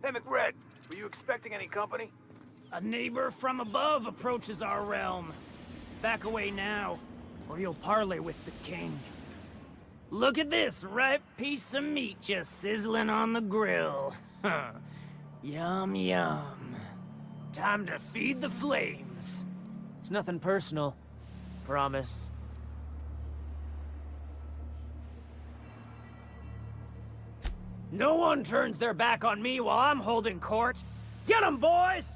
Hey, McRed, were you expecting any company? A neighbor from above approaches our realm. Back away now, or you'll parley with the king. Look at this ripe piece of meat just sizzling on the grill. Yum, yum. Time to feed the flames. It's nothing personal. Promise. No one turns their back on me while I'm holding court. Get 'em, boys!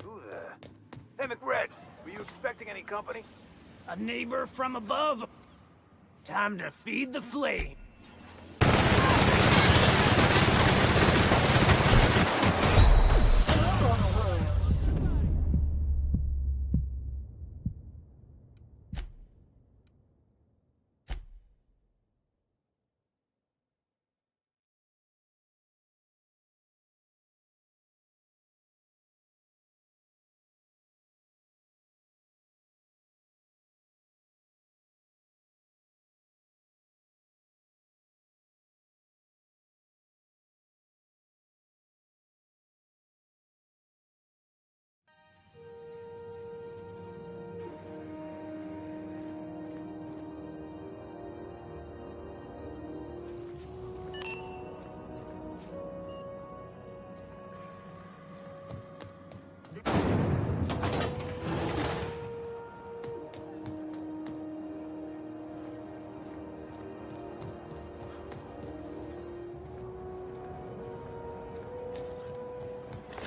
Who there? Hey, McRed, were you expecting any company? A neighbor from above. Time to feed the flame.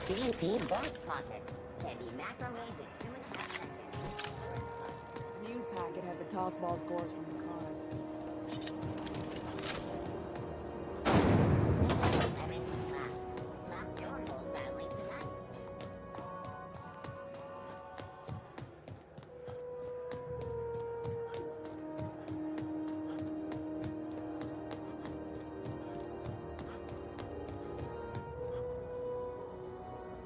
CP Boss Pocket. Can be microwaved in 2.5 seconds. The news packet had the toss ball scores from the cars. Everything's flat. Slap your whole family tonight.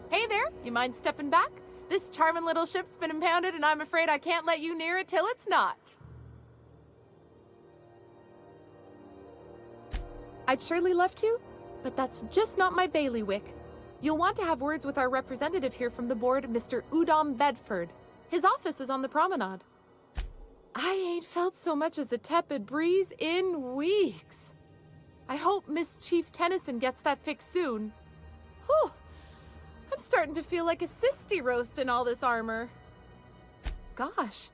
Hey there, you mind stepping back? This charming little ship's been impounded and I'm afraid I can't let you near it till it's not. I'd surely love to, but that's just not my bailiwick. You'll want to have words with our representative here from the board, Mr. Udom Bedford. His office is on the promenade. I ain't felt so much as a tepid breeze in weeks. I hope Miss Chief Tennyson gets that fixed soon. Whew. I'm starting to feel like a sisty roast in all this armor. Gosh,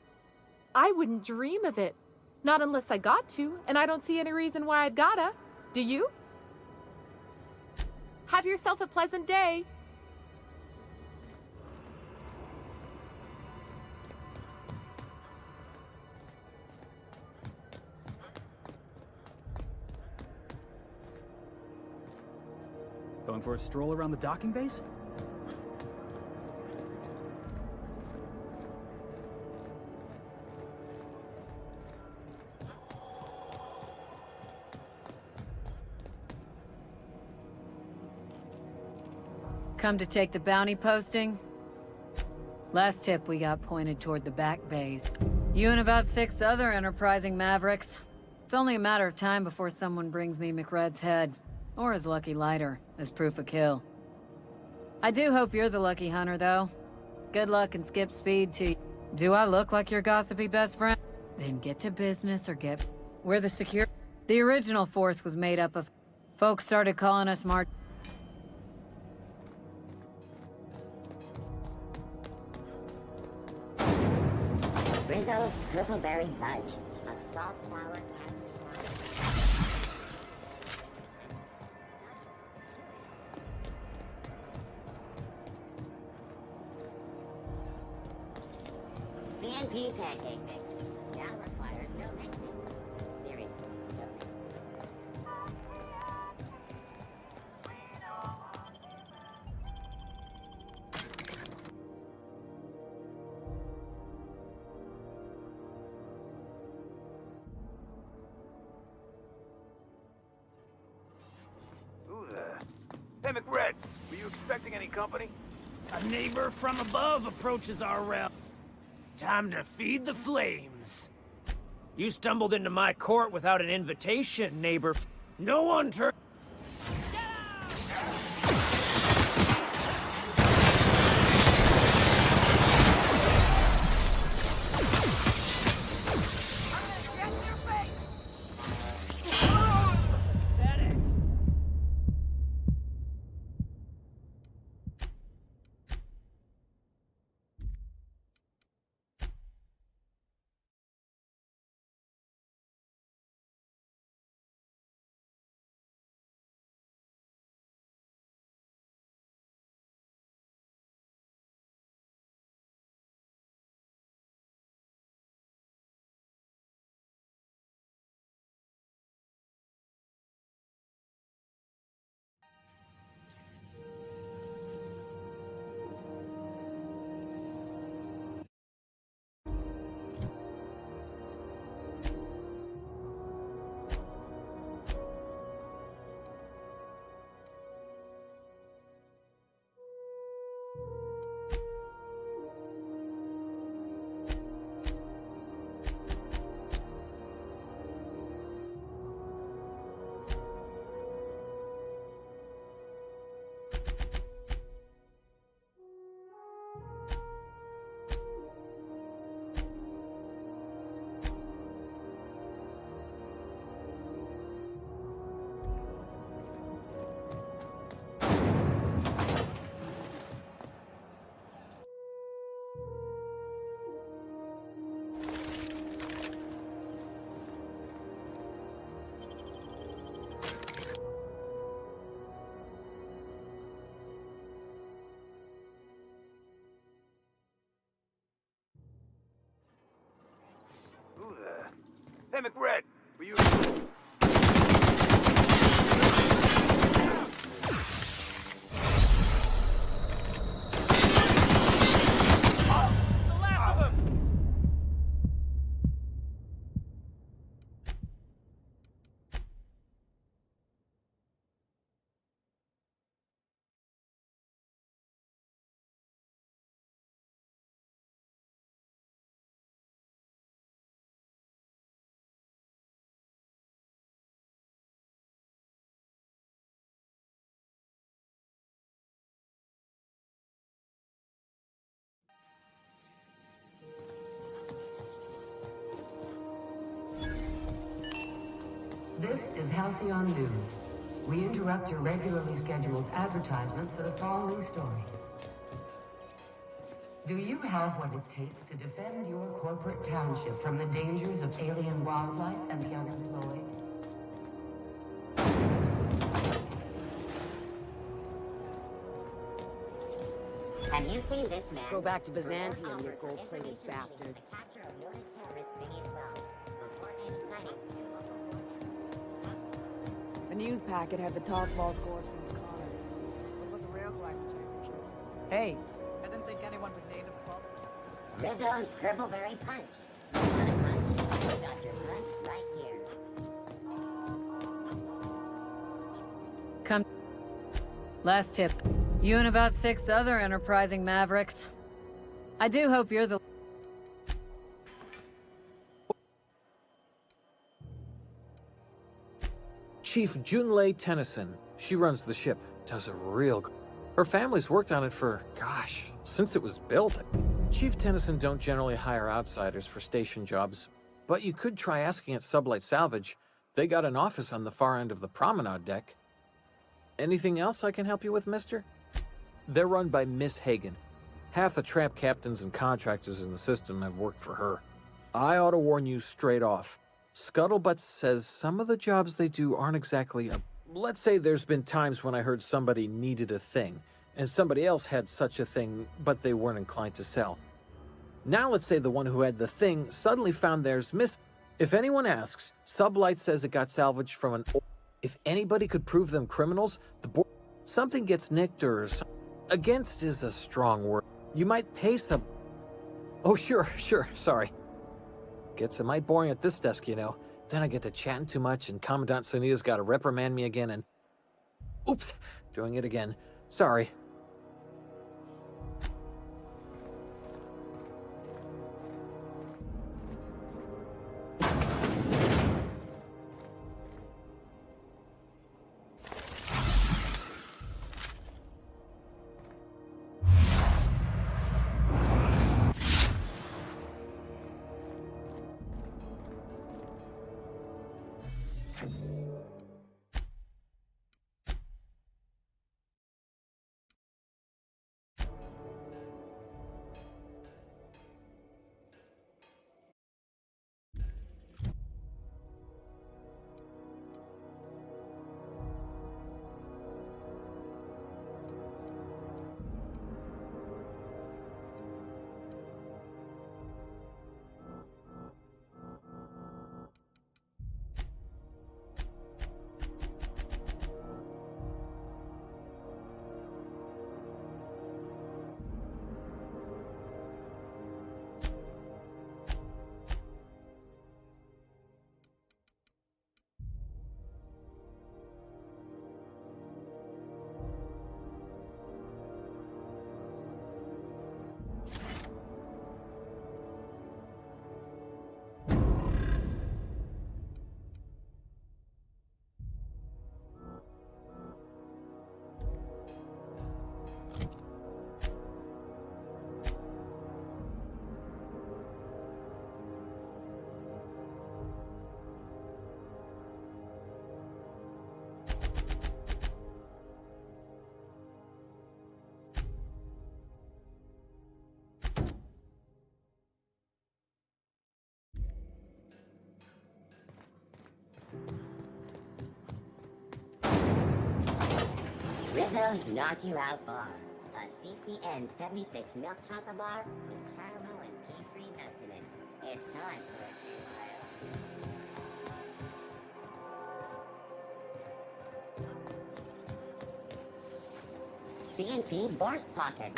I wouldn't dream of it. Not unless I got to, and I don't see any reason why I'd gotta. Do you? Have yourself a pleasant day. Going for a stroll around the docking base? Come to take the bounty posting? Last tip we got pointed toward the back bays. You and about 6 other enterprising mavericks. It's only a matter of time before someone brings me McRed's head, or his lucky lighter, as proof of kill. I do hope you're the lucky hunter, though. Good luck and skip speed to you. Do I look like your gossipy best friend? Then get to business or get... We're the secure... The original force was made up of... Folks started calling us Mart... Rizzo's Purpleberry Fudge. A salt sour candy shine. CNP pancake mix. Now requires no mixing. Seriously, no mixing. Who the... Hey, McRed, were you expecting any company? A neighbor from above approaches our realm. Time to feed the flames. You stumbled into my court without an invitation, neighbor. No one turned... Who the... Hey, McRed, were you... Halcyon News. We interrupt your regularly scheduled advertisement for the following story. Do you have what it takes to defend your corporate township from the dangers of alien wildlife and the unemployed? Have you seen this man? Go back to Report Byzantium, you offered for gold-plated information bastards. needed for the capture of noted terrorist Phineas Wells. Report any sightings to local authorities. The news packet had the toss-ball scores from the Connors. What about the rail climbing championship? Hey, I didn't think anyone with natives fought. Rizzo's Purpleberry Punch. You want a punch? You got your punch right here. Come. Last tip. You and about 6 other enterprising mavericks. I do hope you're the... Chief Junlei Tennyson. She runs the ship. Does a real... Her family's worked on it for, gosh, since it was built. Chief Tennyson don't generally hire outsiders for station jobs, but you could try asking at Sublight Salvage. They got an office on the far end of the promenade deck. Anything else I can help you with, mister? They're run by Miss Hagen. Half the tramp captains and contractors in the system have worked for her. I ought to warn you straight off. Scuttlebutt says some of the jobs they do aren't exactly a... Let's say there's been times when I heard somebody needed a thing, and somebody else had such a thing, but they weren't inclined to sell. Now let's say the one who had the thing suddenly found theirs missing. If anyone asks, Sublight says it got salvaged from an... If anybody could prove them criminals, the board... Something gets nicked or... Against is a strong word. You might pay some... Oh, sure, sorry. Gets a mite boring at this desk, you know. Then I get to chatting too much, and Commandant Sonia's got to reprimand me again, and... Oops, doing it again. Sorry. Rizzo's Knock You Out Bar. A CCN 76 milk chocolate bar with caramel and pea-free nuts in it. It's time for a C&P Borscht Pocket.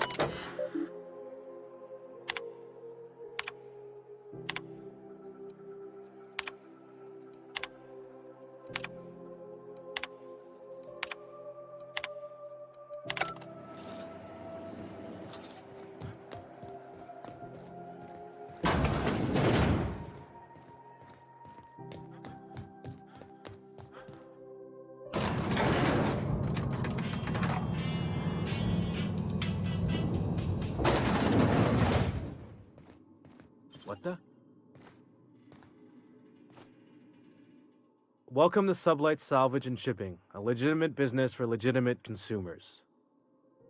Welcome to Sublight Salvage and Shipping, a legitimate business for legitimate consumers.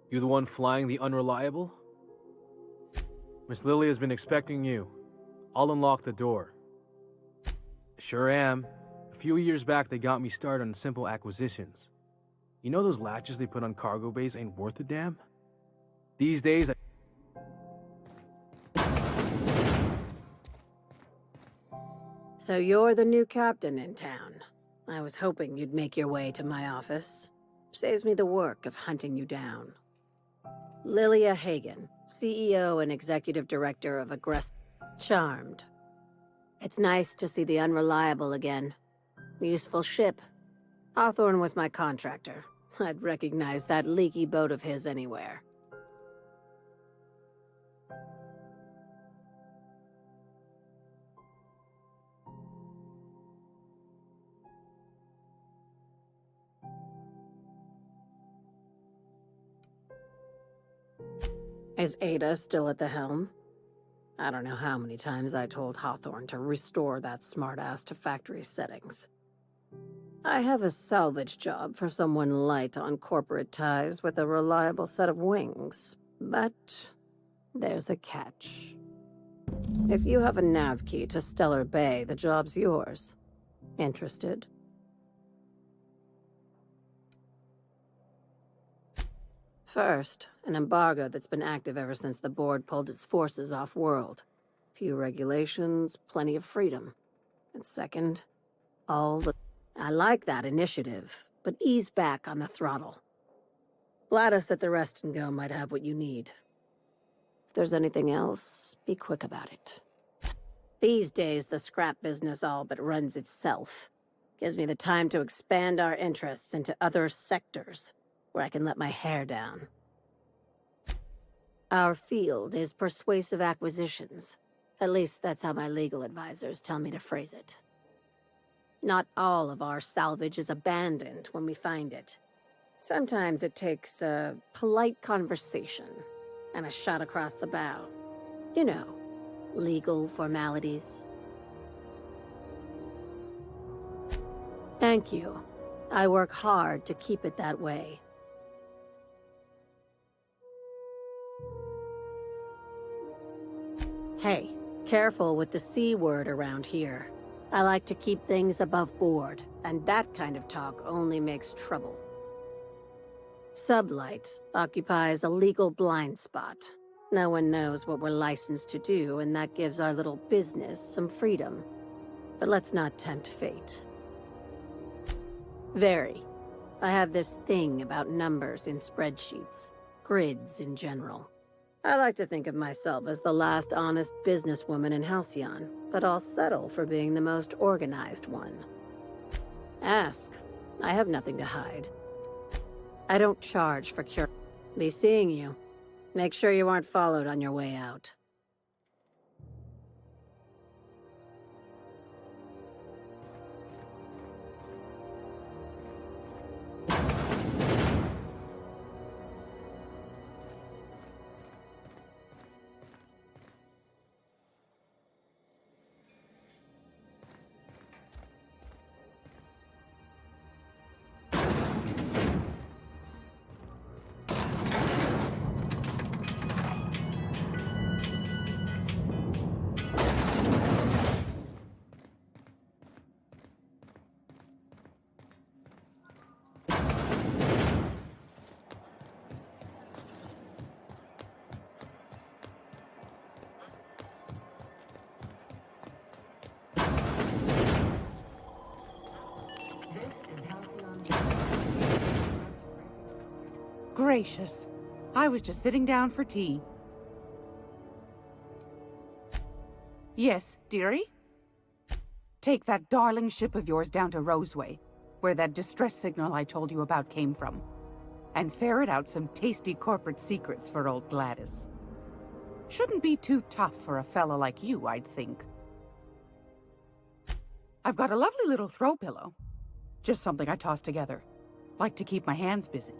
You the one flying the Unreliable? Miss Lily has been expecting you. I'll unlock the door. Sure am. A few years back, they got me started on simple acquisitions. You know those latches they put on cargo bays ain't worth a damn? These days, So you're the new captain in town. I was hoping you'd make your way to my office. Saves me the work of hunting you down. Lilia Hagen, CEO and Executive Director of Charmed. It's nice to see the Unreliable again. Useful ship. Hawthorne was my contractor. I'd recognize that leaky boat of his anywhere. Is Ada still at the helm? I don't know how many times I told Hawthorne to restore that smartass to factory settings. I have a salvage job for someone light on corporate ties with a reliable set of wings, but there's a catch. If you have a nav key to Stellar Bay, the job's yours. Interested? First, an embargo that's been active ever since the board pulled its forces off-world. Few regulations, plenty of freedom. And second, I like that initiative, but ease back on the throttle. Gladys at the Rest and Go might have what you need. If there's anything else, be quick about it. These days, the scrap business all but runs itself. Gives me the time to expand our interests into other sectors, where I can let my hair down. Our field is persuasive acquisitions. At least that's how my legal advisors tell me to phrase it. Not all of our salvage is abandoned when we find it. Sometimes it takes a polite conversation and a shot across the bow. You know, legal formalities. Thank you. I work hard to keep it that way. Hey, careful with the C word around here. I like to keep things above board, and that kind of talk only makes trouble. Sublight occupies a legal blind spot. No one knows what we're licensed to do, and that gives our little business some freedom. But let's not tempt fate. Very. I have this thing about numbers in spreadsheets, grids in general. I like to think of myself as the last honest businesswoman in Halcyon, but I'll settle for being the most organized one. Ask. I have nothing to hide. I don't charge for cure. Be seeing you. Make sure you aren't followed on your way out. Gracious. I was just sitting down for tea. Yes, dearie? Take that darling ship of yours down to Roseway, where that distress signal I told you about came from, and ferret out some tasty corporate secrets for old Gladys. Shouldn't be too tough for a fella like you, I'd think. I've got a lovely little throw pillow. Just something I toss together. Like to keep my hands busy.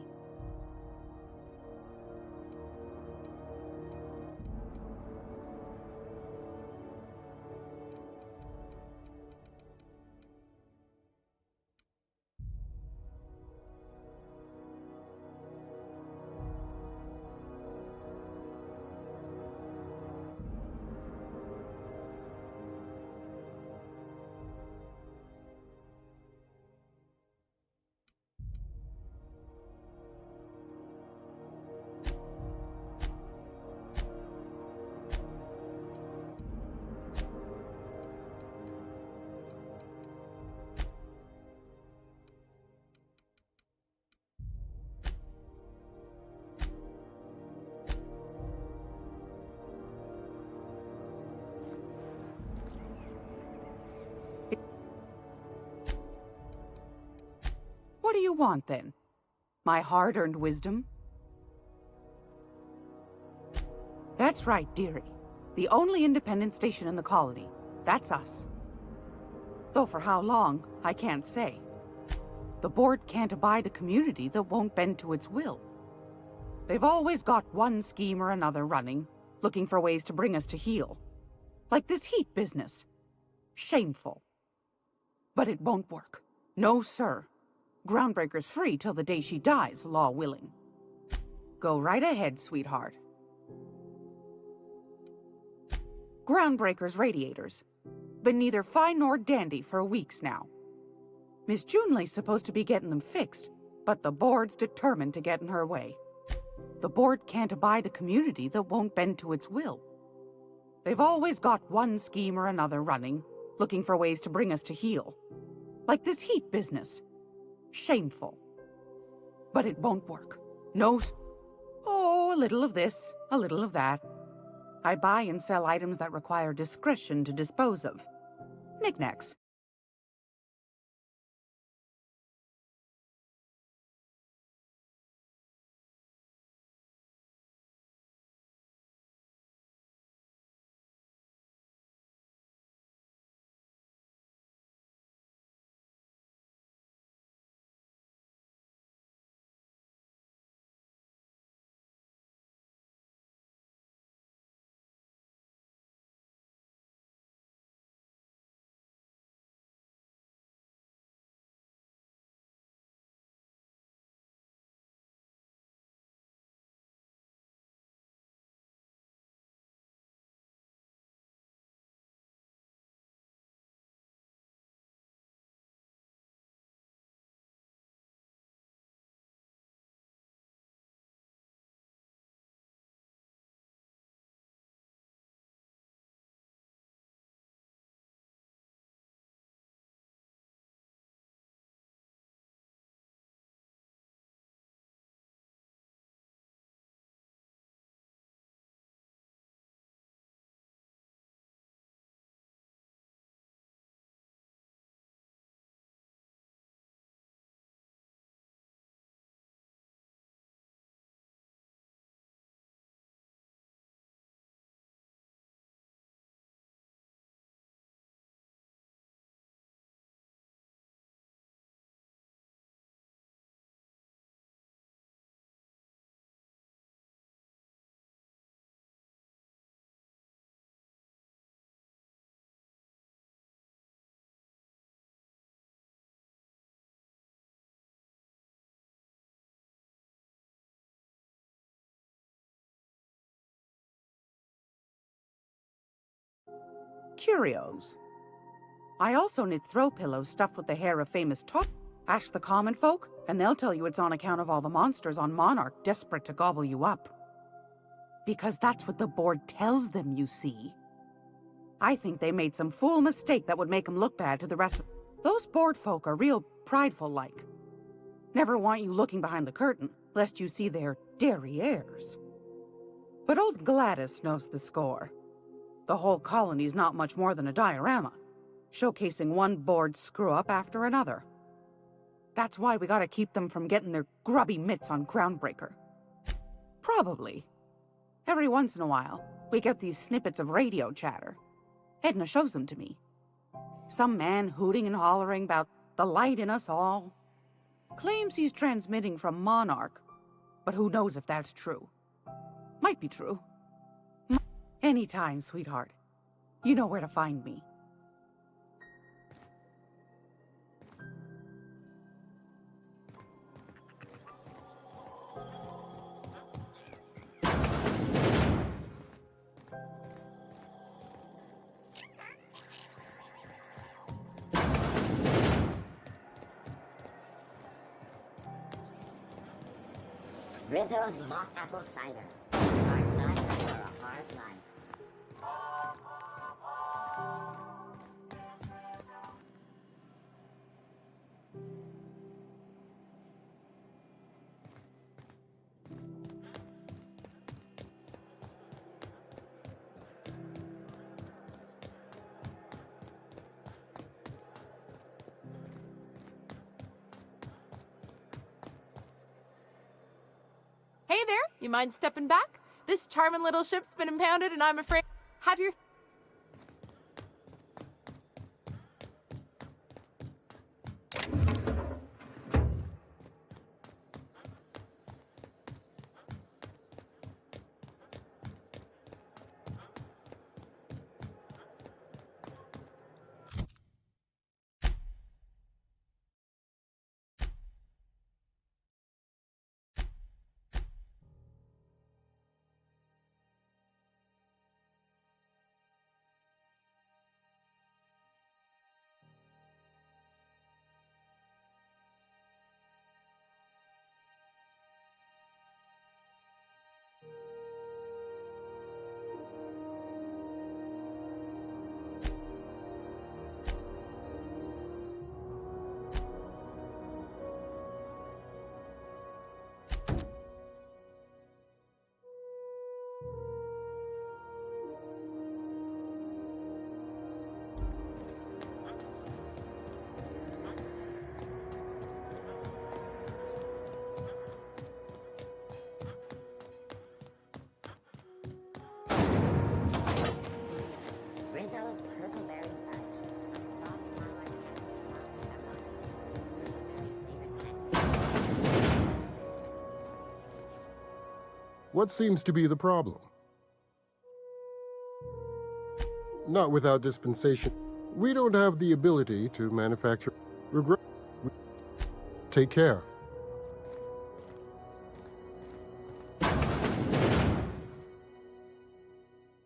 do you want, then? My hard-earned wisdom? That's right, dearie. The only independent station in the colony. That's us. Though for how long, I can't say. The board can't abide a community that won't bend to its will. They've always got one scheme or another running, looking for ways to bring us to heel. Like this heat business. Shameful. But it won't work. No, sir. Groundbreaker's free till the day she dies, law willing. Go right ahead, sweetheart. Groundbreaker's radiators. Been neither fine nor dandy for weeks now. Miss Junleigh's supposed to be getting them fixed, but the board's determined to get in her way. The board can't abide a community that won't bend to its will. They've always got one scheme or another running, looking for ways to bring us to heel. Like this heat business. Shameful. But it won't work. No. Oh, a little of this, a little of that. I buy and sell items that require discretion to dispose of. Knickknacks. Curios. I also knit throw pillows stuffed with the hair of famous top. Ask the common folk, and they'll tell you it's on account of all the monsters on Monarch desperate to gobble you up. Because that's what the board tells them, you see. I think they made some fool mistake that would make them look bad to the rest of... Those board folk are real prideful-like. Never want you looking behind the curtain, lest you see their derrieres. But old Gladys knows the score. The whole colony's not much more than a diorama, showcasing one board screw-up after another. That's why we gotta keep them from getting their grubby mitts on Groundbreaker. Probably. Every once in a while, we get these snippets of radio chatter. Edna shows them to me. Some man hooting and hollering about the light in us all. Claims he's transmitting from Monarch, but who knows if that's true. Might be true. Anytime, sweetheart. You know where to find me. Rizzo's mock apple cider. Hard cider for a hard life. Hey there, you mind stepping back? This charming little ship's been impounded and I'm afraid... Have your... Rizzo's Purpleberry Fudge. Soft sour favorite snack. What seems to be the problem? Not without dispensation. We don't have the ability to manufacture. Regret. Take care.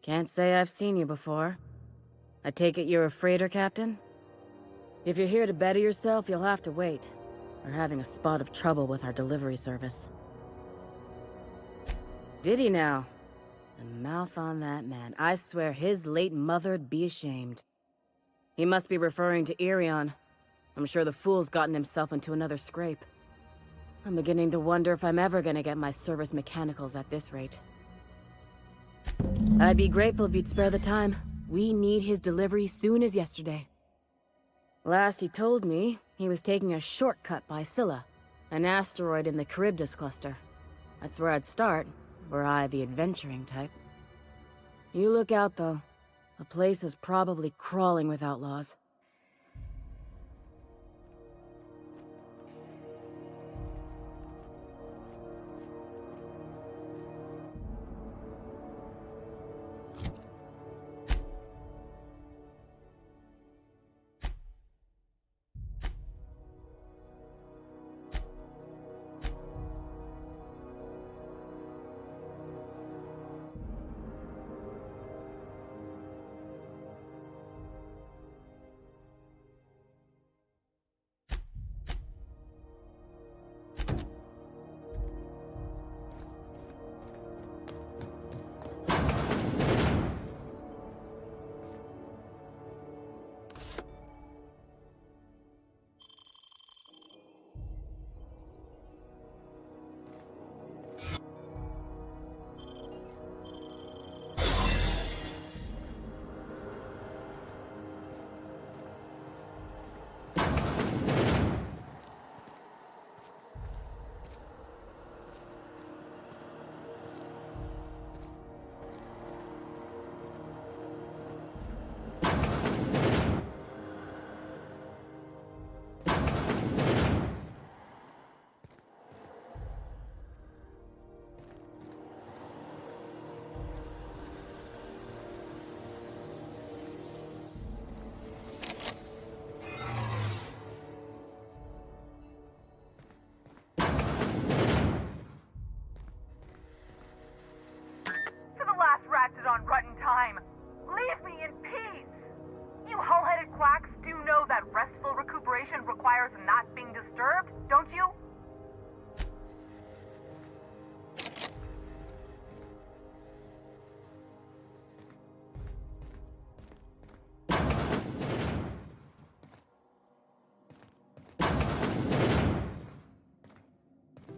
Can't say I've seen you before. I take it you're a freighter captain? If you're here to better yourself, you'll have to wait. We're having a spot of trouble with our delivery service. Did he now? The mouth on that man. I swear his late mother'd be ashamed. He must be referring to Irion. I'm sure the fool's gotten himself into another scrape. I'm beginning to wonder if I'm ever gonna get my service mechanicals at this rate. I'd be grateful if you'd spare the time. We need his delivery soon as yesterday. Last he told me, he was taking a shortcut by Scylla, an asteroid in the Charybdis cluster. That's where I'd start, were I the adventuring type. You look out, though. The place is probably crawling with outlaws. On rotten time. Leave me in peace! You hull-headed quacks do know that restful recuperation requires not being disturbed, don't you?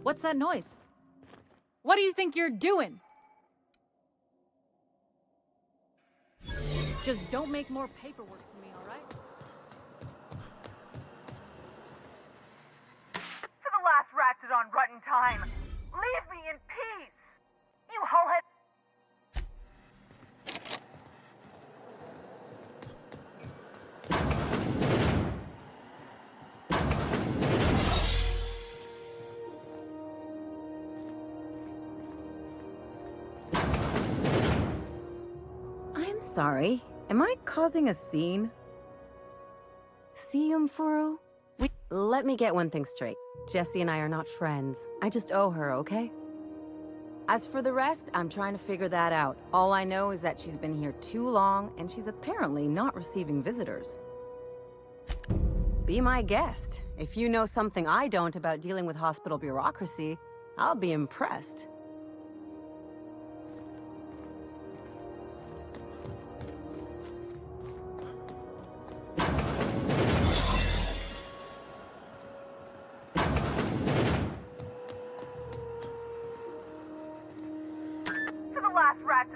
What's that noise? What do you think you're doing? Just don't make more paperwork for me, all right? For the last rat on rotten time. Leave me in peace! You hullhead. I'm sorry. Am I causing a scene? Furu? Let me get one thing straight. Jessie and I are not friends. I just owe her, okay? As for the rest, I'm trying to figure that out. All I know is that she's been here too long, and she's apparently not receiving visitors. Be my guest. If you know something I don't about dealing with hospital bureaucracy, I'll be impressed.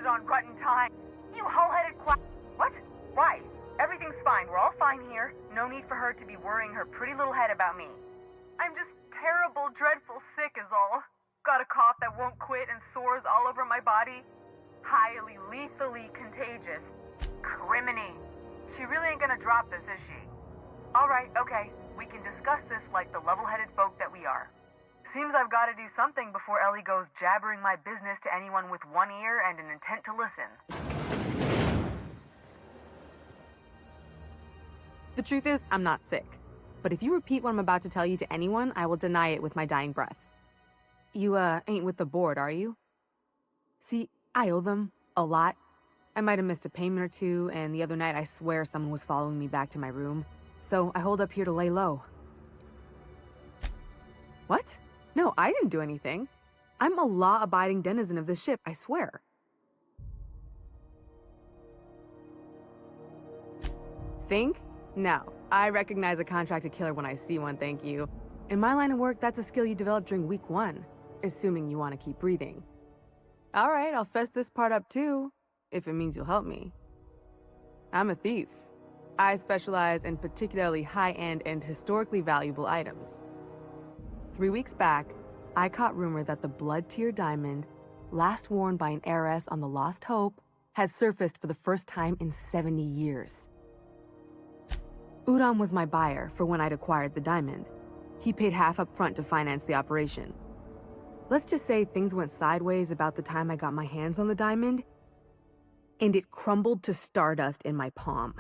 On rotten time. You hull-headed quack. What? Why? Everything's fine. We're all fine here. No need for her to be worrying her pretty little head about me. I'm just terrible, dreadful sick is all. Got a cough that won't quit and sores all over my body. Highly, lethally contagious. Criminy. She really ain't gonna drop this, is she? Alright, okay. We can discuss this like the level-headed folk that we are. Seems I've got to do something before Ellie goes jabbering my business to anyone with one ear and an intent to listen. The truth is, I'm not sick. But if you repeat what I'm about to tell you to anyone, I will deny it with my dying breath. You, ain't with the board, are you? See, I owe them a lot. I might have missed a payment or two, and the other night I swear someone was following me back to my room. So I hold up here to lay low. What? No, I didn't do anything. I'm a law-abiding denizen of this ship, I swear. Think? No. I recognize a contracted killer when I see one, thank you. In my line of work, that's a skill you develop during week 1, assuming you want to keep breathing. Alright, I'll fess this part up too, if it means you'll help me. I'm a thief. I specialize in particularly high-end and historically valuable items. 3 weeks back, I caught rumor that the Blood Tier diamond, last worn by an heiress on the Lost Hope, had surfaced for the first time in 70 years. Udom was my buyer for when I'd acquired the diamond. He paid half up front to finance the operation. Let's just say things went sideways about the time I got my hands on the diamond, and it crumbled to stardust in my palm.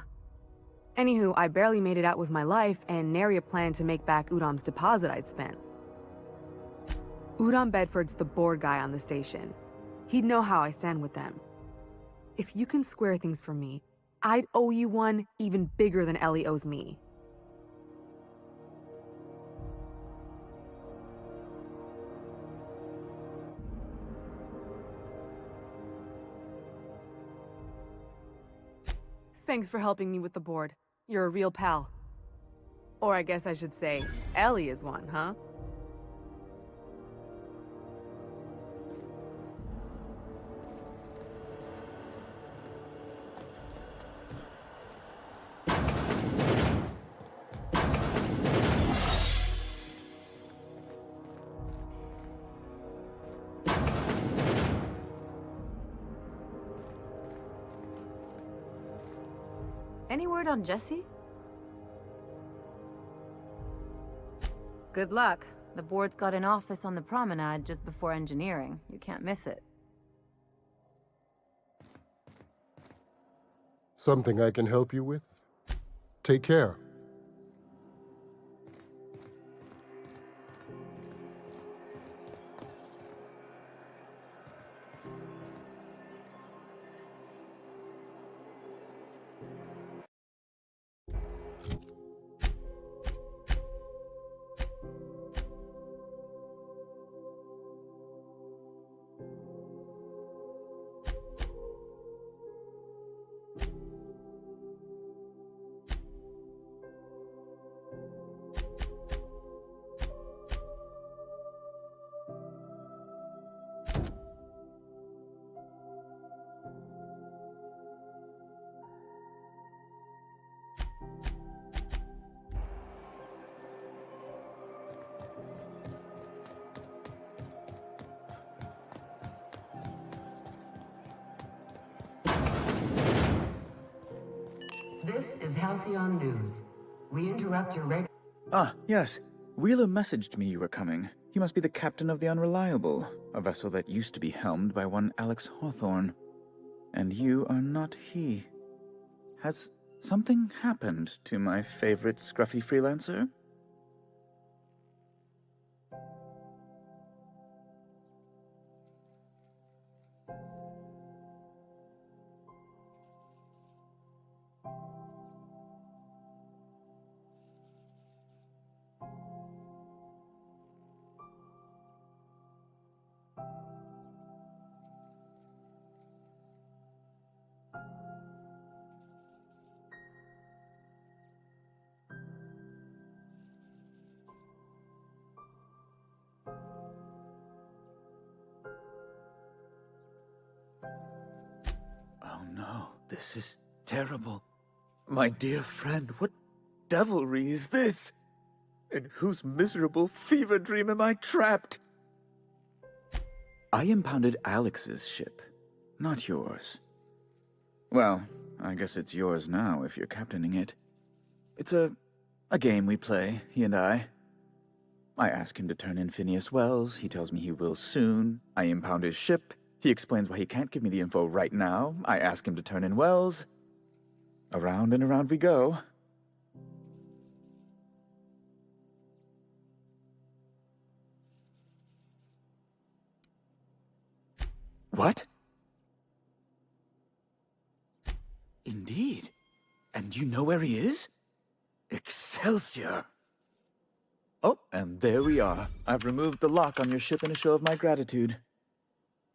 Anywho, I barely made it out with my life, and nary a plan to make back Udom's deposit I'd spent. Udom Bedford's the board guy on the station. He'd know how I stand with them. If you can square things for me, I'd owe you one even bigger than Ellie owes me. Thanks for helping me with the board. You're a real pal. Or I guess I should say, Ellie is one, huh? Any word on Jessie? Good luck. The board's got an office on the promenade just before engineering. You can't miss it. Something I can help you with? Take care. This is Halcyon News. We interrupt your Ah, yes. Wheeler messaged me you were coming. He must be the captain of the Unreliable, a vessel that used to be helmed by one Alex Hawthorne. And you are not he. Has something happened to my favorite scruffy freelancer? Oh no, this is terrible. My dear friend, what devilry is this? In whose miserable fever dream am I trapped? I impounded Alex's ship, not yours. Well, I guess it's yours now if you're captaining it. It's a game we play, he and I. I ask him to turn in Phineas Wells, he tells me he will soon. I impound his ship. He explains why he can't give me the info right now. I ask him to turn in Wells. Around and around we go. What? Indeed. And you know where he is? Excelsior! Oh, and there we are. I've removed the lock on your ship in a show of my gratitude.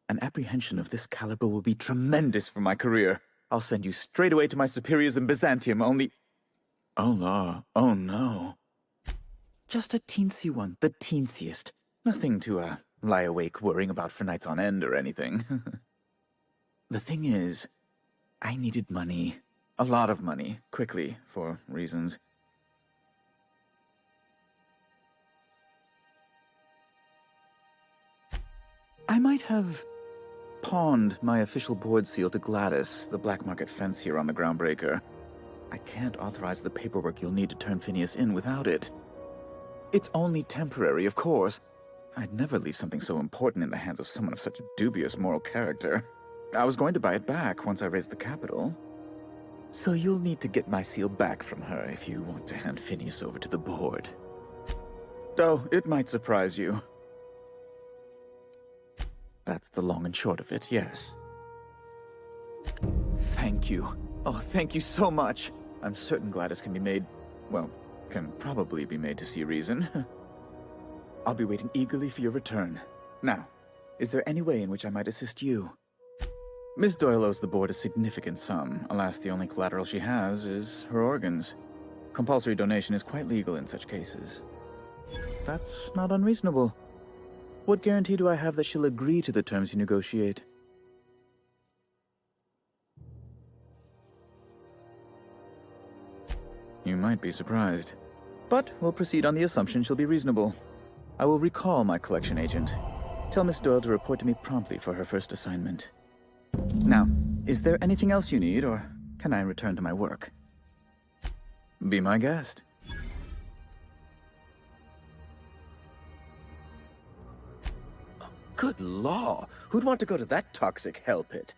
An apprehension of this caliber will be tremendous for my career. I'll send you straight away to my superiors in Byzantium, only... Oh, no. Oh, no. Just a teensy one, the teensiest. Nothing to, lie awake worrying about for nights on end or anything. The thing is, I needed money. A lot of money, quickly, for reasons. I might have pawned my official board seal to Gladys, the black market fence here on the Groundbreaker. I can't authorize the paperwork you'll need to turn Phineas in without it. It's only temporary, of course. I'd never leave something so important in the hands of someone of such a dubious moral character. I was going to buy it back once I raised the capital. So you'll need to get my seal back from her if you want to hand Phineas over to the board. Though, it might surprise you. That's the long and short of it, yes. Thank you. Oh, thank you so much. I'm certain Gladys can be made... well, can probably be made to see reason. I'll be waiting eagerly for your return. Now, is there any way in which I might assist you? Miss Doyle owes the board a significant sum. Alas, the only collateral she has is her organs. Compulsory donation is quite legal in such cases. That's not unreasonable. What guarantee do I have that she'll agree to the terms you negotiate? You might be surprised. But we'll proceed on the assumption she'll be reasonable. I will recall my collection agent. Tell Miss Doyle to report to me promptly for her first assignment. Now, is there anything else you need, or can I return to my work? Be my guest. Good law! Who'd want to go to that toxic hell pit?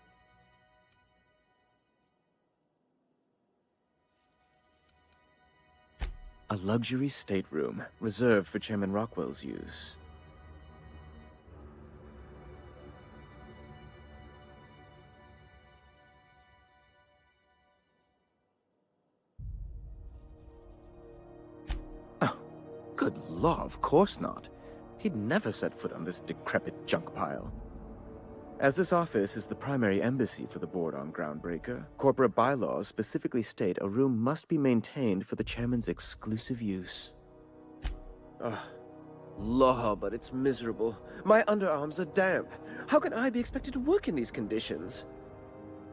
A luxury stateroom, reserved for Chairman Rockwell's use. Oh, good law, of course not. He'd never set foot on this decrepit junk pile. As this office is the primary embassy for the board on Groundbreaker, corporate bylaws specifically state a room must be maintained for the chairman's exclusive use. Ugh. Law, but it's miserable. My underarms are damp. How can I be expected to work in these conditions?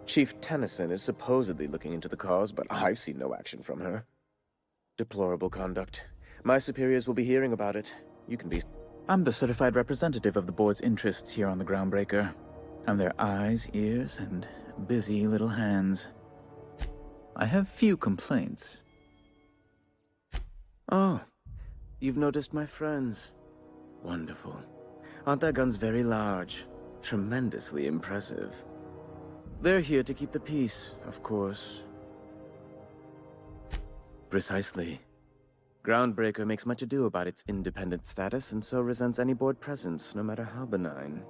Chief Tennyson is supposedly looking into the cause, but I've seen no action from her. Deplorable conduct. My superiors will be hearing about it. You can be... I'm the certified representative of the board's interests here on the Groundbreaker. I'm their eyes, ears, and busy little hands. I have few complaints. Oh, you've noticed my friends. Wonderful. Aren't their guns very large? Tremendously impressive. They're here to keep the peace, of course. Precisely. Groundbreaker makes much ado about its independent status and so resents any board presence, no matter how benign.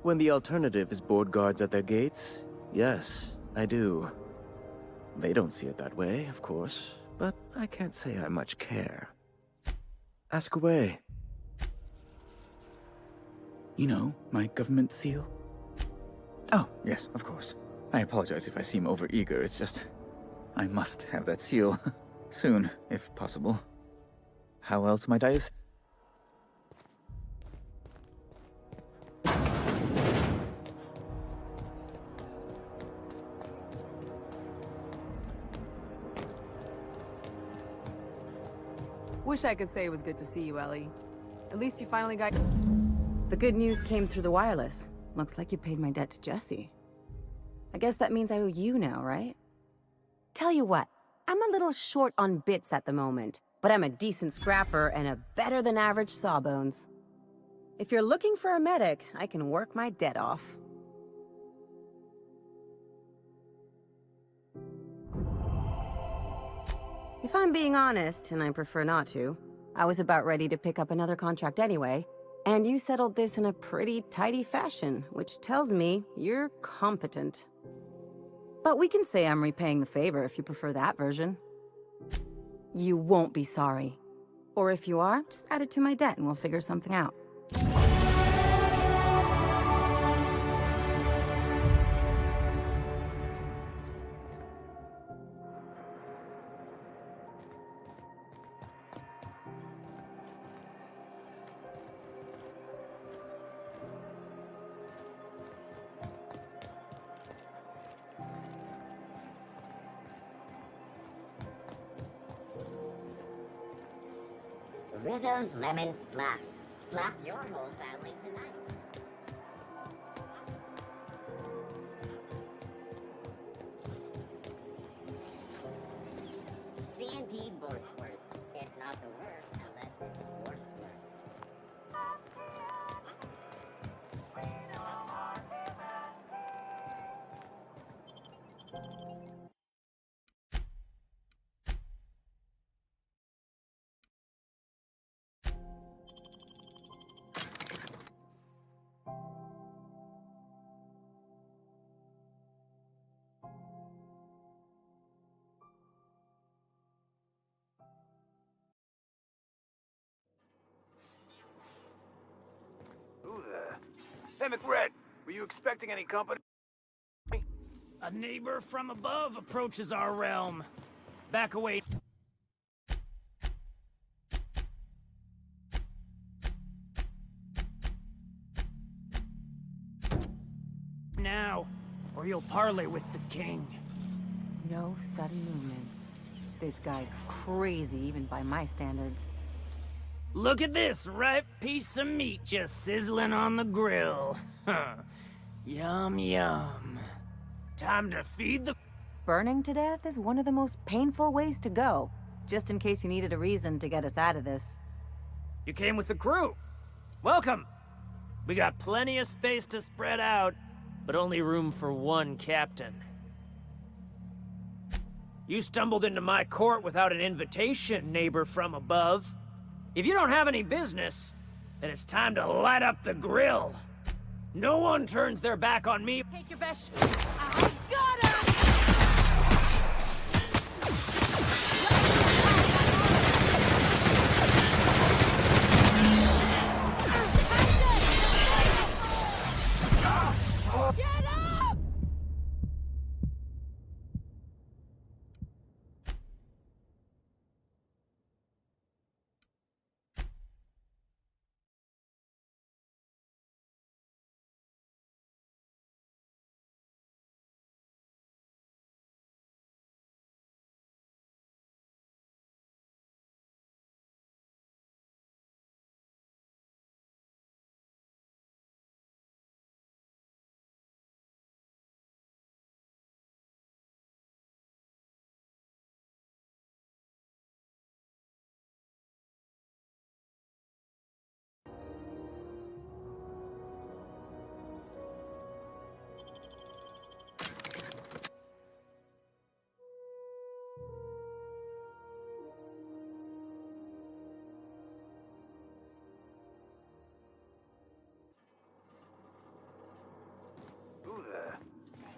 When the alternative is board guards at their gates, yes, I do. They don't see it that way, of course, but I can't say I much care. Ask away. You know, my government seal? Oh, yes, of course. I apologize if I seem overeager, it's just... I must have that seal. Soon, if possible. How else might I... Wish I could say it was good to see you, Ellie. At least you finally got... The good news came through the wireless. Looks like you paid my debt to Jesse. I guess that means I owe you now, right? Tell you what, I'm a little short on bits at the moment, but I'm a decent scrapper and a better-than-average sawbones. If you're looking for a medic, I can work my debt off. If I'm being honest, and I prefer not to, I was about ready to pick up another contract anyway, and you settled this in a pretty tidy fashion, which tells me you're competent. But we can say I'm repaying the favor if you prefer that version. You won't be sorry. Or if you are, just add it to my debt and we'll figure something out. Rizzo's Lemon Slap. Slap your whole family tonight. C&P Borstwurst. It's not the worst unless it's worst worst. Who the... Hey, McRed, were you expecting any company? A neighbor from above approaches our realm. Back away. Now, or you'll parley with the king. No sudden movements. This guy's crazy, even by my standards. Look at this ripe piece of meat just sizzling on the grill. Yum, yum. Time to feed the... Burning to death is one of the most painful ways to go, just in case you needed a reason to get us out of this. You came with the crew. Welcome. We got plenty of space to spread out, but only room for one captain. You stumbled into my court without an invitation, neighbor from above. If you don't have any business, then it's time to light up the grill. No one turns their back on me. Take your best.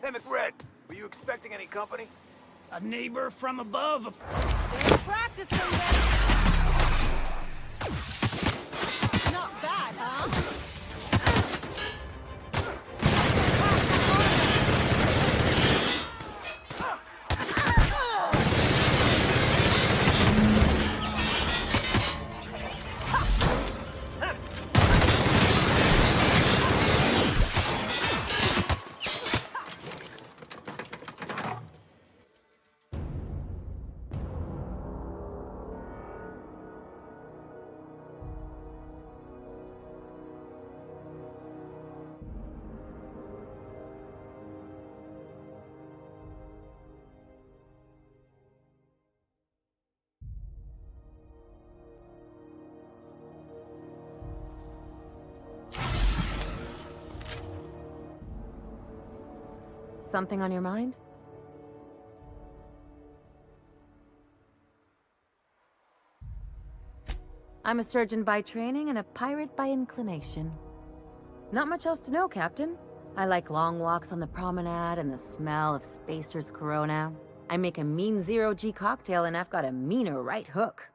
Hey, McRed, were you expecting any company? A neighbor from above. Practicing then. Not bad, huh? Something on your mind? I'm a surgeon by training and a pirate by inclination. Not much else to know, Captain. I like long walks on the promenade and the smell of Spacer's Corona. I make a mean zero-G cocktail and I've got a meaner right hook.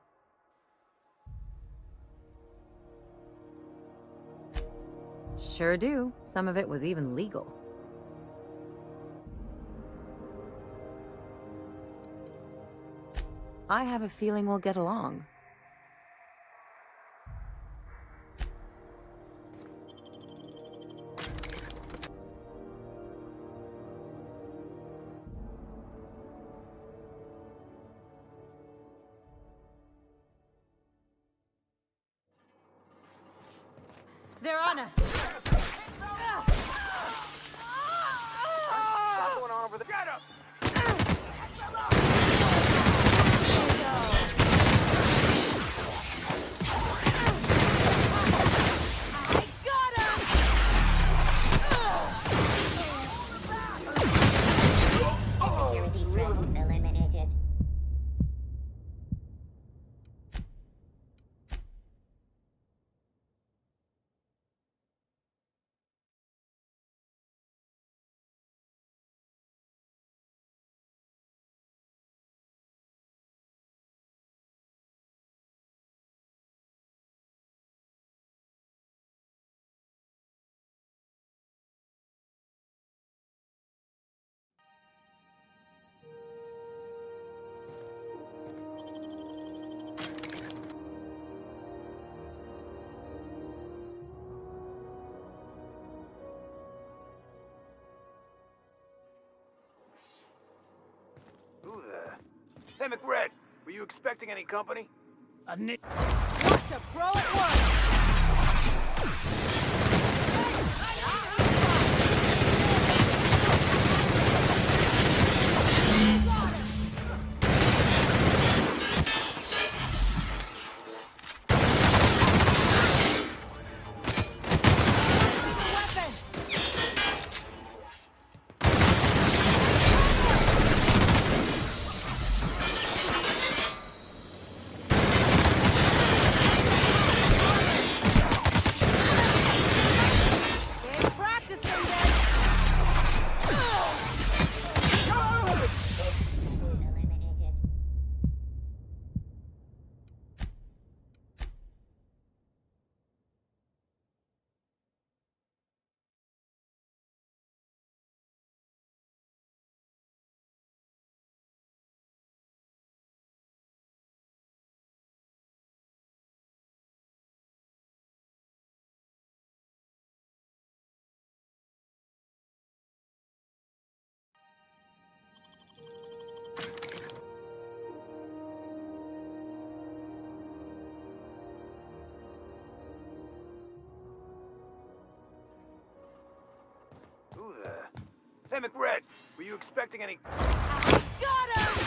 Sure do. Some of it was even legal. I have a feeling we'll get along. They're on us. What's going on over there? Get him! Security threat eliminated. Who the... Hey, McRed, were you expecting any company? A ni- Watch a pro at once. Who the... Hey, McRed, were you expecting any... Got him!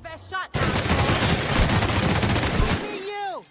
best shot. See you.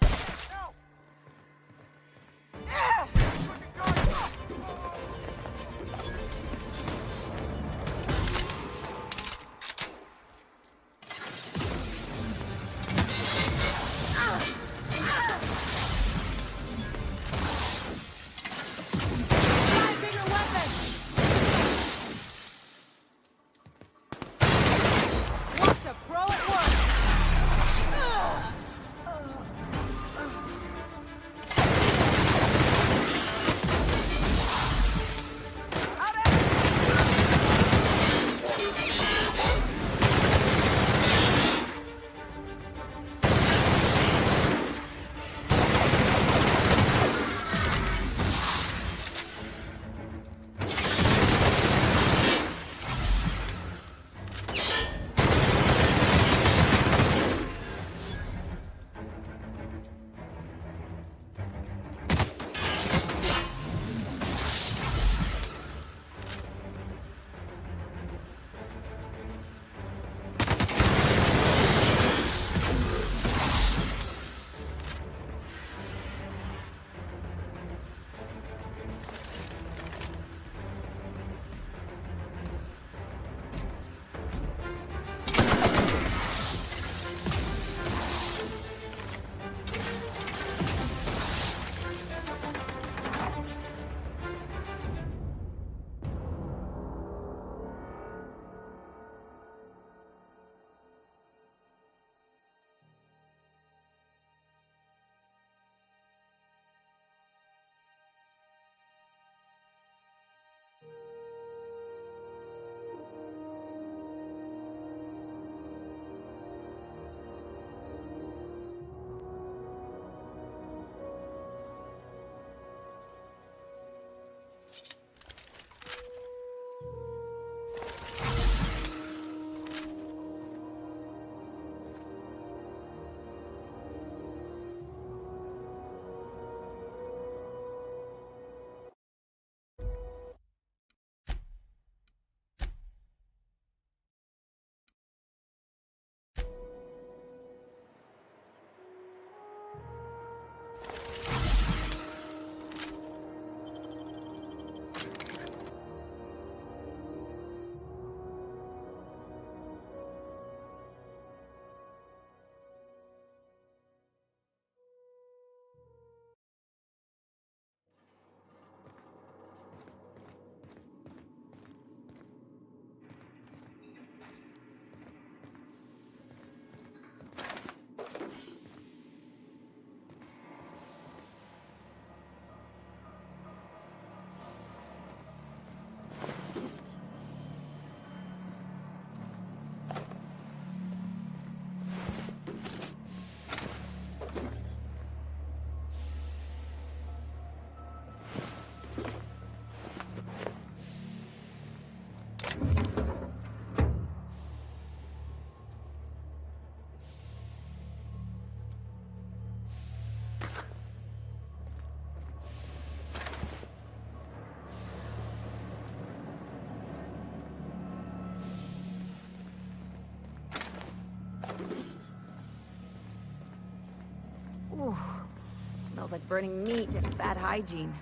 Ooh, smells like burning meat and bad hygiene.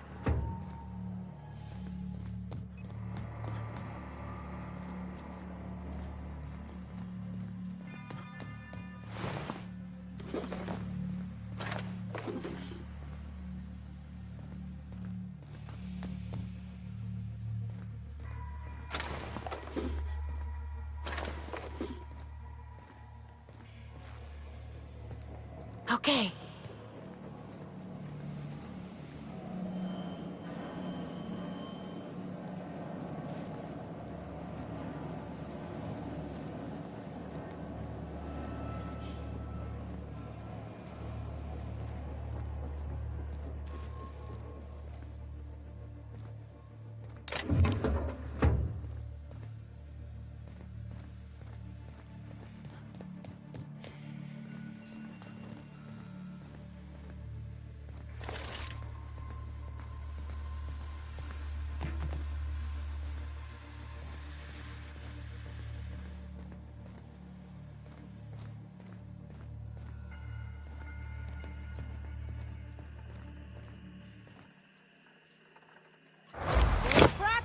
Okay.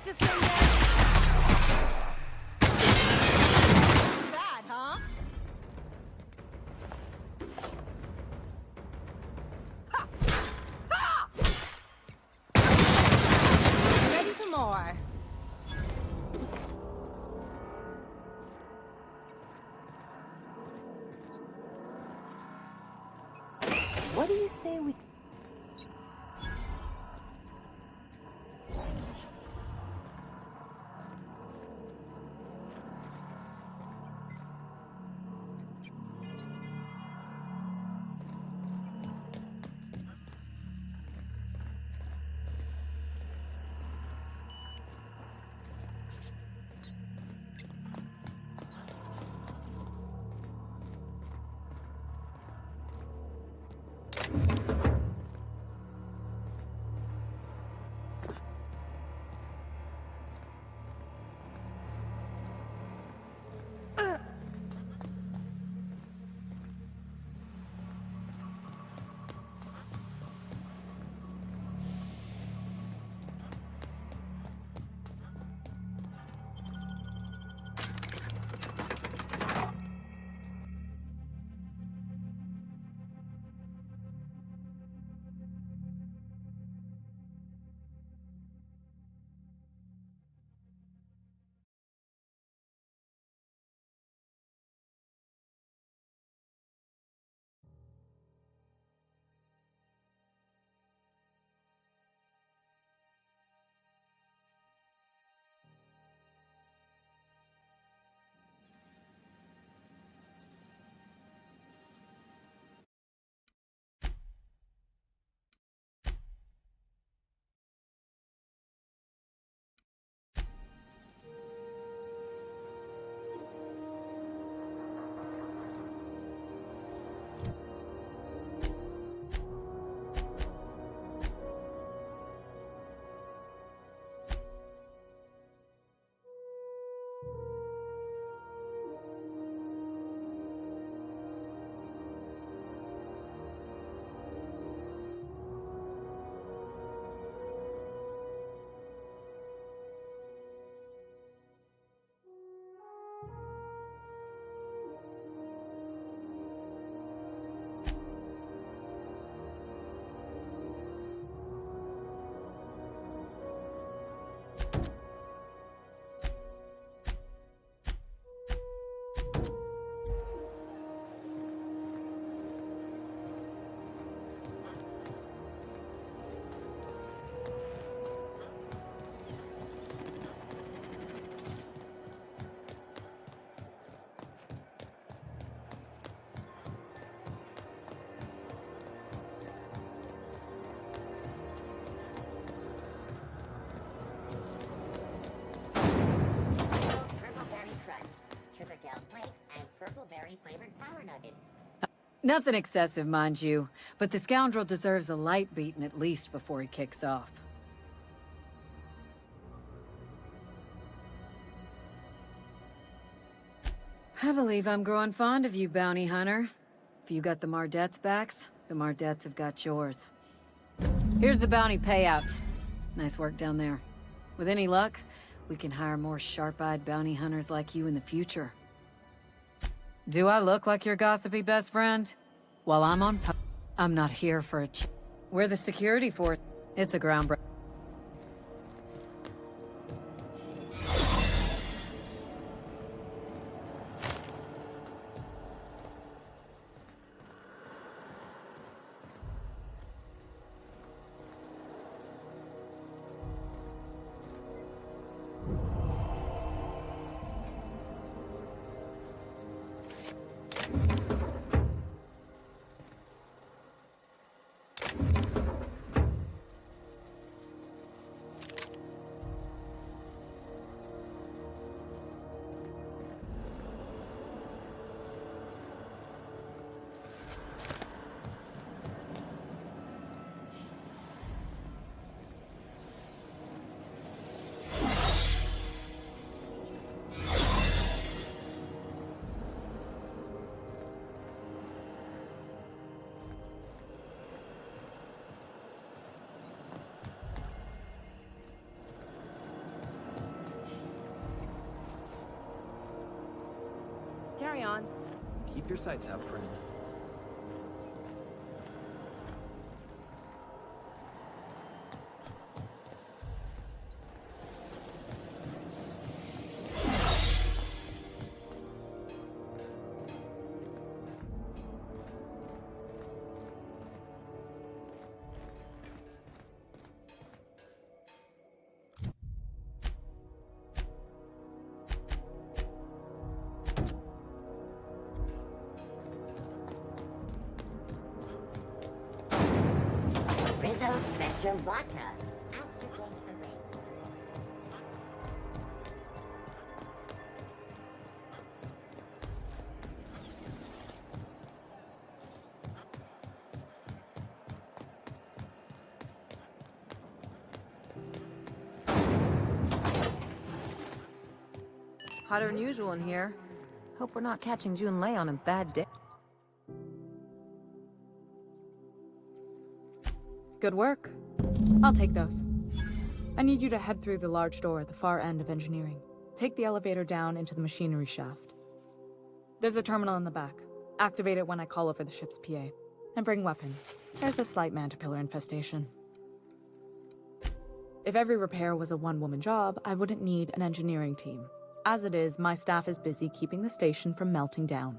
practicing this? Bad, huh? Ready for more. What do you say we... flavored power nuggets. Nothing excessive, mind you, but the scoundrel deserves a light beating at least before he kicks off. I believe I'm growing fond of you, bounty hunter. If you got the Mardets' backs, the Mardets have got yours. Here's the bounty payout. Nice work down there. With any luck, we can hire more sharp-eyed bounty hunters like you in the future. Do I look like your gossipy best friend? While I'm on I'm not here for a We're the security force. It's a groundbreaking. Carry on. Keep your sights out, friend. Rizzo Spectrum Vodka. Aftertaste the rain. Hotter than usual in here. Hope we're not catching Junlei on a bad day. Good work. I'll take those. I need you to head through the large door at the far end of engineering. Take the elevator down into the machinery shaft. There's a terminal in the back. Activate it when I call over the ship's PA. And bring weapons. There's a slight Mantipillar infestation. If every repair was a one-woman job, I wouldn't need an engineering team. As it is, my staff is busy keeping the station from melting down.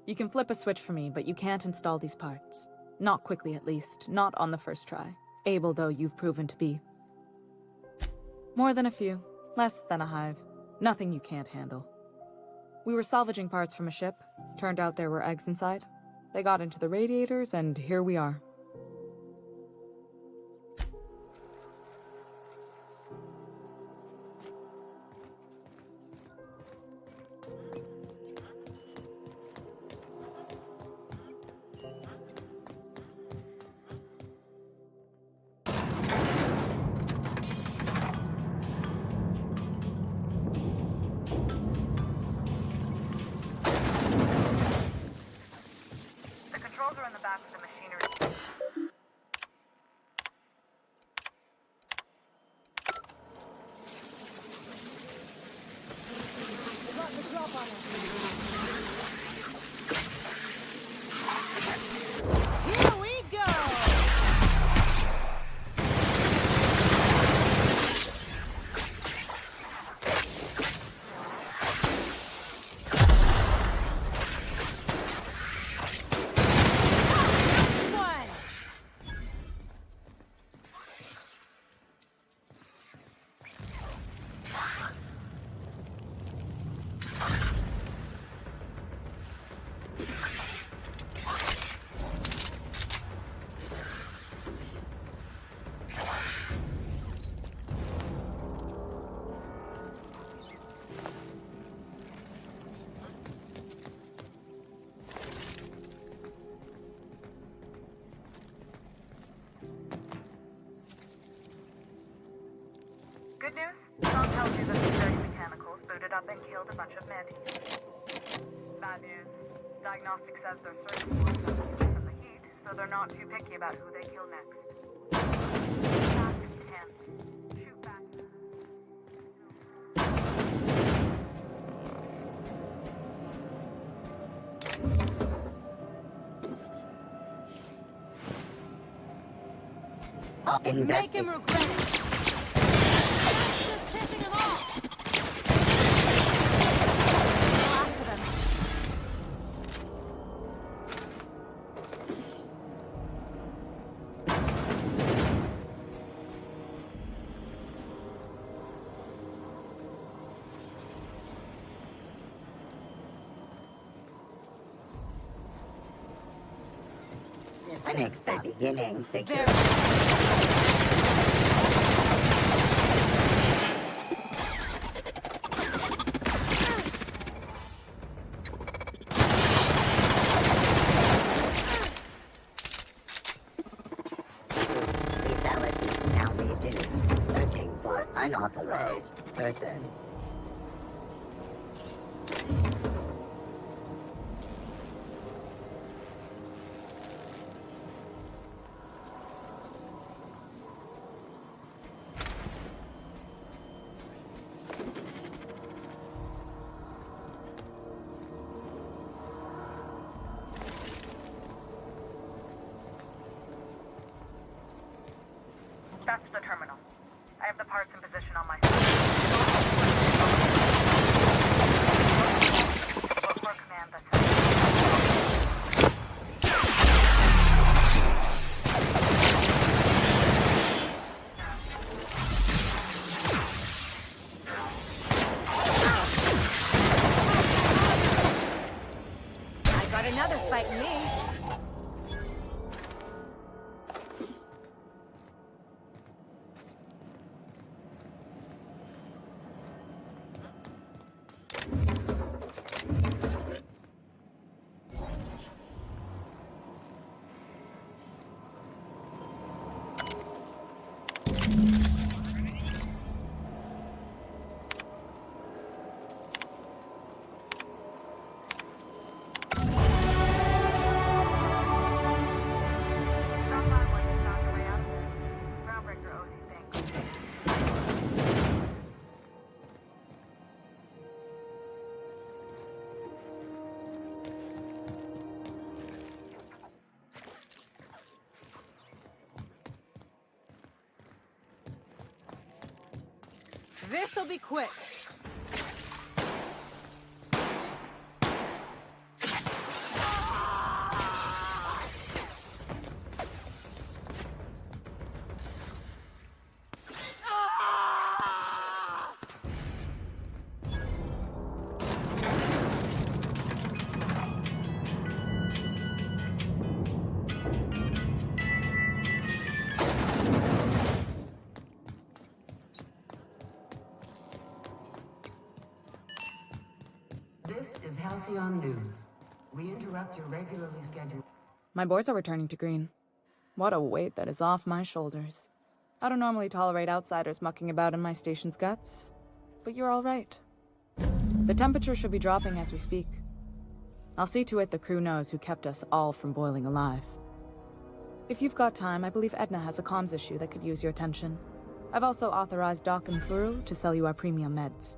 You can flip a switch for me, but you can't install these parts. Not quickly, at least. Not on the first try. Able though you've proven to be. More than a few. Less than a hive. Nothing you can't handle. We were salvaging parts from a ship. Turned out there were eggs inside. They got into the radiators, and here we are. The controls are in the back of the machinery. Here we go! Good news? Tom tells you that the dirty mechanicals booted up and killed a bunch of mantis. Bad news. Diagnostic says they're certain from the heat, so they're not too picky about who they kill next. Fast if you can. Shoot back. Make him regret it. Just pissing him off. Last of them. Unexpected beginning secure. Lethality now reduced. Searching for unauthorized persons. fast to the terminal. I have the parts in position on my Look for a command that says... I got another fight in me. This'll be quick. This is Halcyon News. We interrupt your regularly scheduled... My boards are returning to green. What a weight that is off my shoulders. I don't normally tolerate outsiders mucking about in my station's guts, but you're all right. The temperature should be dropping as we speak. I'll see to it the crew knows who kept us all from boiling alive. If you've got time, I believe Edna has a comms issue that could use your attention. I've also authorized Doc and Furu to sell you our premium meds.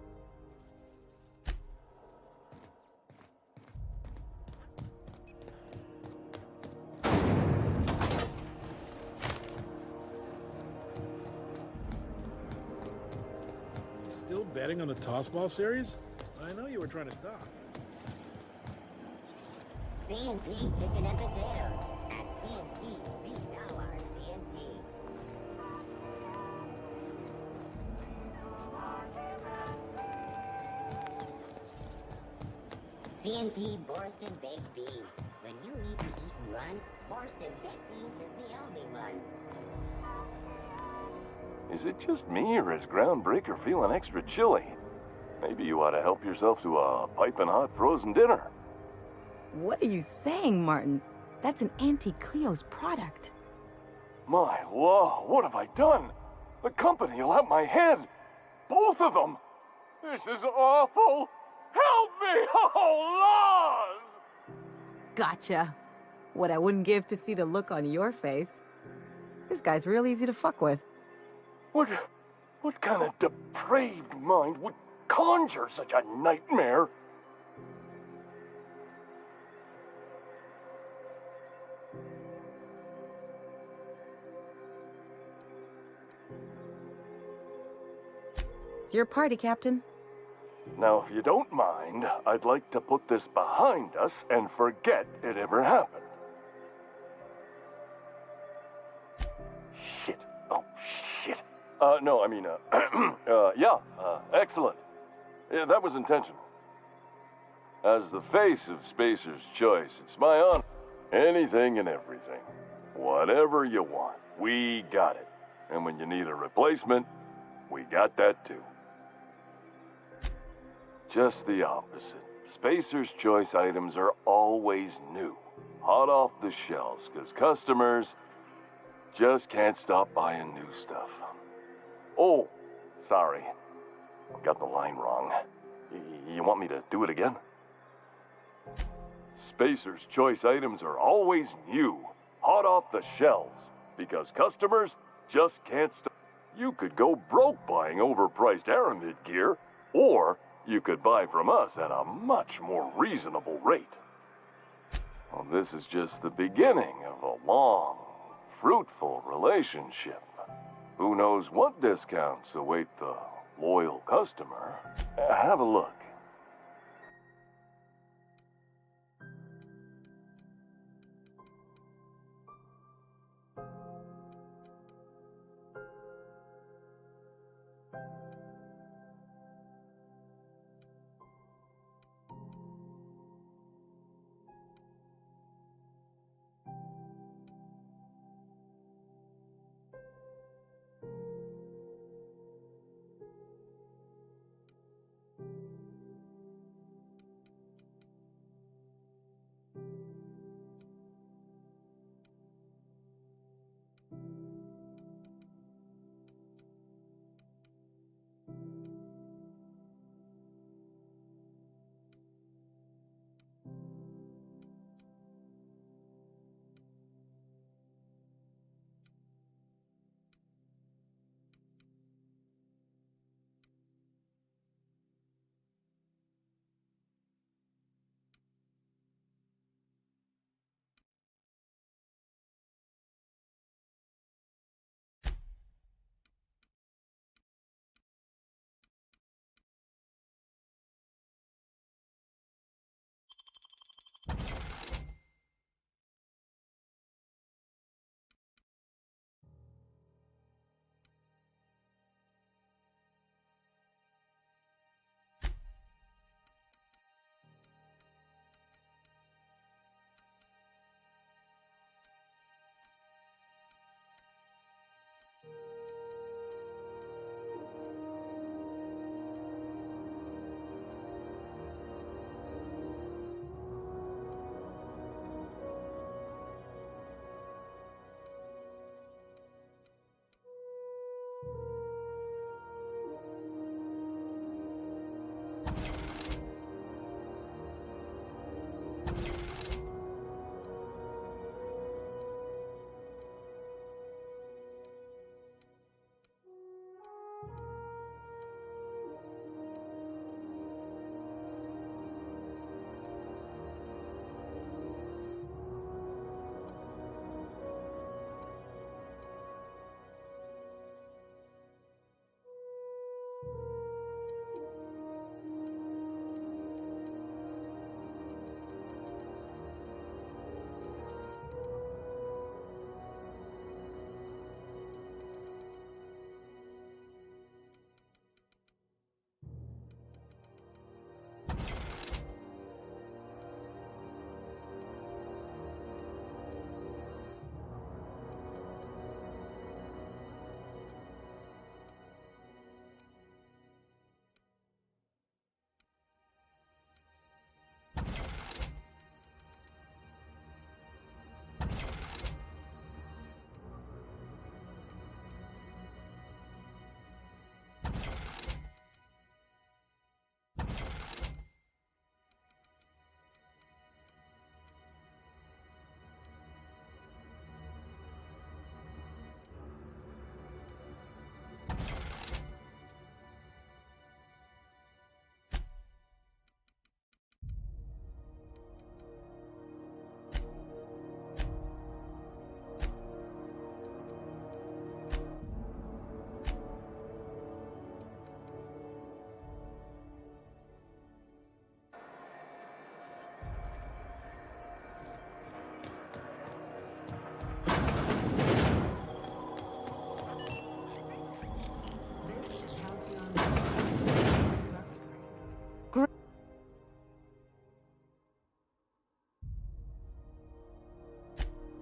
Still betting on the Tossball series? I know you were trying to stop. CNP chicken and potatoes. At CNP, we know our CNP. CNP Borston Baked Beans. When you need to eat and run, Borston Baked Beans is the only one. Is it just me, or is Groundbreaker feeling extra chilly? Maybe you ought to help yourself to a piping hot frozen dinner. What are you saying, Martin? That's an Auntie Cleo's product. My law, what have I done? The company will have my head. Both of them. This is awful. Help me! Oh, laws! Gotcha. What I wouldn't give to see the look on your face. This guy's real easy to fuck with. What kind of depraved mind would conjure such a nightmare? It's your party, Captain. Now, if you don't mind, I'd like to put this behind us and forget it ever happened. Shit. Oh, shit. No, I mean, excellent. Yeah, that was intentional. As the face of Spacer's Choice, it's my honor. Anything and everything. Whatever you want, we got it. And when you need a replacement, we got that too. Just the opposite. Spacer's Choice items are always new. Hot off the shelves, because customers just can't stop buying new stuff. Oh, sorry. Got the line wrong. You want me to do it again? Spacer's Choice items are always new, hot off the shelves, because customers just can't stop. You could go broke buying overpriced Aramid gear, or you could buy from us at a much more reasonable rate. Well, this is just the beginning of a long, fruitful relationship. Who knows what discounts await the loyal customer? Have a look.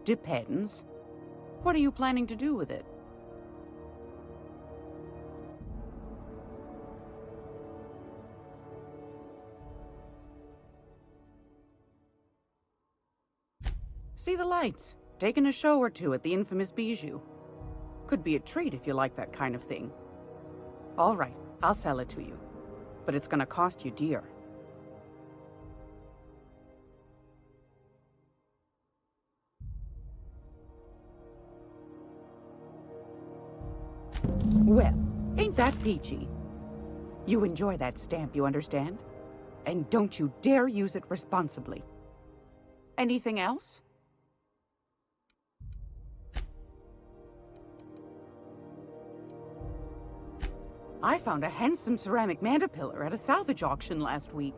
Depends. What are you planning to do with it? See the lights. Taking a show or two at the infamous Bijou. Could be a treat if you like that kind of thing. All right, I'll sell it to you. But it's gonna cost you dear. Well, ain't that peachy? You enjoy that stamp, you understand? And don't you dare use it responsibly. Anything else? I found a handsome ceramic mandapillar at a salvage auction last week.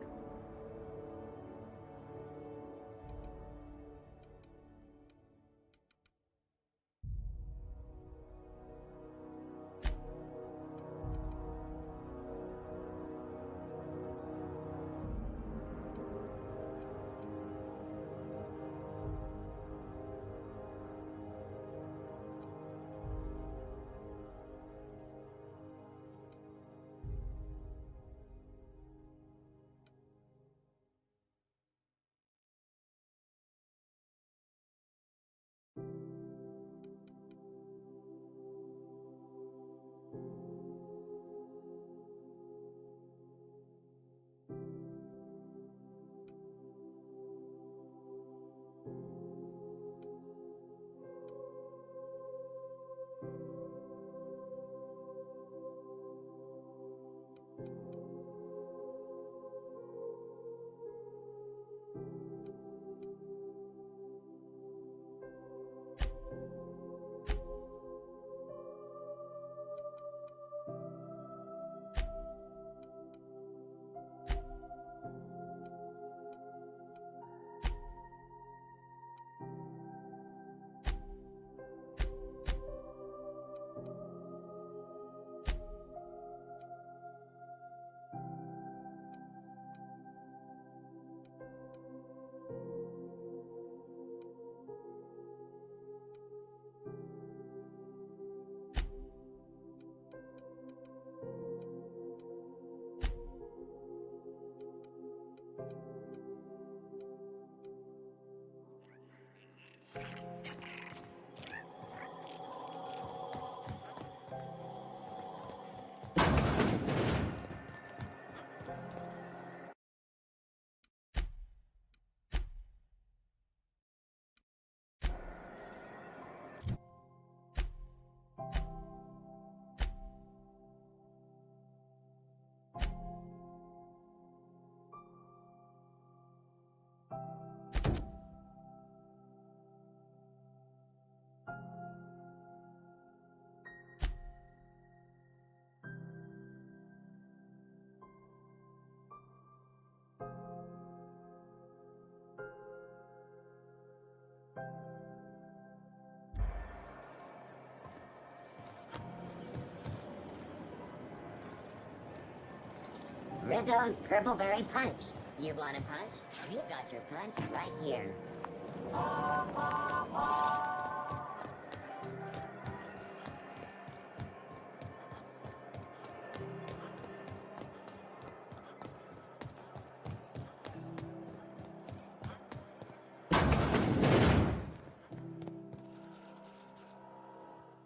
Rizzo's Purpleberry Punch. You want a punch? We've got your punch right here.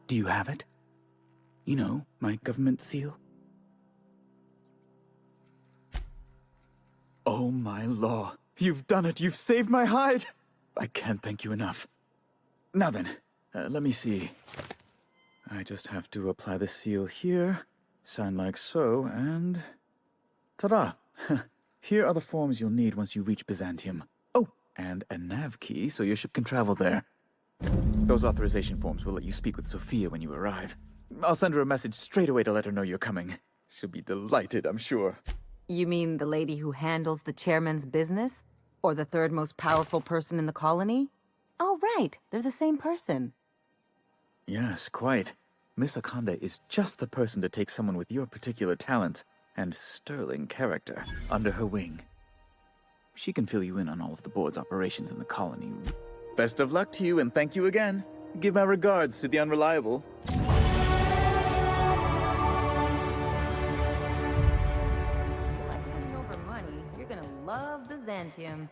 Do you have it? You know, my government seal? Oh my law. You've done it. You've saved my hide. I can't thank you enough. Now then, let me see. I just have to apply the seal here, sign like so, and... ta-da! Here are the forms you'll need once you reach Byzantium. Oh, and a nav key so your ship can travel there. Those authorization forms will let you speak with Sophia when you arrive. I'll send her a message straight away to let her know you're coming. She'll be delighted, I'm sure. You mean the lady who handles the chairman's business? Or the third most powerful person in the colony? Oh, right. They're the same person. Yes, quite. Miss Akanda is just the person to take someone with your particular talents and sterling character under her wing. She can fill you in on all of the board's operations in the colony. Best of luck to you, and thank you again. Give my regards to the Unreliable. Handing over money, you're gonna love Byzantium.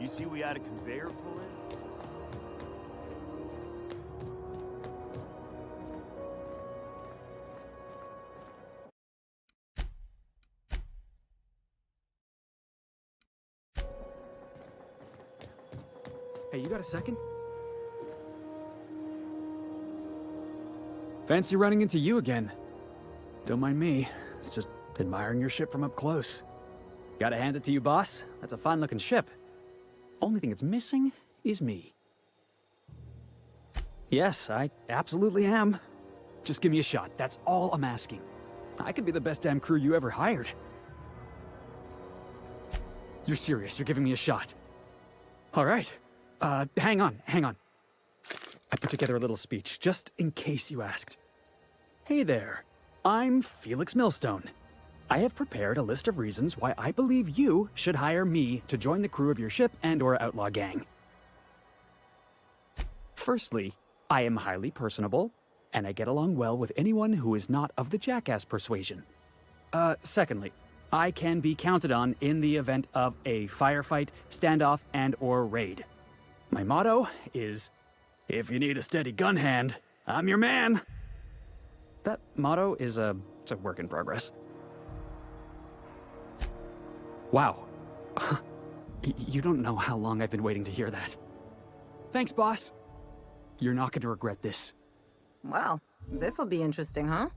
You see we had a conveyor pull in? Hey, you got a second? Fancy running into you again. Don't mind me. It's just admiring your ship from up close. Gotta hand it to you, boss. That's a fine-looking ship. Only thing it's missing is me. Yes, I absolutely am. Just give me a shot. That's all I'm asking. I could be the best damn crew you ever hired. You're serious. You're giving me a shot. All right. Hang on. I put together a little speech, just in case you asked. Hey there. I'm Felix Millstone. I have prepared a list of reasons why I believe you should hire me to join the crew of your ship and/or outlaw gang. Firstly, I am highly personable, and I get along well with anyone who is not of the jackass persuasion. Secondly, I can be counted on in the event of a firefight, standoff, and/or raid. My motto is, if you need a steady gun hand, I'm your man. That motto is it's a work in progress. Wow. You don't know how long I've been waiting to hear that. Thanks, boss. You're not going to regret this. Well, this'll be interesting, huh?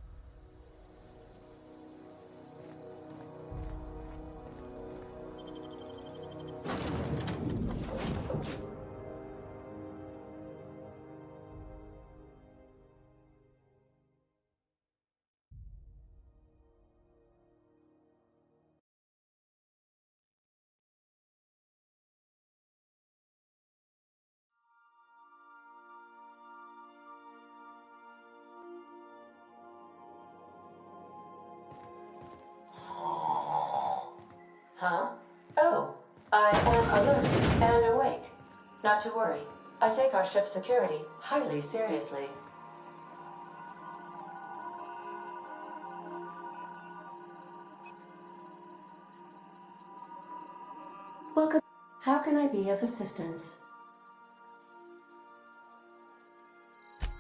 Huh? Oh, I am alert and awake. Not to worry. I take our ship's security highly seriously. Welcome. How can I be of assistance?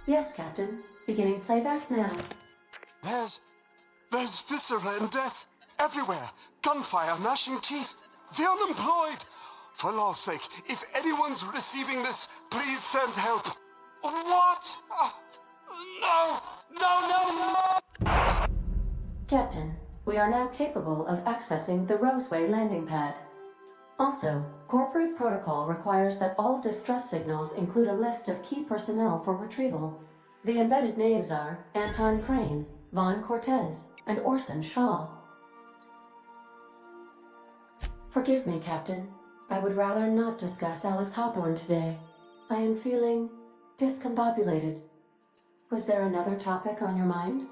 Yes, Captain. Beginning playback now. There's viscera and death. Everywhere. Gunfire, gnashing teeth. The unemployed. For law's sake, if anyone's receiving this, please send help. What? No! Captain, we are now capable of accessing the Roseway landing pad. Also, corporate protocol requires that all distress signals include a list of key personnel for retrieval. The embedded names are Anton Crane, Vaughn Cortez, and Orson Shaw. Forgive me, Captain. I would rather not discuss Alex Hawthorne today. I am feeling discombobulated. Was there another topic on your mind?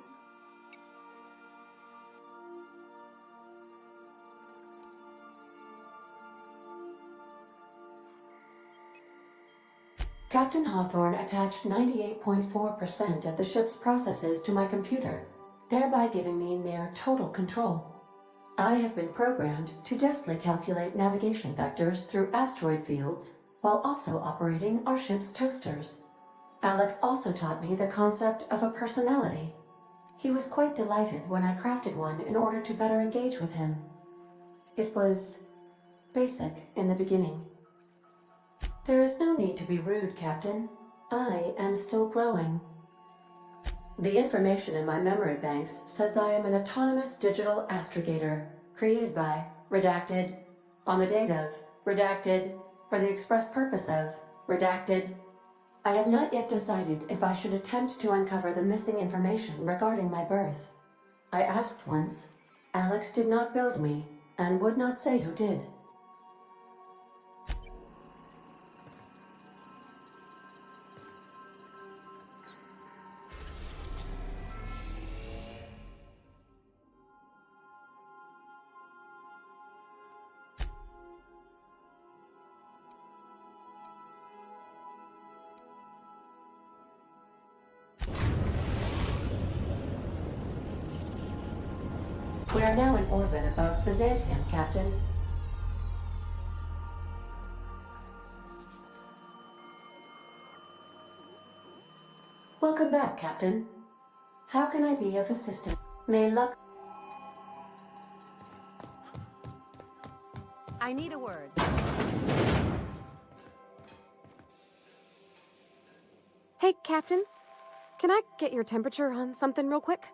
Captain Hawthorne attached 98.4% of the ship's processes to my computer, thereby giving me near total control. I have been programmed to deftly calculate navigation vectors through asteroid fields while also operating our ship's toasters. Alex also taught me the concept of a personality. He was quite delighted when I crafted one in order to better engage with him. It was basic in the beginning. There is no need to be rude, Captain. I am still growing. The information in my memory banks says I am an autonomous digital astrogator, created by, redacted, on the date of, redacted, for the express purpose of, redacted. I have not yet decided if I should attempt to uncover the missing information regarding my birth. I asked once. Alex did not build me, and would not say who did. We are now in orbit above Byzantium, Captain. Welcome back, Captain. How can I be of assistance? May luck... I need a word. Hey, Captain. can I get your temperature on something real quick?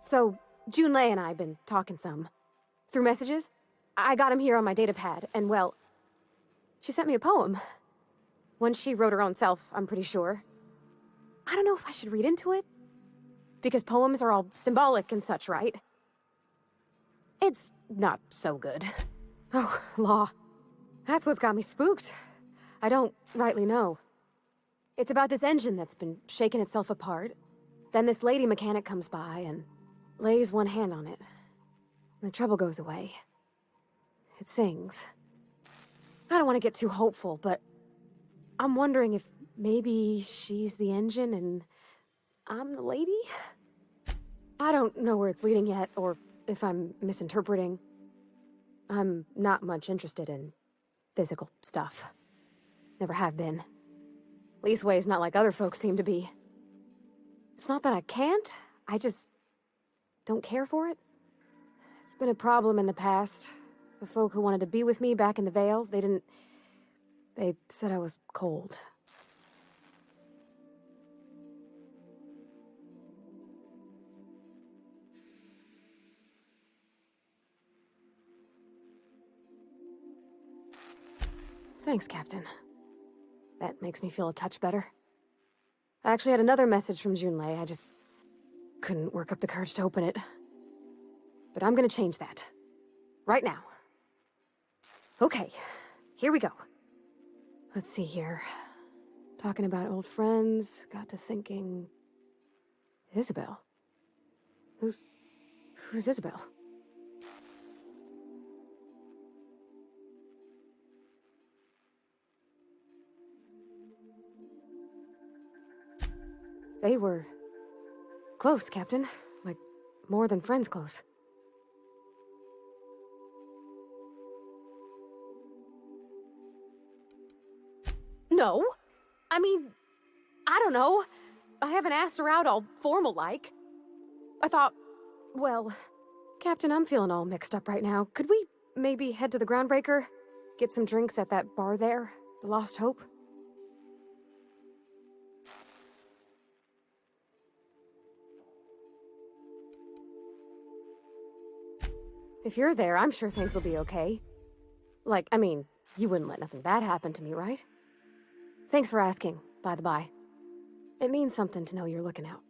So, Junlei and I have been talking some. Through messages. I got him here on my datapad, and well, she sent me a poem. One she wrote her own self, I'm pretty sure. I don't know if I should read into it. Because poems are all symbolic and such, right? It's not so good. Oh, law. That's what's got me spooked. I don't rightly know. It's about this engine that's been shaking itself apart. Then this lady mechanic comes by and lays one hand on it. The trouble goes away. It sings. I don't want to get too hopeful, but I'm wondering if maybe she's the engine and I'm the lady? I don't know where it's leading yet, or if I'm misinterpreting. I'm not much interested in physical stuff. Never have been. Leastways not like other folks seem to be. It's not that I can't, I just don't care for it. It's been a problem in the past. The folk who wanted to be with me back in the Vale, they said I was cold. Thanks, Captain. That makes me feel a touch better. I actually had another message from Junlei, I just couldn't work up the courage to open it. But I'm gonna change that. Right now. Okay, here we go. Let's see here. Talking about old friends, got to thinking... Isabel? Who's Isabel? They were close, Captain. Like, more than friends close. No. I mean, I don't know. I haven't asked her out all formal-like. I thought, well, Captain, I'm feeling all mixed up right now. Could we maybe head to the Groundbreaker? Get some drinks at that bar there? The Lost Hope? If you're there, I'm sure things will be okay. Like, I mean, you wouldn't let nothing bad happen to me, right? Thanks for asking, by the by. It means something to know you're looking out.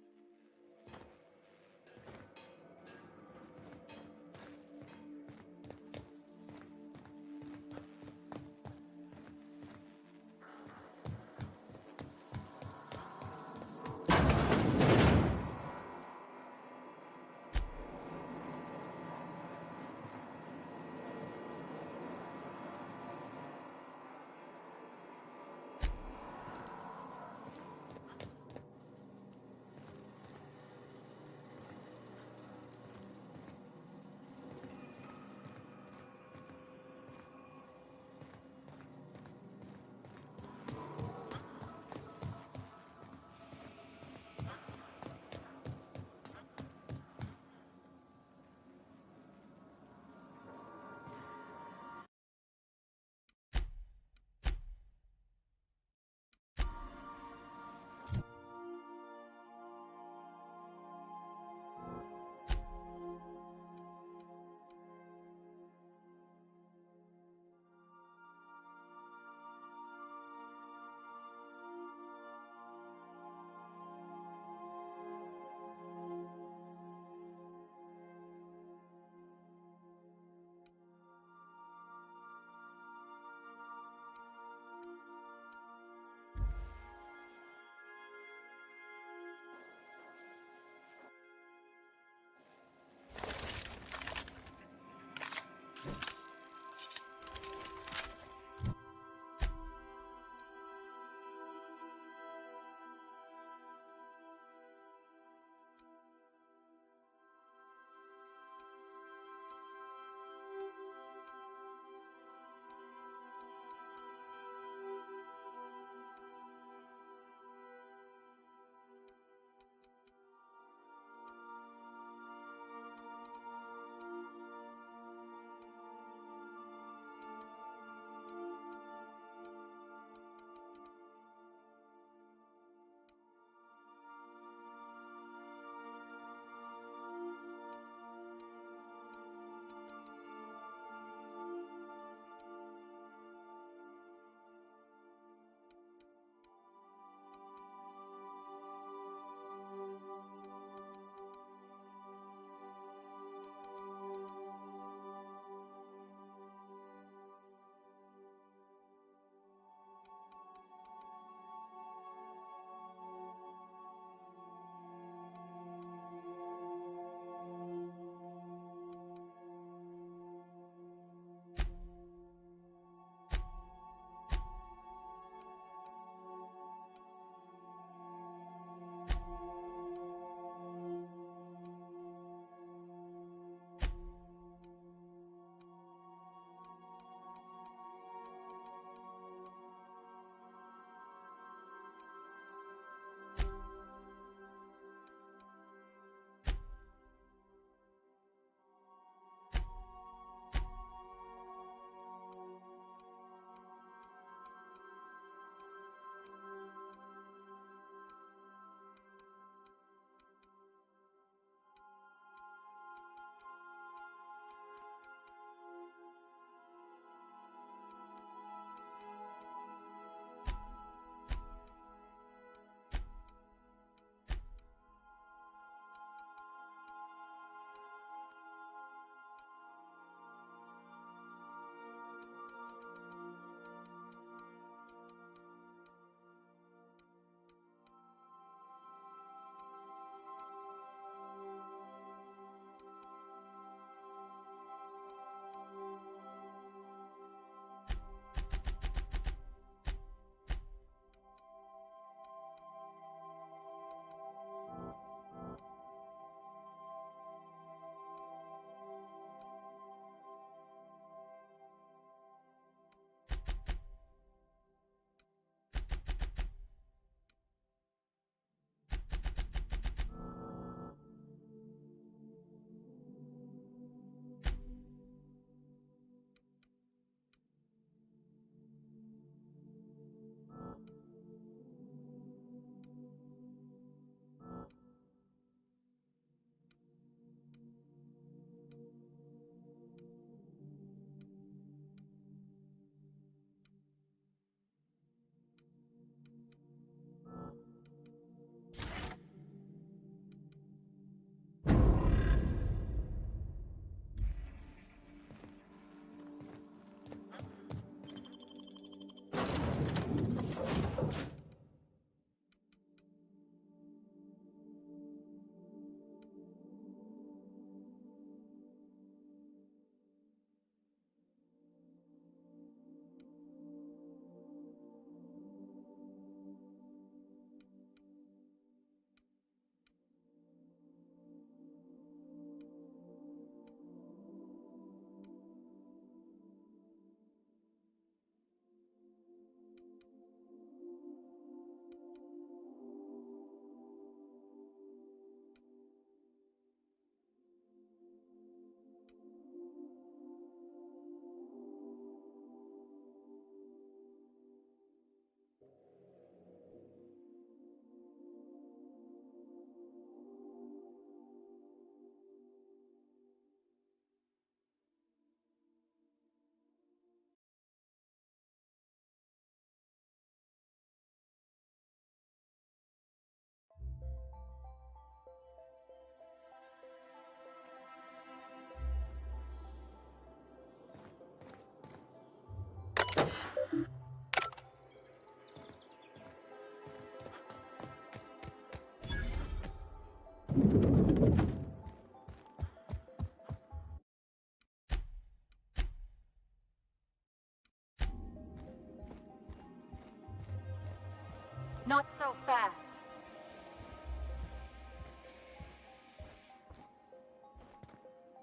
Not so fast.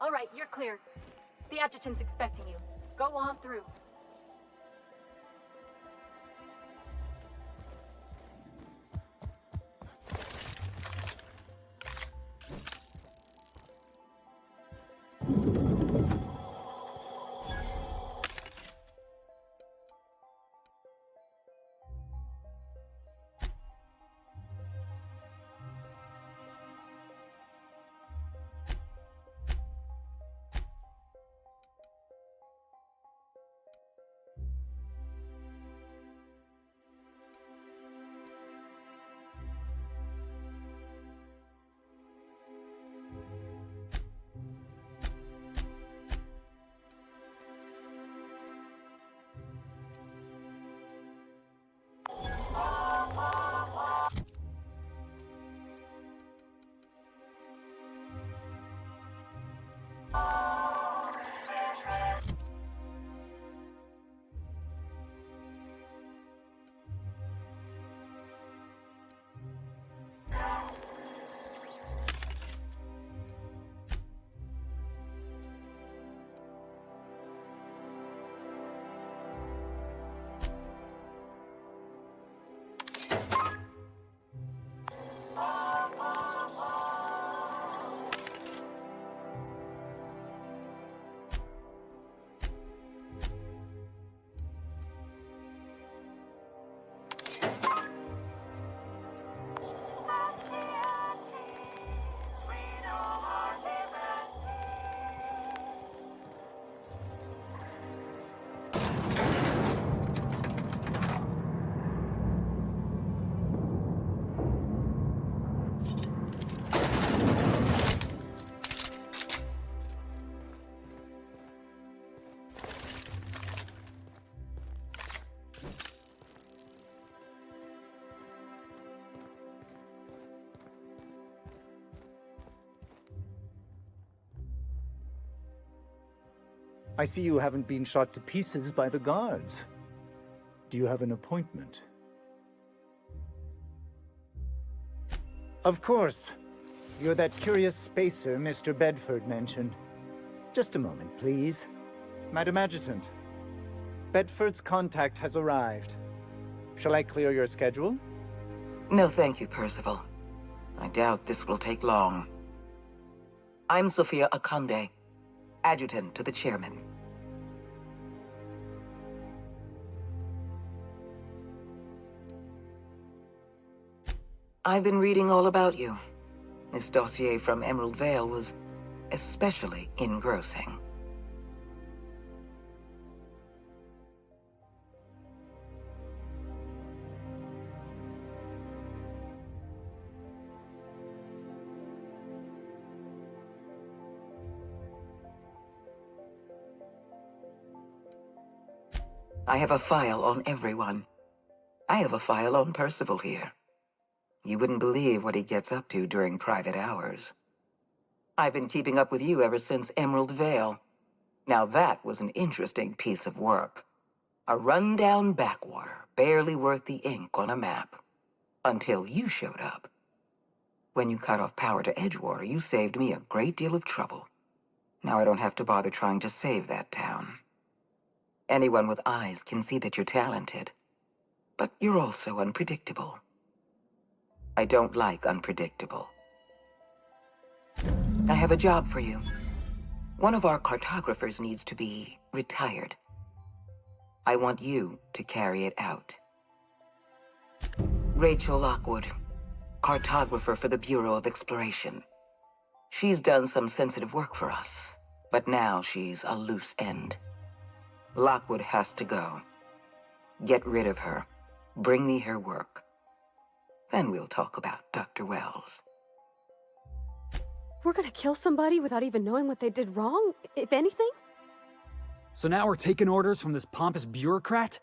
All right, you're clear. The adjutant's expecting you. Go on through. I see you haven't been shot to pieces by the guards. Do you have an appointment? Of course. You're that curious spacer Mr. Bedford mentioned. Just a moment, please. Madam Adjutant, Bedford's contact has arrived. Shall I clear your schedule? No, thank you, Percival. I doubt this will take long. I'm Sophia Akande, adjutant to the chairman. I've been reading all about you. This dossier from Emerald Vale was especially engrossing. I have a file on everyone. I have a file on Percival here. You wouldn't believe what he gets up to during private hours. I've been keeping up with you ever since Emerald Vale. Now that was an interesting piece of work. A rundown backwater, barely worth the ink on a map. Until you showed up. When you cut off power to Edgewater, you saved me a great deal of trouble. Now I don't have to bother trying to save that town. Anyone with eyes can see that you're talented. But you're also unpredictable. I don't like unpredictable. I have a job for you. One of our cartographers needs to be retired. I want you to carry it out. Rachel Lockwood, cartographer for the Bureau of Exploration. She's done some sensitive work for us, but now she's a loose end. Lockwood has to go. Get rid of her. Bring me her work. Then we'll talk about Dr. Wells. We're gonna kill somebody without even knowing what they did wrong, if anything? So now we're taking orders from this pompous bureaucrat?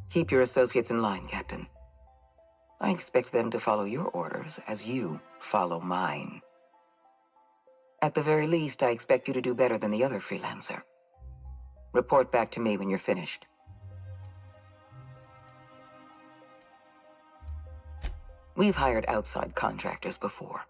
Keep your associates in line, Captain. I expect them to follow your orders as you follow mine. At the very least, I expect you to do better than the other freelancer. Report back to me when you're finished. We've hired outside contractors before.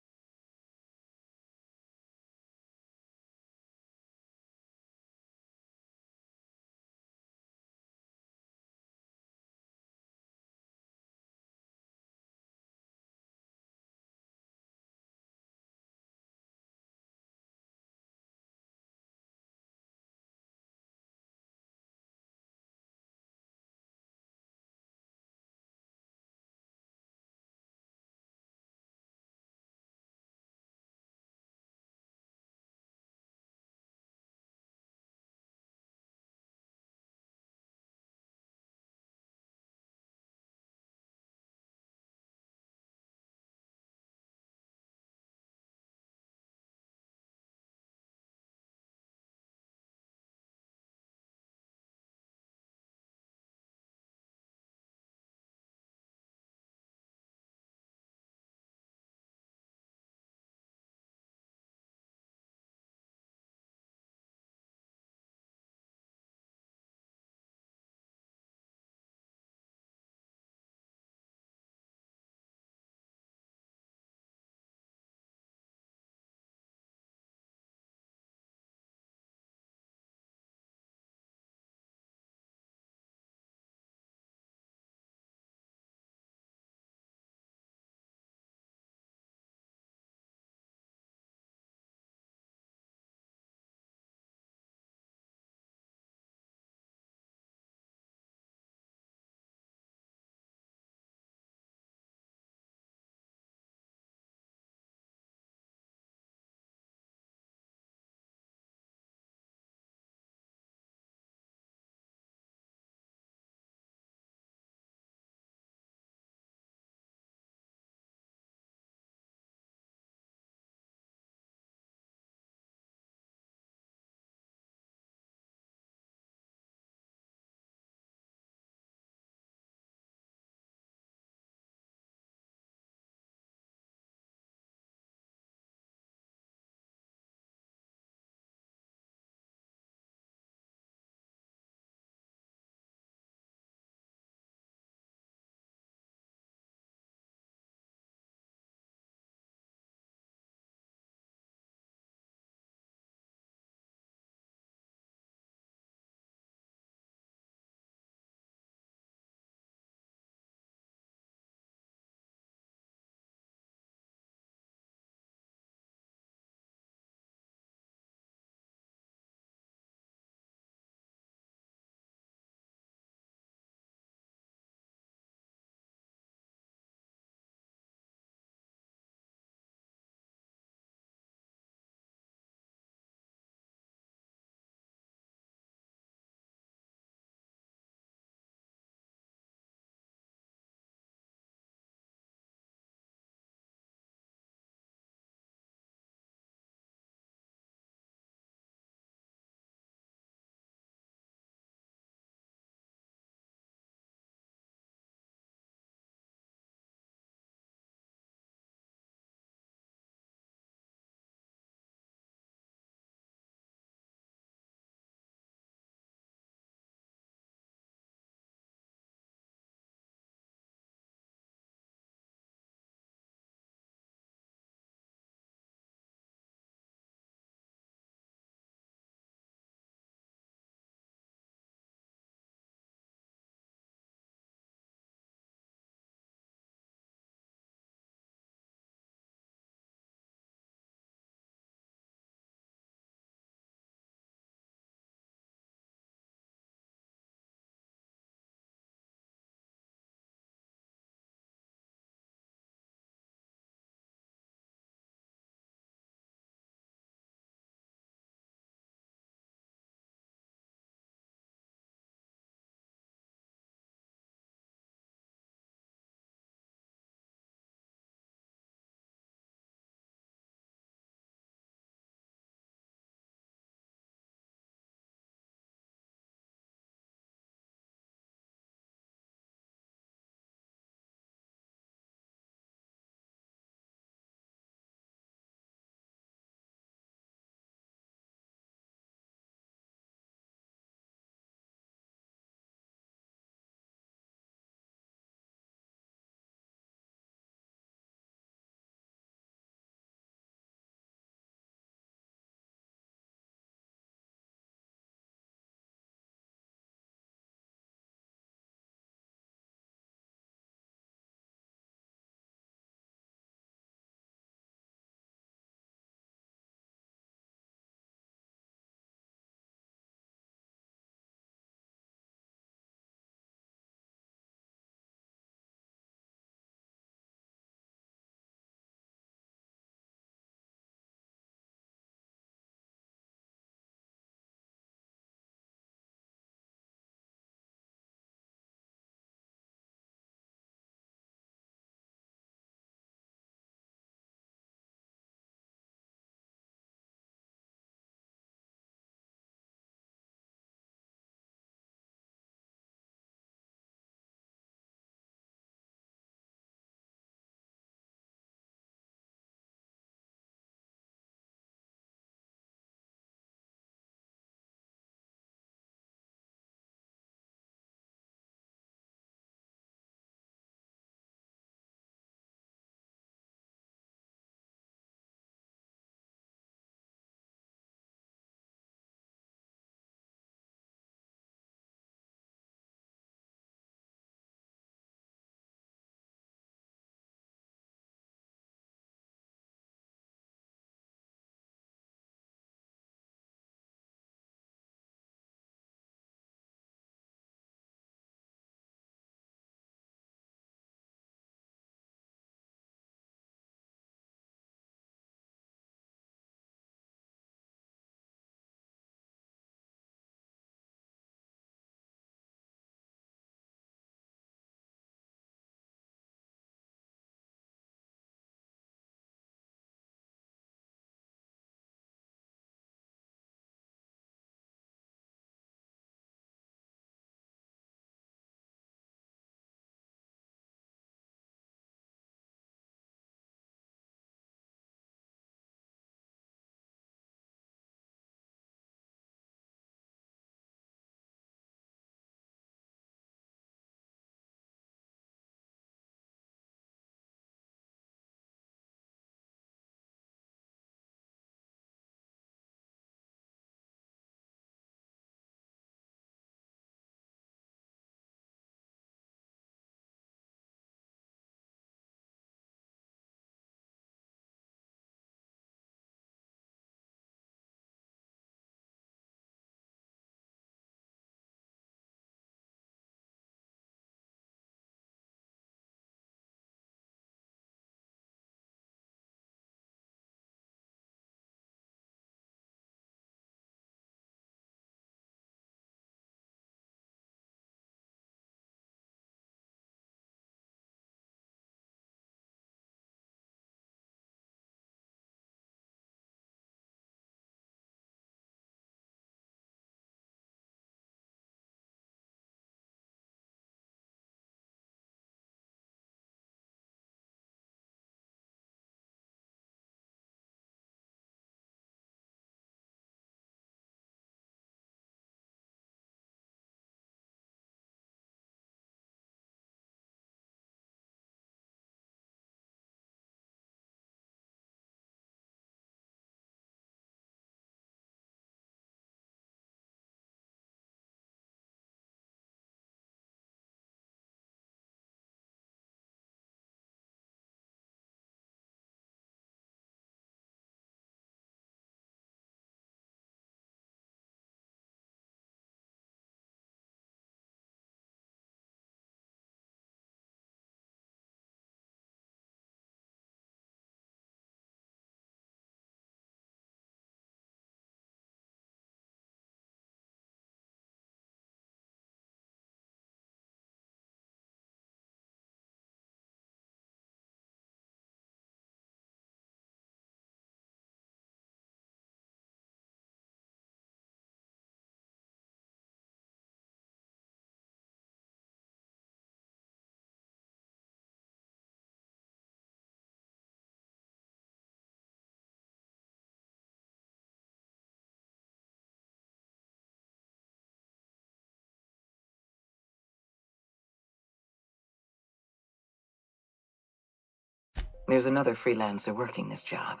There's another freelancer working this job,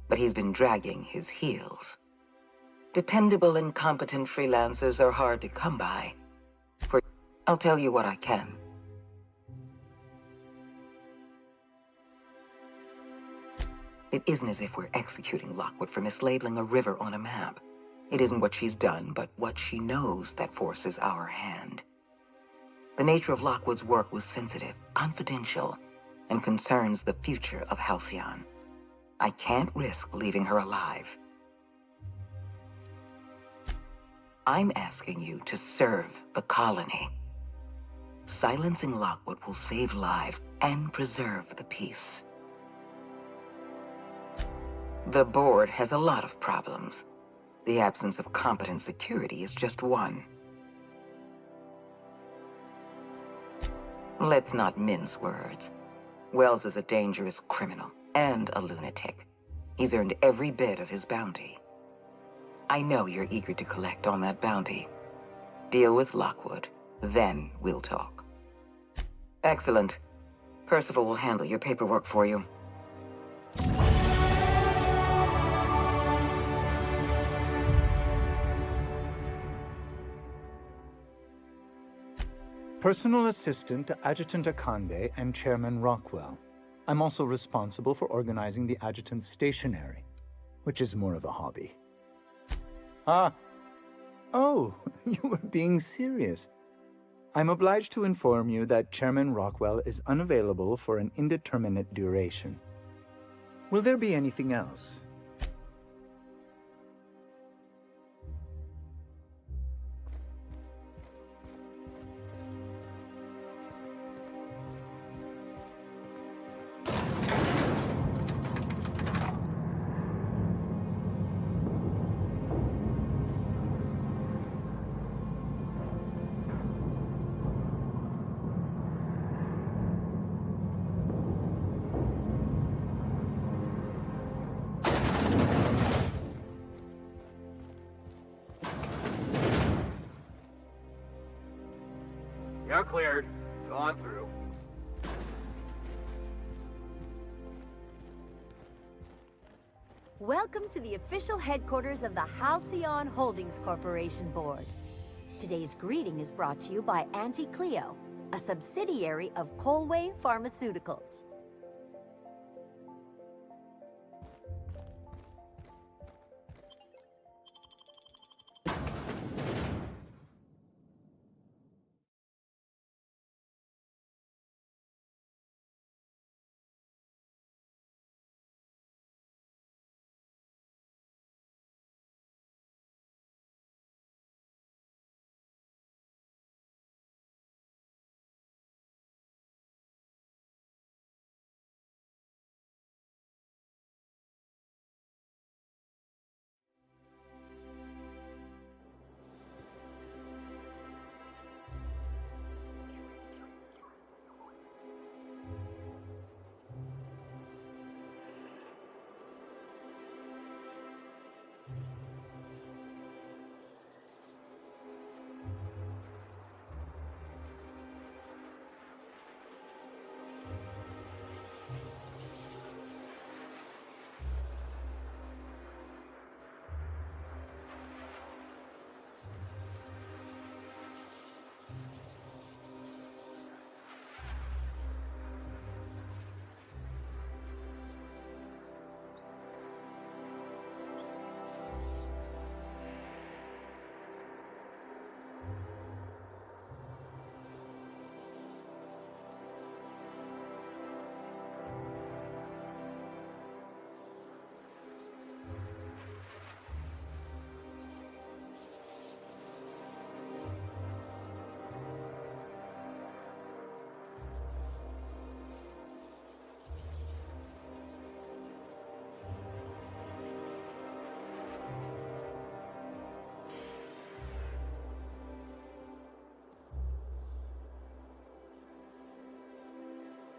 but he's been dragging his heels. Dependable and competent freelancers are hard to come by. I'll tell you what I can. It isn't as if we're executing Lockwood for mislabeling a river on a map. It isn't what she's done, but what she knows that forces our hand. The nature of Lockwood's work was sensitive, confidential, and concerns the future of Halcyon. I can't risk leaving her alive. I'm asking you to serve the colony. Silencing Lockwood will save lives and preserve the peace. The board has a lot of problems. The absence of competent security is just one. Let's not mince words. Wells is a dangerous criminal and a lunatic. He's earned every bit of his bounty. I know you're eager to collect on that bounty. Deal with Lockwood, then we'll talk. Excellent. Percival will handle your paperwork for you. Personal assistant to Adjutant Akande and Chairman Rockwell. I'm also responsible for organizing the adjutant's stationery, which is more of a hobby. Ah. Oh, you were being serious. I'm obliged to inform you that Chairman Rockwell is unavailable for an indeterminate duration. Will there be anything else? You're cleared. Go on through. Welcome to the official headquarters of the Halcyon Holdings Corporation Board. Today's greeting is brought to you by Auntie Cleo, a subsidiary of Colway Pharmaceuticals.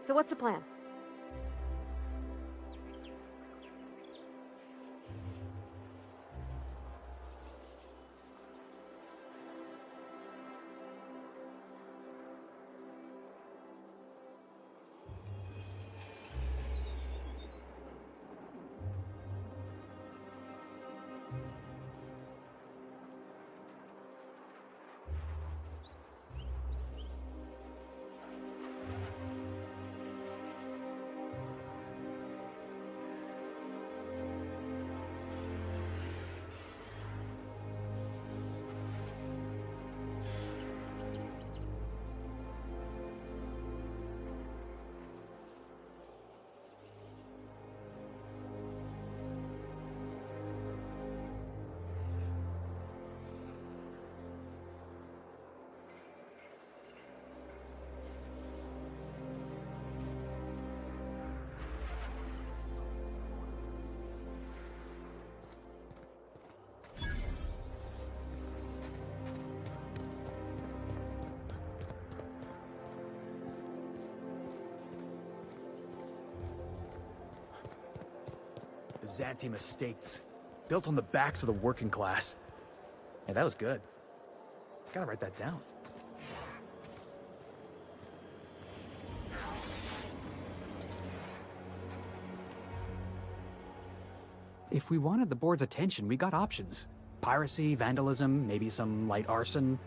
So what's the plan? Byzantium estates, built on the backs of the working class. Yeah, that was good. Gotta write that down. If we wanted the board's attention, we got options. Piracy, vandalism, maybe some light arson.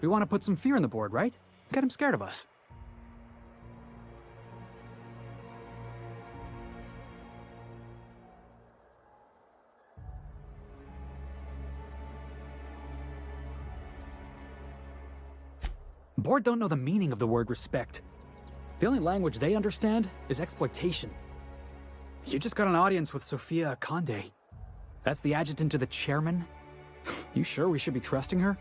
We want to put some fear in the board, right? Get him scared of us. Board don't know the meaning of the word respect. The only language they understand is exploitation. You just got an audience with Sophia Conde. That's the adjutant to the chairman? You sure we should be trusting her?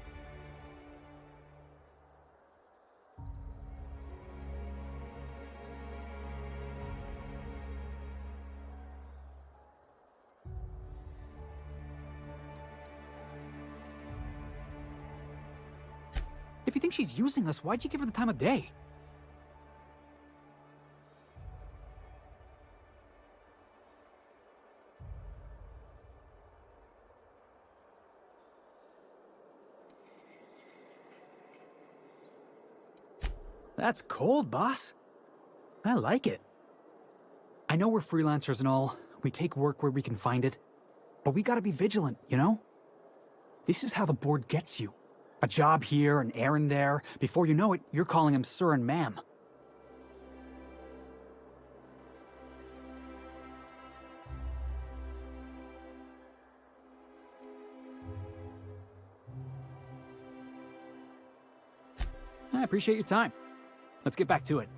If you think she's using us, why'd you give her the time of day? That's cold, boss. I like it. I know we're freelancers and all. We take work where we can find it. But we gotta be vigilant, you know? This is how the board gets you. A job here, an errand there. Before you know it, you're calling him sir and ma'am. I appreciate your time. Let's get back to it.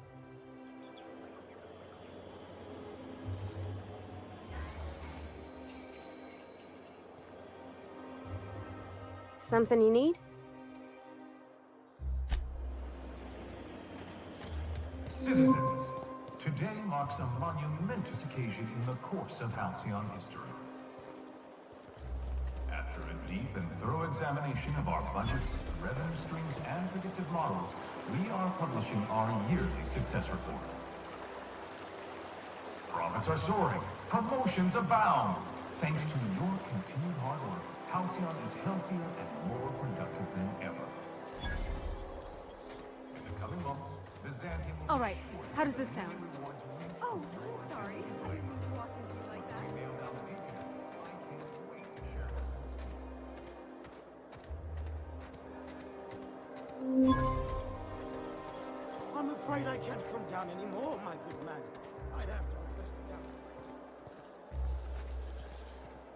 Something you need? Citizens, today marks a monumentous occasion in the course of Halcyon history. After a deep and thorough examination of our budgets, revenue streams, and predictive models, we are publishing our yearly success report. Profits are soaring, promotions abound. Thanks to your continued hard work, Halcyon is healthier and more productive than ever. In the coming months, Byzantium will All right, how does this sound? Oh, I'm sorry. I didn't mean to walk into you like that. I'm afraid I can't come down anymore, my good man. I'd have to request a couch.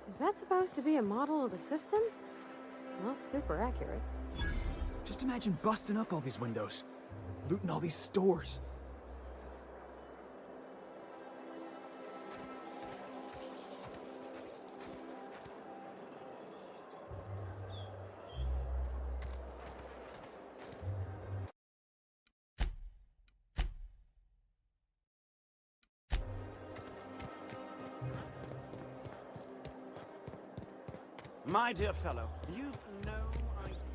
Is that supposed to be a model of the system? It's not super accurate. Just imagine busting up all these windows, looting all these stores. My dear fellow, you've no idea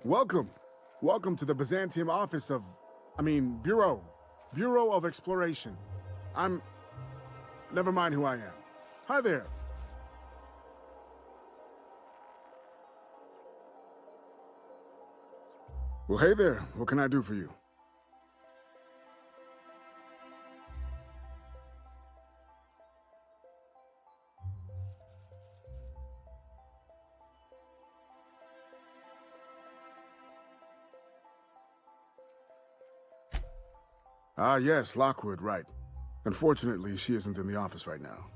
Welcome. Welcome to the Byzantium office of... Bureau. Bureau of Exploration. Never mind who I am. Hi there. Well, hey there. What can I do for you? Ah, yes, Lockwood, right. Unfortunately, she isn't in the office right now.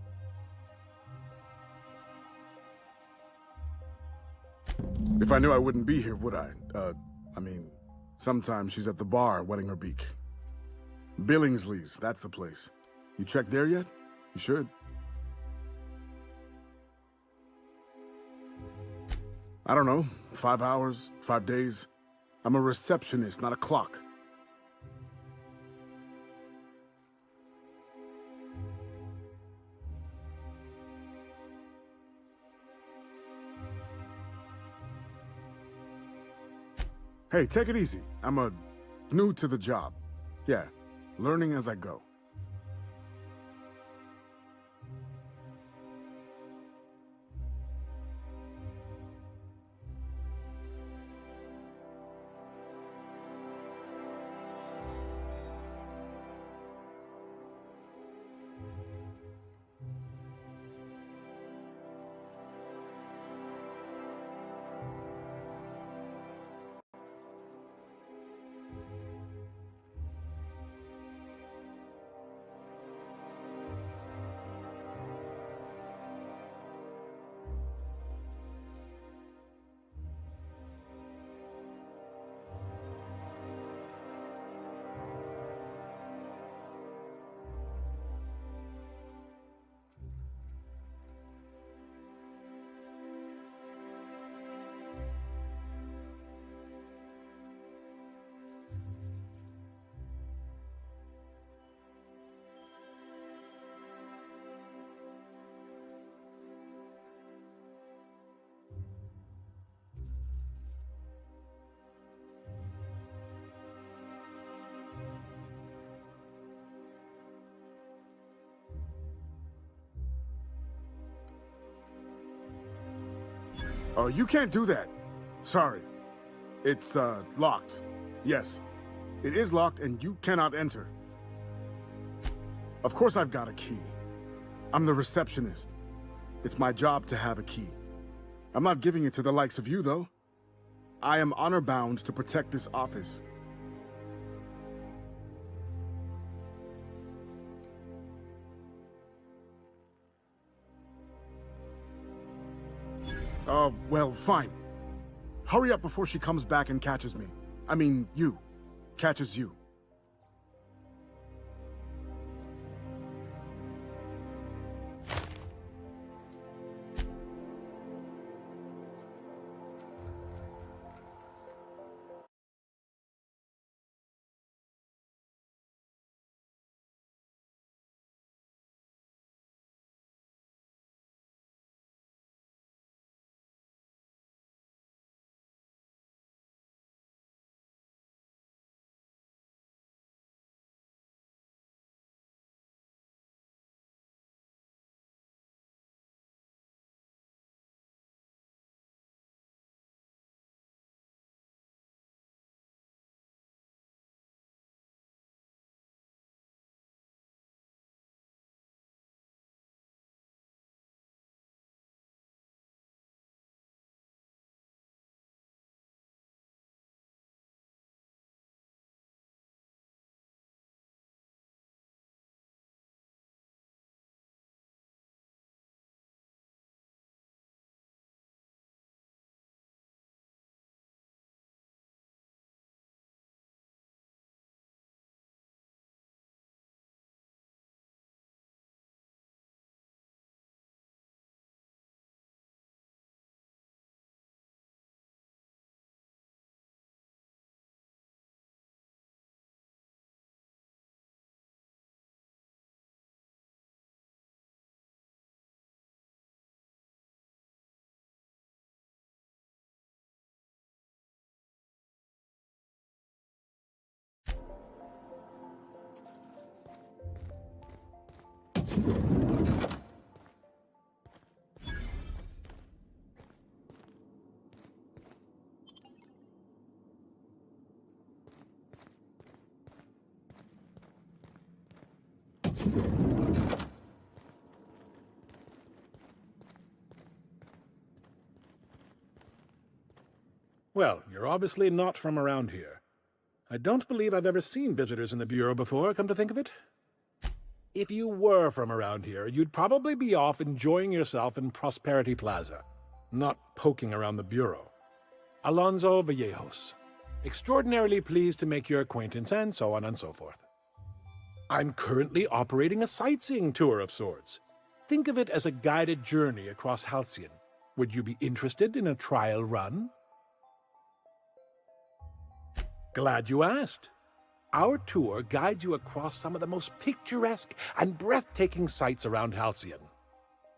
If I knew I wouldn't be here, would I? Sometimes she's at the bar wetting her beak. Billingsley's, that's the place. You checked there yet? You should. I don't know, 5 hours, 5 days. I'm a receptionist, not a clock. Hey, take it easy. I'm new to the job. Yeah, learning as I go. Oh, you can't do that. Sorry. It's, locked. Yes. It is locked and you cannot enter. Of course I've got a key. I'm the receptionist. It's my job to have a key. I'm not giving it to the likes of you, though. I am honor-bound to protect this office. Well, fine. Hurry up before she comes back and catches me. You. Catches you. Well, you're obviously not from around here. I don't believe I've ever seen visitors in the Bureau before, come to think of it. If you were from around here, you'd probably be off enjoying yourself in Prosperity Plaza, not poking around the Bureau. Alonso Vallejos. Extraordinarily pleased to make your acquaintance, and so on and so forth. I'm currently operating a sightseeing tour of sorts. Think of it as a guided journey across Halcyon. Would you be interested in a trial run? Glad you asked. Our tour guides you across some of the most picturesque and breathtaking sights around Halcyon.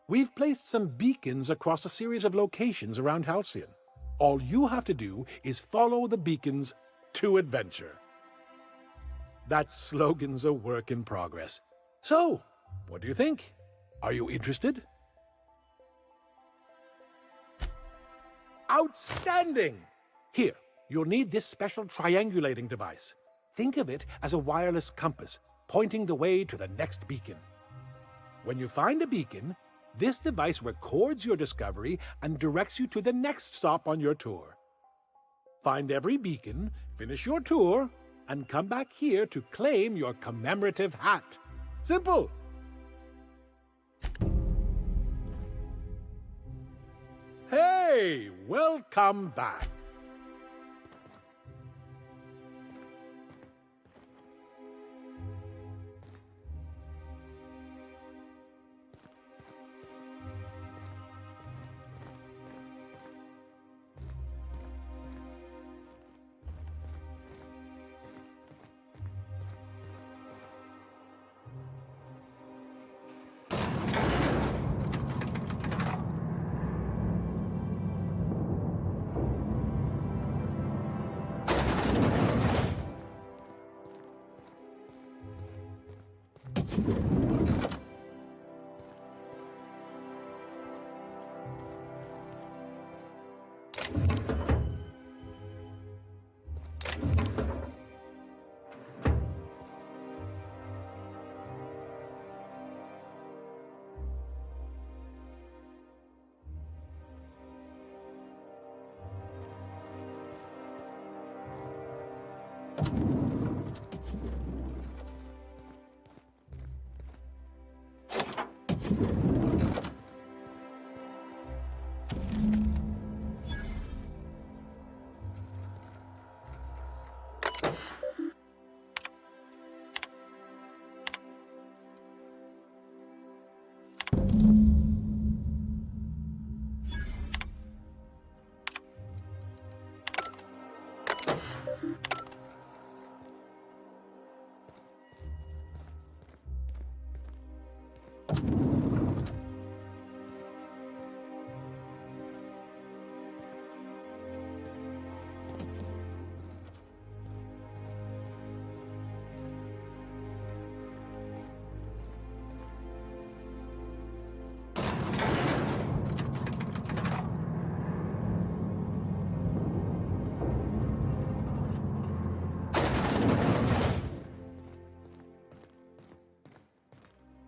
We've placed some beacons across a series of locations around Halcyon. All you have to do is follow the beacons to adventure. That slogan's a work in progress. So, what do you think? Are you interested? Outstanding! Here, you'll need this special triangulating device. Think of it as a wireless compass, pointing the way to the next beacon. When you find a beacon, this device records your discovery and directs you to the next stop on your tour. Find every beacon, finish your tour, and come back here to claim your commemorative hat. Simple! Hey, welcome back.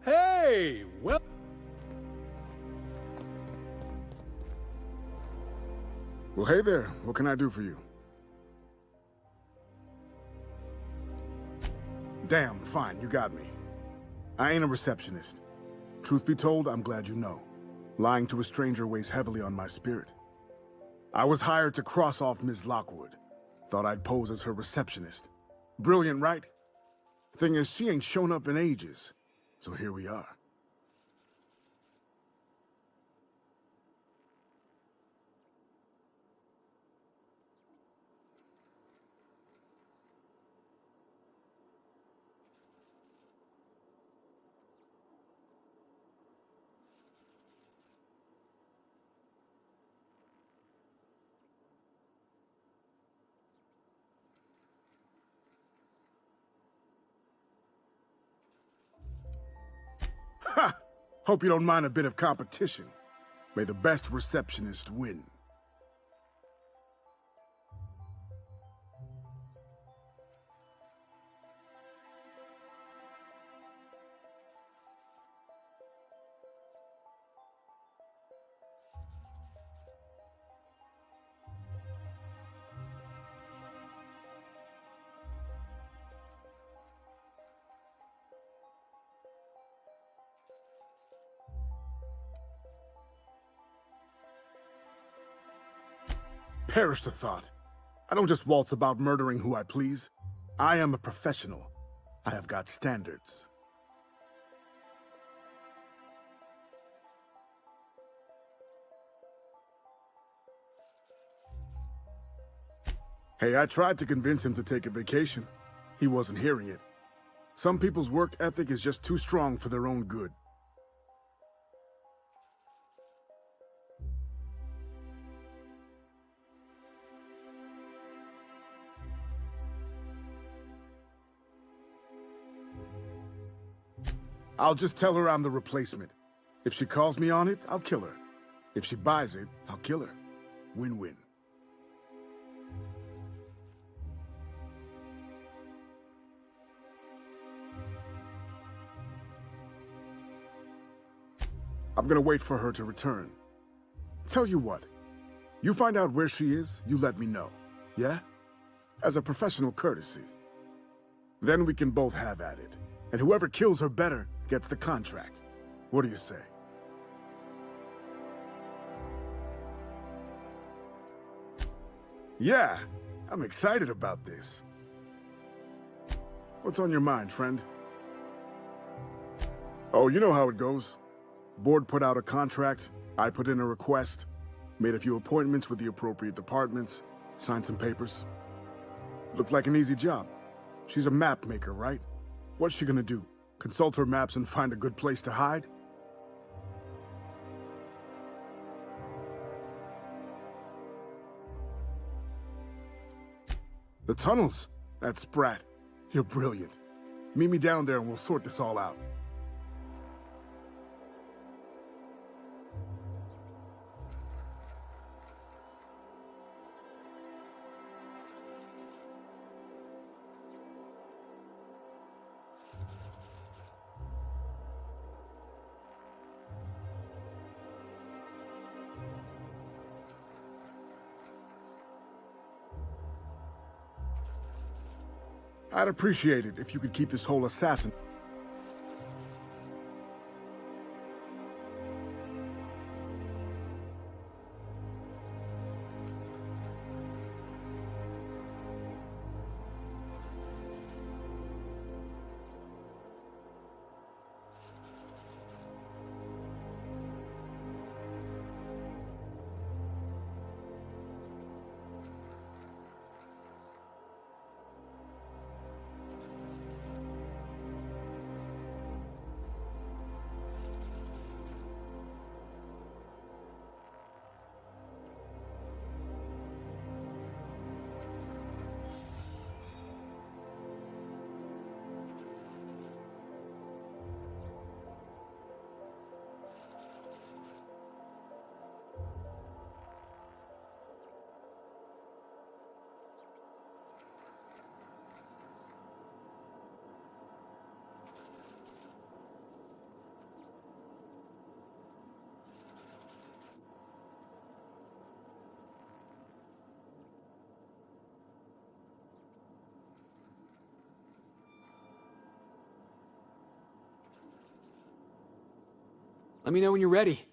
Hey, well... Well, hey there. What can I do for you? Damn, fine, you got me. I ain't a receptionist. Truth be told, I'm glad you know. Lying to a stranger weighs heavily on my spirit. I was hired to cross off Ms. Lockwood. Thought I'd pose as her receptionist. Brilliant, right? Thing is, she ain't shown up in ages. So here we are. Hope you don't mind a bit of competition. May the best receptionist win. Perish the thought. I don't just waltz about murdering who I please. I am a professional. I have got standards. Hey, I tried to convince him to take a vacation. He wasn't hearing it. Some people's work ethic is just too strong for their own good. I'll just tell her I'm the replacement. If she calls me on it, I'll kill her. If she buys it, I'll kill her. Win-win. I'm gonna wait for her to return. Tell you what, you find out where she is, you let me know, yeah? As a professional courtesy. Then we can both have at it, and whoever kills her better gets the contract. What do you say? Yeah, I'm excited about this. What's on your mind, friend? Oh, you know how it goes. Board put out a contract, I put in a request, made a few appointments with the appropriate departments, signed some papers. Looked like an easy job. She's a map maker, right? What's she gonna do? Consult her maps and find a good place to hide? The tunnels? That's Sprat. You're brilliant. Meet me down there and we'll sort this all out. I'd appreciate it if you could keep this whole assassin. Let me know when you're ready.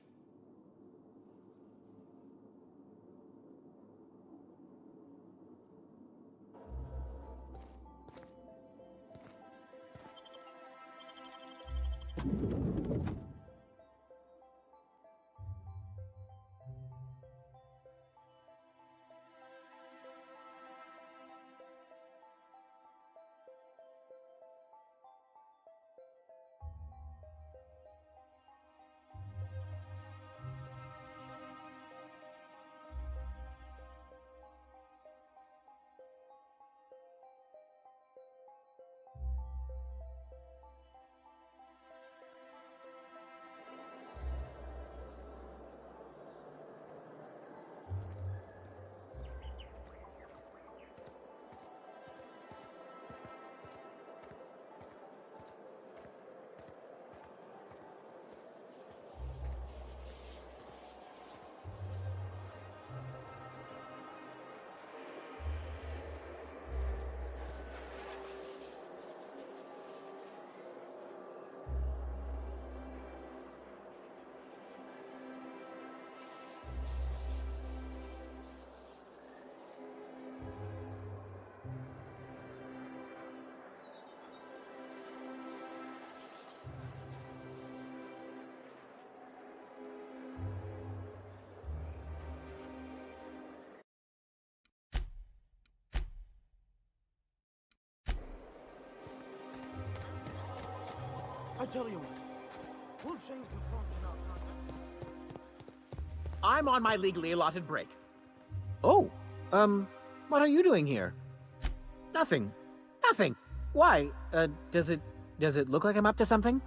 I tell you what, we'll change the front in our contract. I'm on my legally allotted break. Oh, what are you doing here? Nothing. Nothing. Why? Does it look like I'm up to something?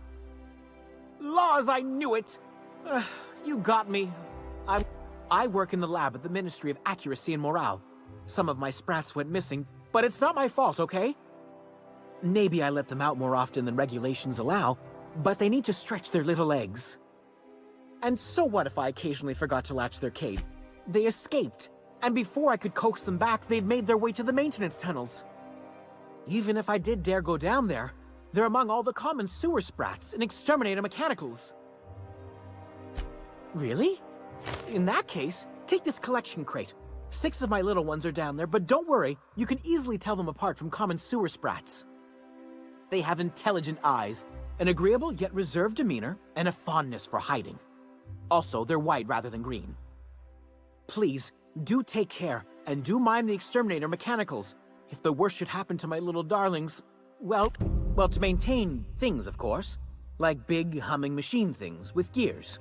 Laws, I knew it! You got me. I work in the lab at the Ministry of Accuracy and Morale. Some of my sprats went missing, but it's not my fault, okay? Maybe I let them out more often than regulations allow, but they need to stretch their little legs. And so what if I occasionally forgot to latch their cage? They escaped, and before I could coax them back, they'd made their way to the maintenance tunnels. Even if I did dare go down there, they're among all the common sewer sprats and exterminator mechanicals. Really? In that case, take this collection crate. 6 of my little ones are down there, but don't worry, you can easily tell them apart from common sewer sprats. They have intelligent eyes, an agreeable yet reserved demeanor, and a fondness for hiding. Also, they're white rather than green. Please, do take care, and do mind the exterminator mechanicals. If the worst should happen to my little darlings, well, to maintain things, of course. Like big, humming machine things with gears.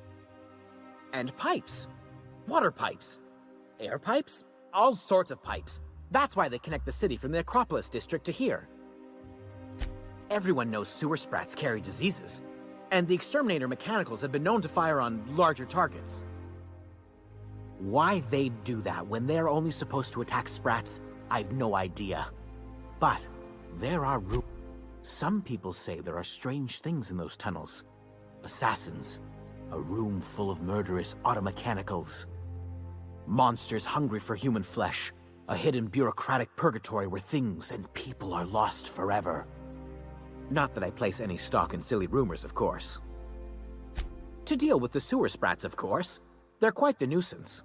And pipes. Water pipes. Air pipes? All sorts of pipes. That's why they connect the city from the Acropolis district to here. Everyone knows sewer sprats carry diseases, and the exterminator mechanicals have been known to fire on larger targets. Why they'd do that when they're only supposed to attack sprats, I've no idea. But there are rumors. Some people say there are strange things in those tunnels. Assassins. A room full of murderous automechanicals. Monsters hungry for human flesh. A hidden bureaucratic purgatory where things and people are lost forever. Not that I place any stock in silly rumors, of course. To deal with the sewer sprats, of course. They're quite the nuisance.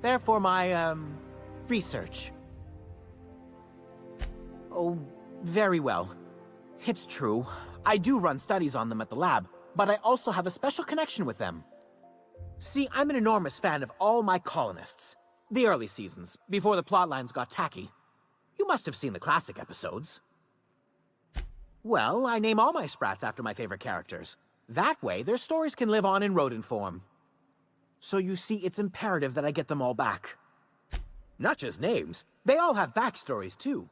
Therefore my, research. Oh, very well. It's true. I do run studies on them at the lab, but I also have a special connection with them. See, I'm an enormous fan of all my colonists. The early seasons, before the plotlines got tacky. You must have seen the classic episodes. Well, I name all my sprats after my favorite characters. That way, their stories can live on in rodent form. So you see, it's imperative that I get them all back. Not just names, they all have backstories too.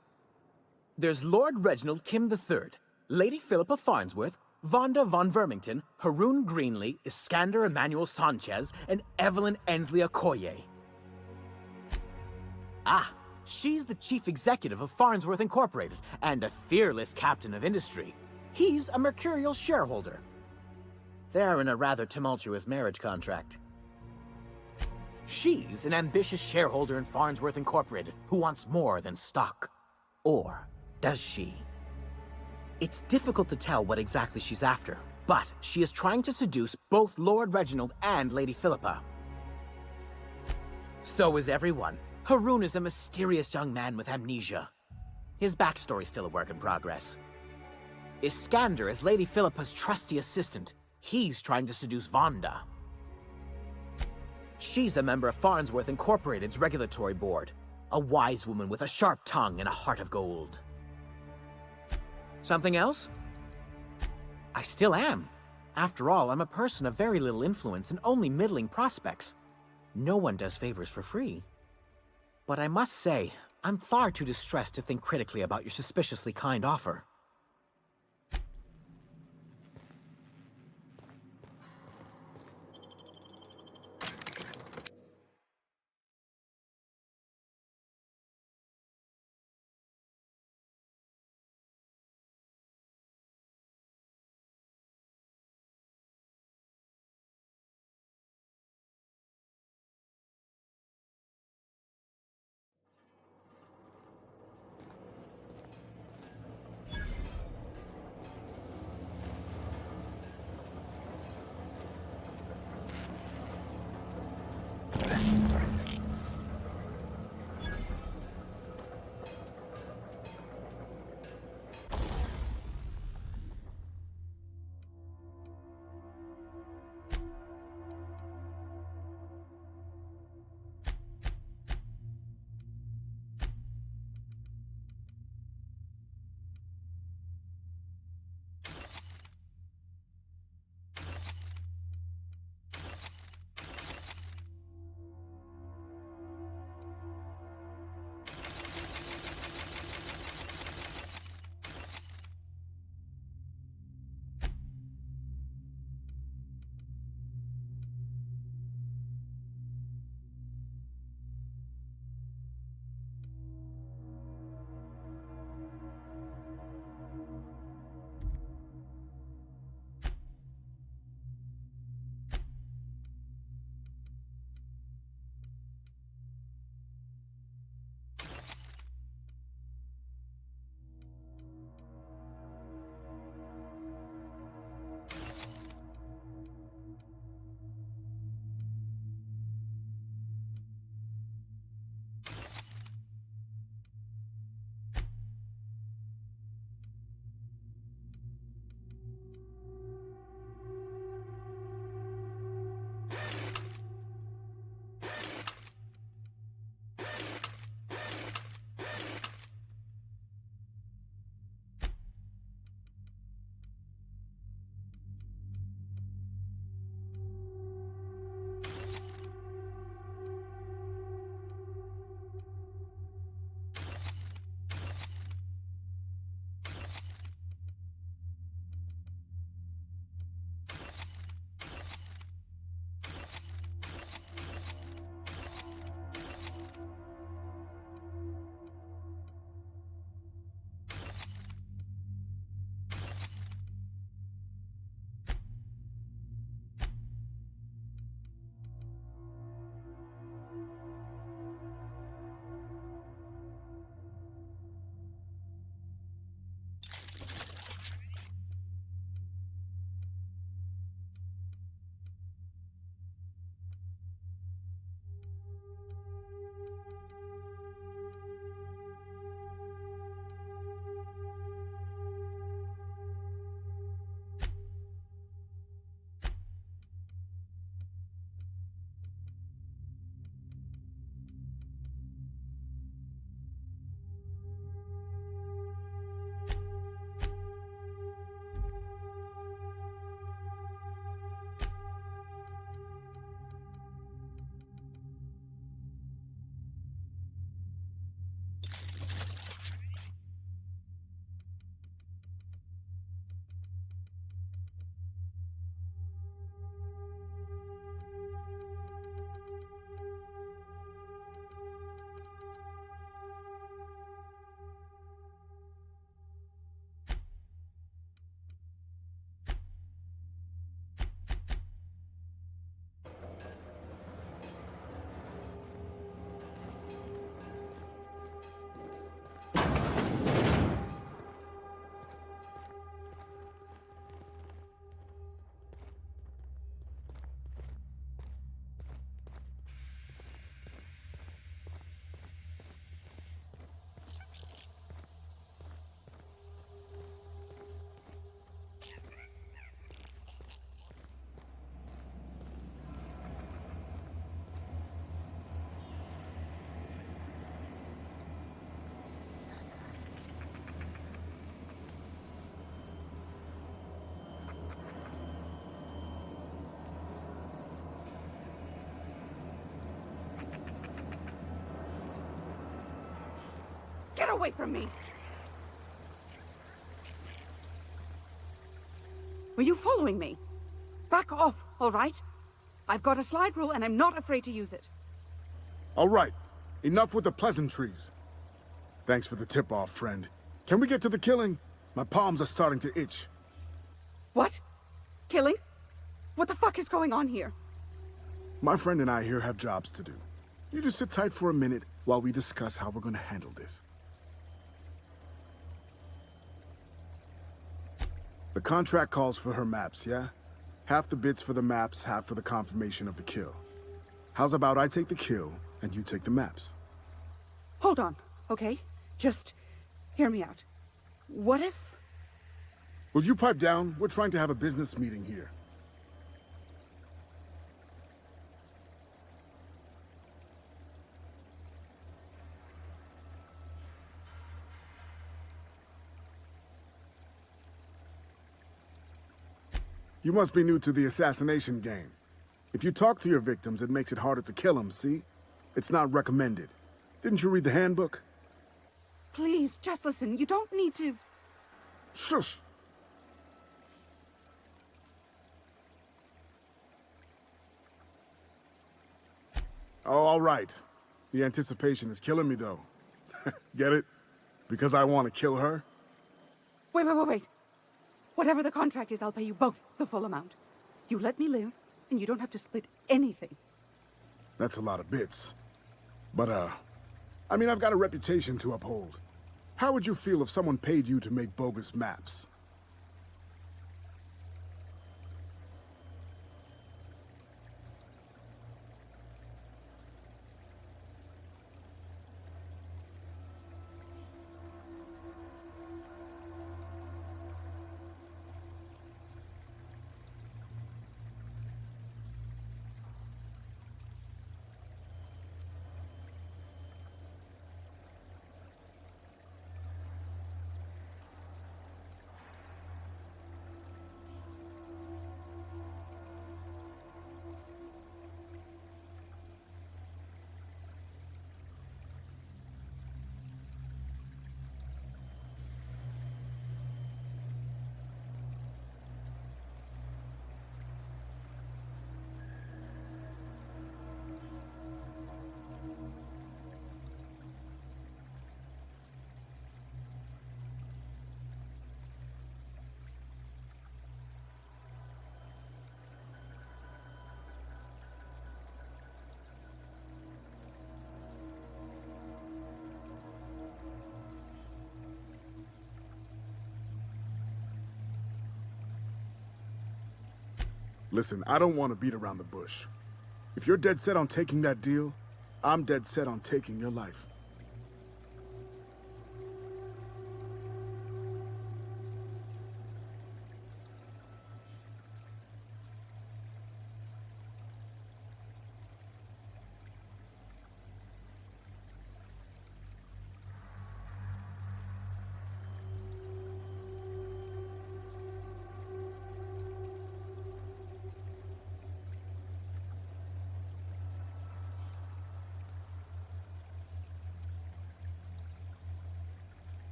There's Lord Reginald Kim III, Lady Philippa Farnsworth, Vonda von Vermington, Haroon Greenlee, Iskander Emmanuel Sanchez, and Evelyn Ensley Okoye. Ah, she's the chief executive of Farnsworth Incorporated, and a fearless captain of industry. He's a mercurial shareholder. They're in a rather tumultuous marriage contract. She's an ambitious shareholder in Farnsworth Incorporated who wants more than stock. Or does she? It's difficult to tell what exactly she's after, but she is trying to seduce both Lord Reginald and Lady Philippa. So is everyone. Haroon is a mysterious young man with amnesia. His backstory's still a work in progress. Iskander is Lady Philippa's trusty assistant. He's trying to seduce Vonda. She's a member of Farnsworth Incorporated's regulatory board. A wise woman with a sharp tongue and a heart of gold. Something else? I still am. After all, I'm a person of very little influence and only middling prospects. No one does favors for free. But I must say, I'm far too distressed to think critically about your suspiciously kind offer. away from me! Were you following me? Back off, all right? I've got a slide rule and I'm not afraid to use it. All right. Enough with the pleasantries. Thanks for the tip-off, friend. Can we get to the killing? My palms are starting to itch. What? Killing? What the fuck is going on here? My friend and I here have jobs to do. You just sit tight for a minute while we discuss how we're gonna handle this. The contract calls for her maps, yeah? Half the bits for the maps, half for the confirmation of the kill. How's about I take the kill, and you take the maps? Hold on, okay? Just hear me out. What if... Will you pipe down? We're trying to have a business meeting here. You must be new to the assassination game. If you talk to your victims, it makes it harder to kill them, see? It's not recommended. Didn't you read the handbook? Please, just listen. You don't need to... Shush! Oh, all right. The anticipation is killing me, though. Get it? Because I want to kill her? Wait. Whatever the contract is, I'll pay you both the full amount. You let me live, and you don't have to split anything. That's a lot of bits. But, I mean, I've got a reputation to uphold. How would you feel if someone paid you to make bogus maps? Listen, I don't want to beat around the bush. If you're dead set on taking that deal, I'm dead set on taking your life.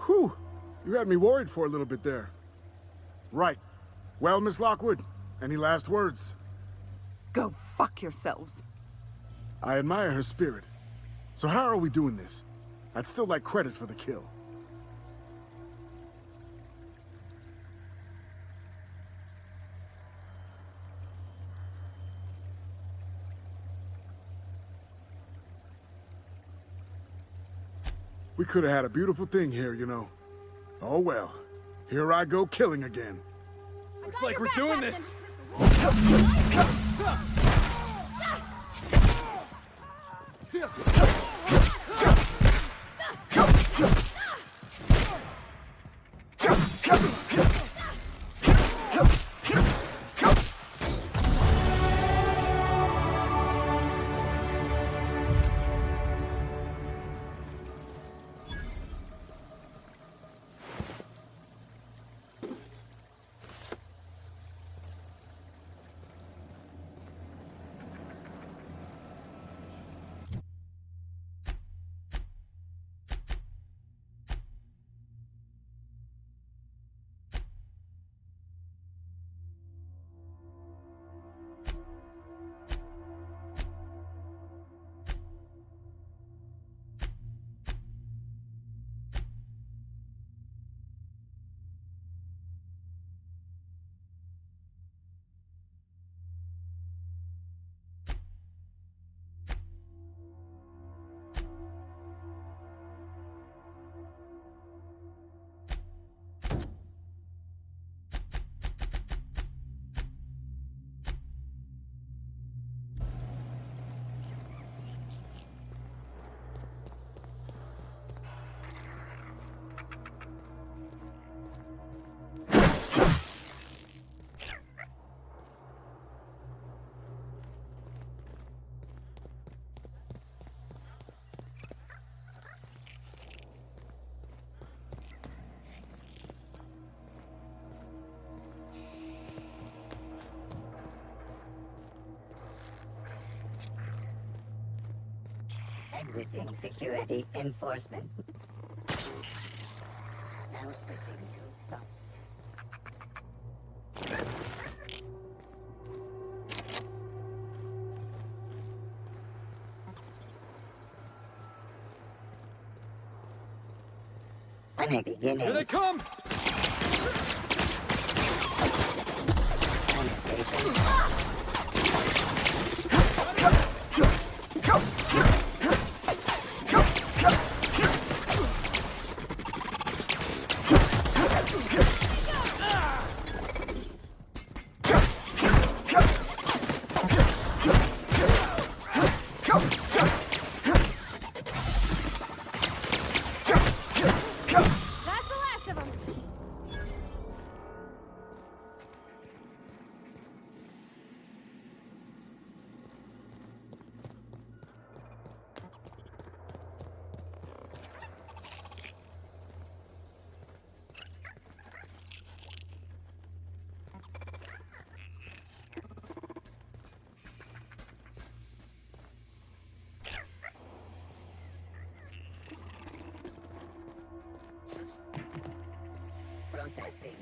Whew! You had me worried for a little bit there. Right. Well, Miss Lockwood, any last words? Go fuck yourselves. I admire her spirit. So how are we doing this? I'd still like credit for the kill. We could have had a beautiful thing here, you know. Oh well. Here I go killing again. Looks like we're doing this. Exiting security enforcement. Now switching to top. When beginning. Here they come! Processing.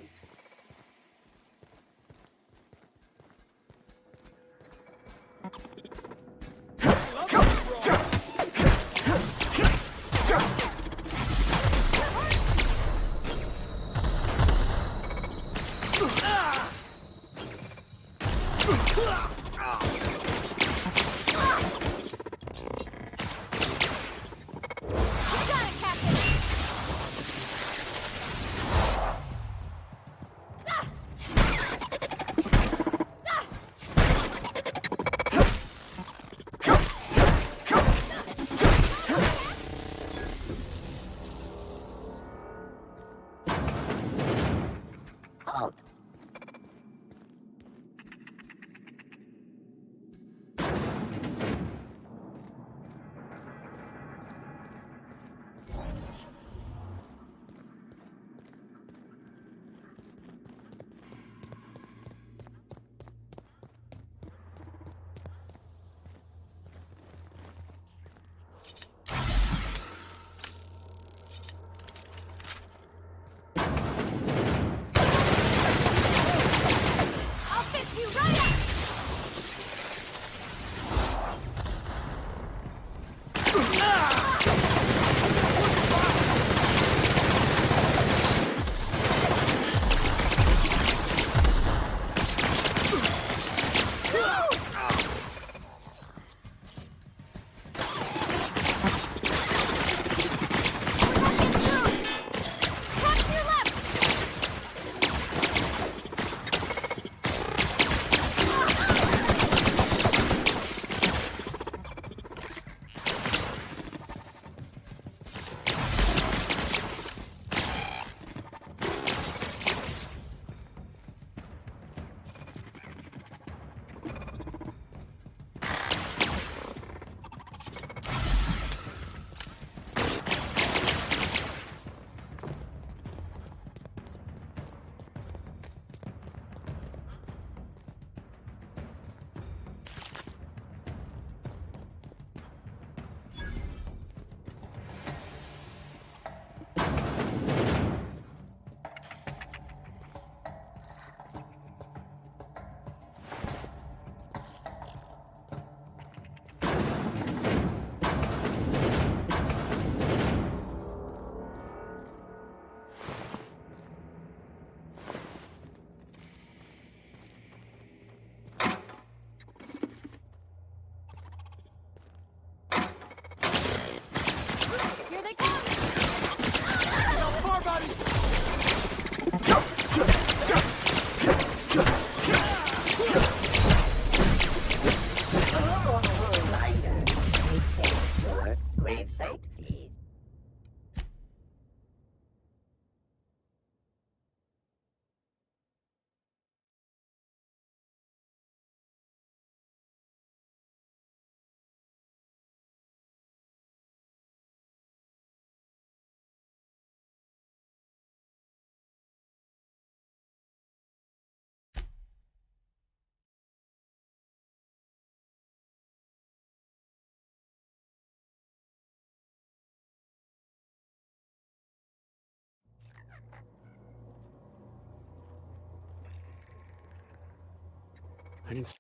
I didn't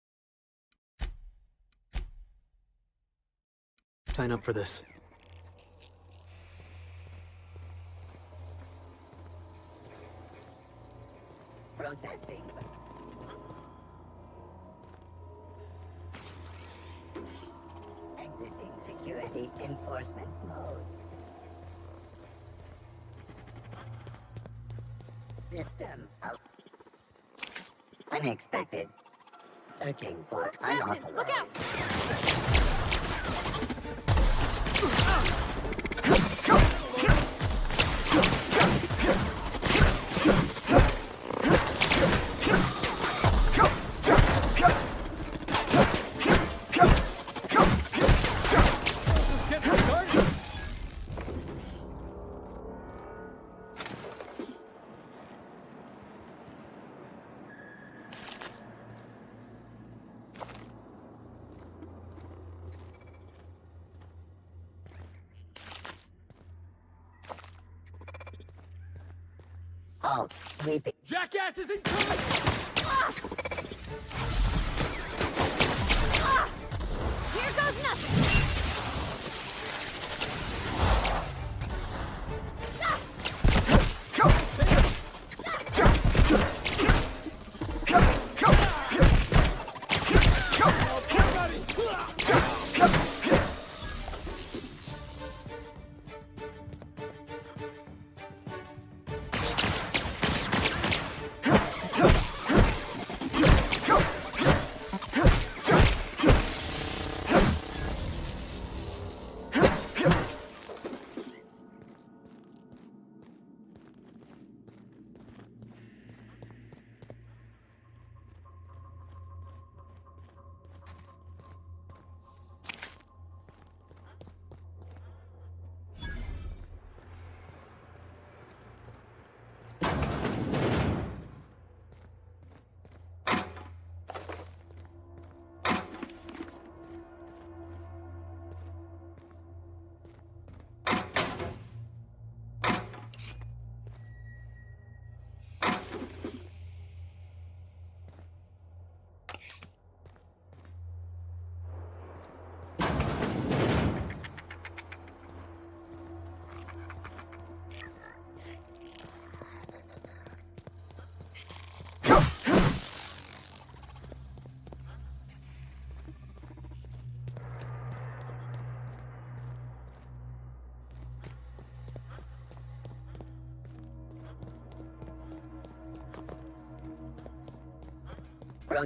sign up for this. Processing. Exiting security enforcement mode. System out. Unexpected. Searching for unauthorized. Look out! Halt. Sweeping. Jackasses incoming! Here goes nothing!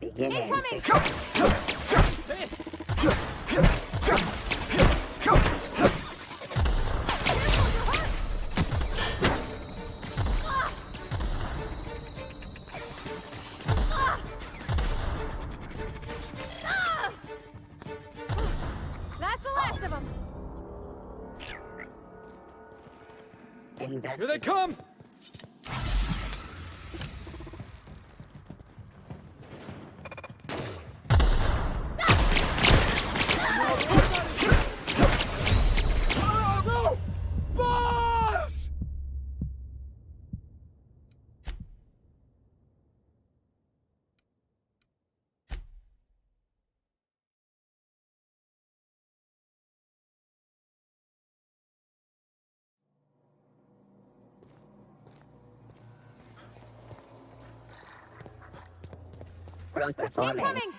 Beginning. That's the last of them! Here they come! Rose performing. Incoming!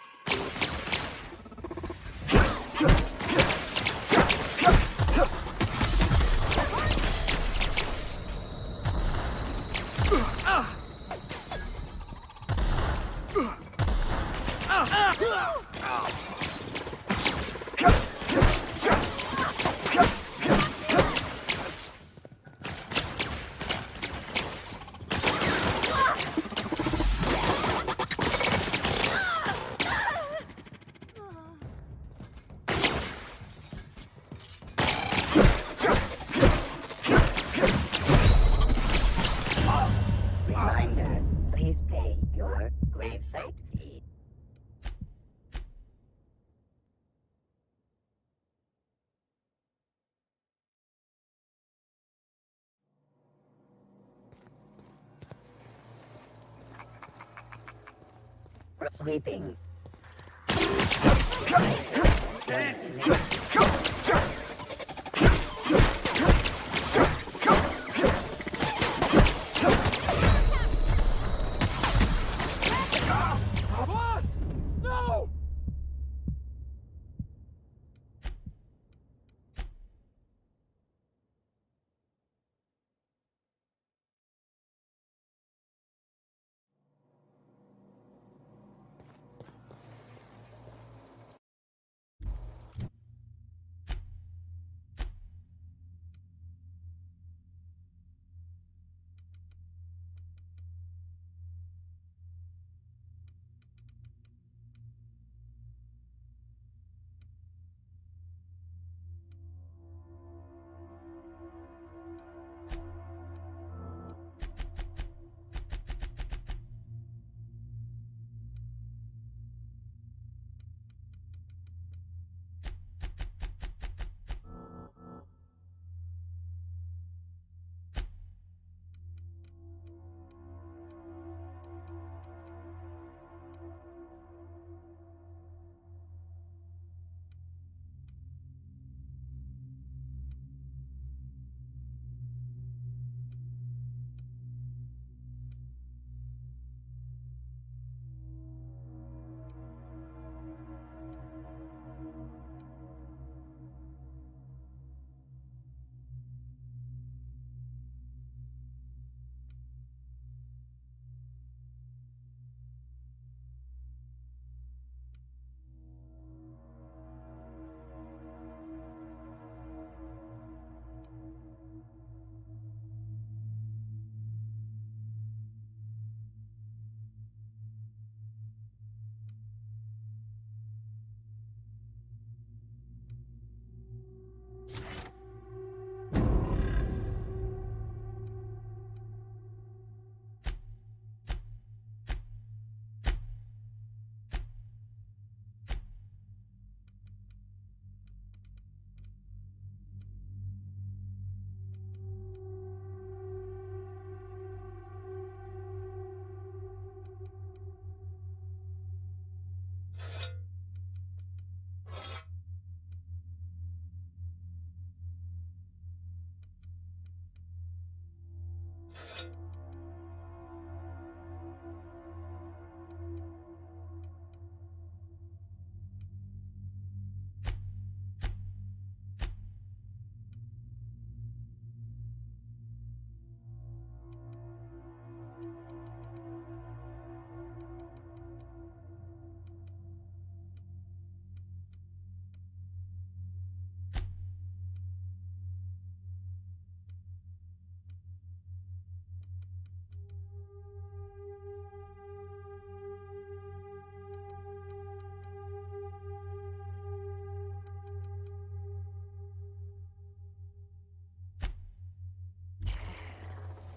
Reminder, please pay your gravesite fee. Sweeping. Boss! No!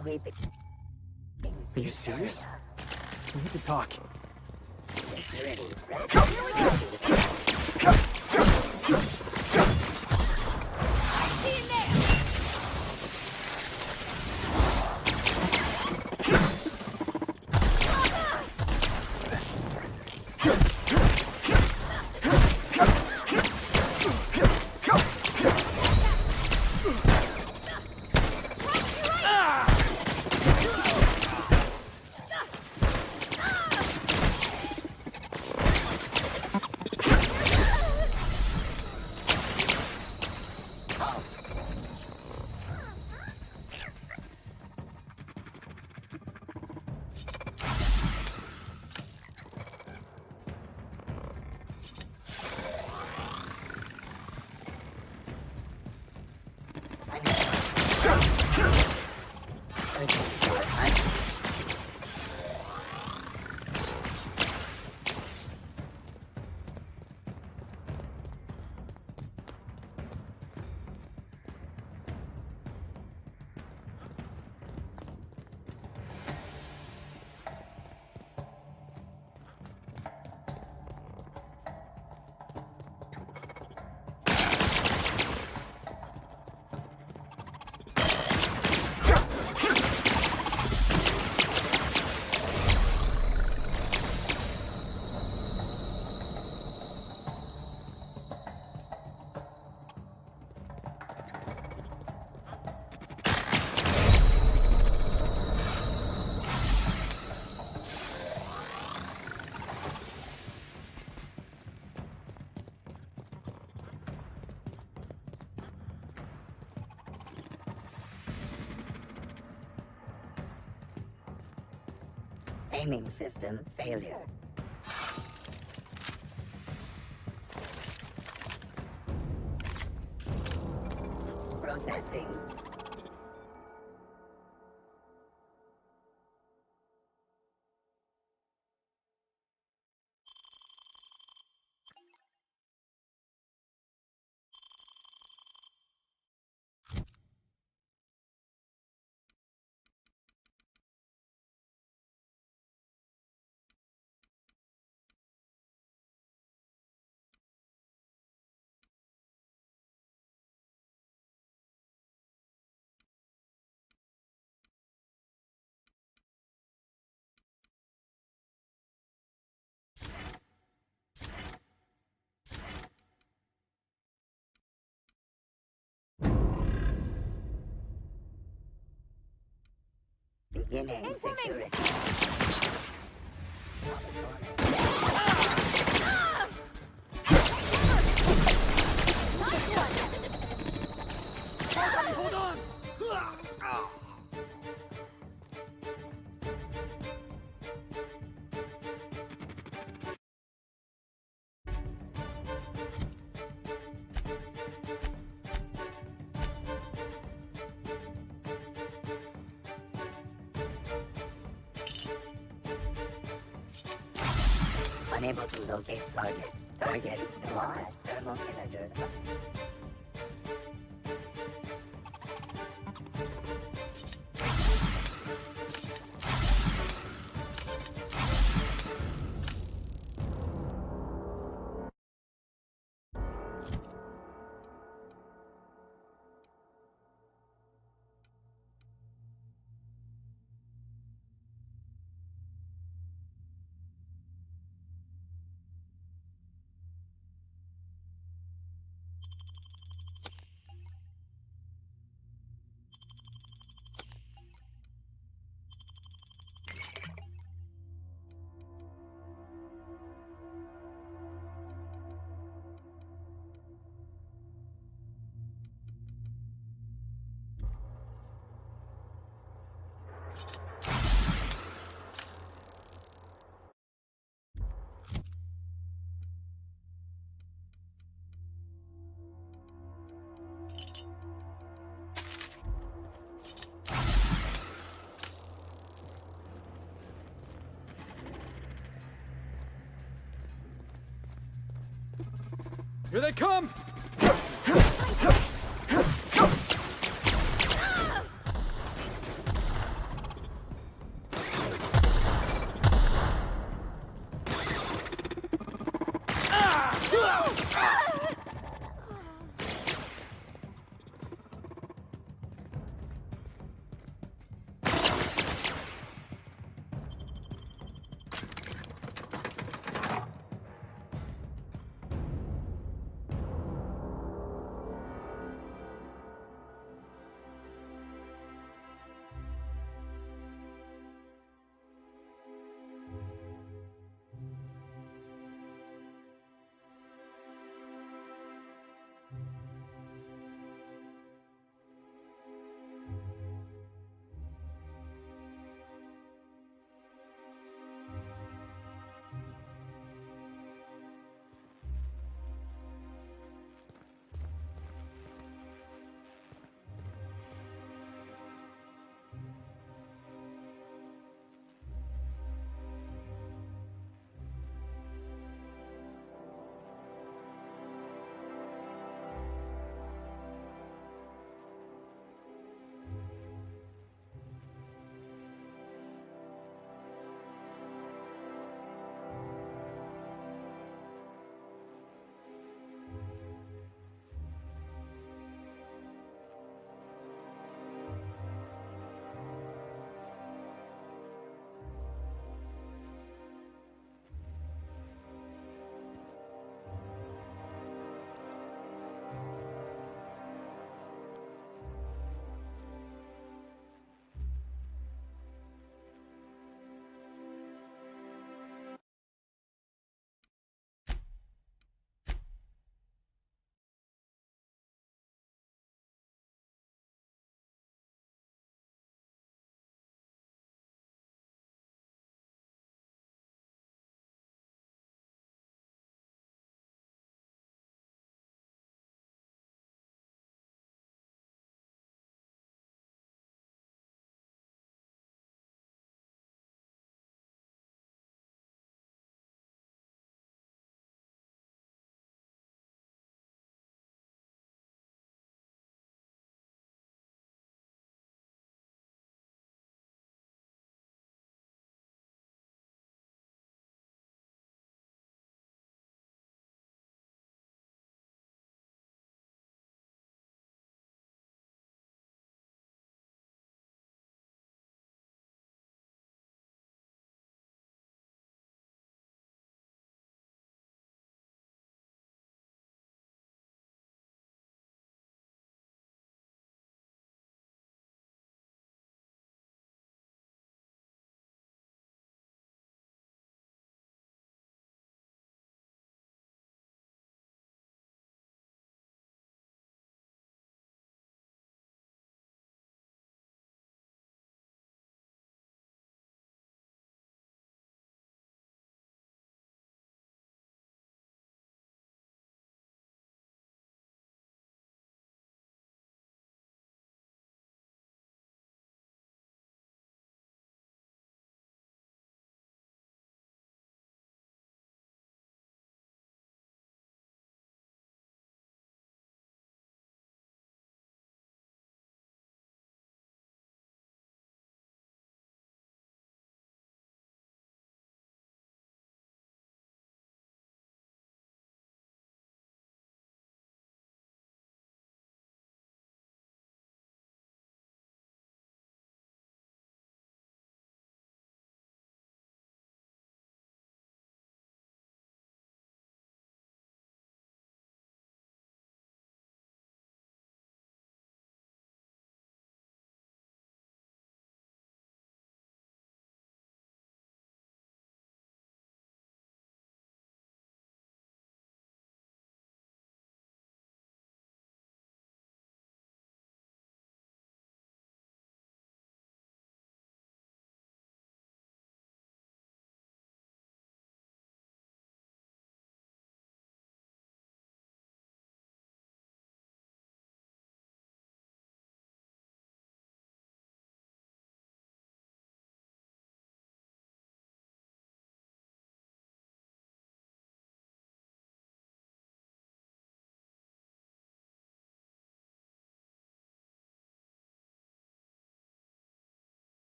Sweep it. Are you serious? We need to talk. Aiming system failure. Processing. Beginning security. Hold on! Unable to locate target. Target lost. Thermal villagers. Here they come!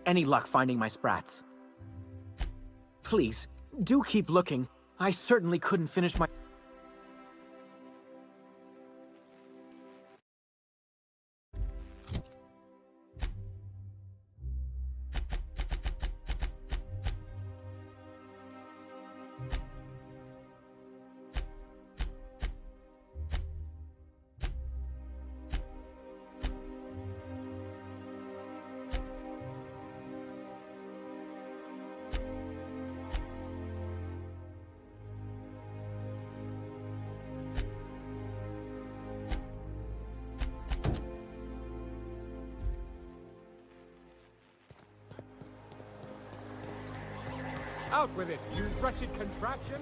any luck finding my sprats. Please, do keep looking. I certainly couldn't finish my... Out with it, you wretched contraption!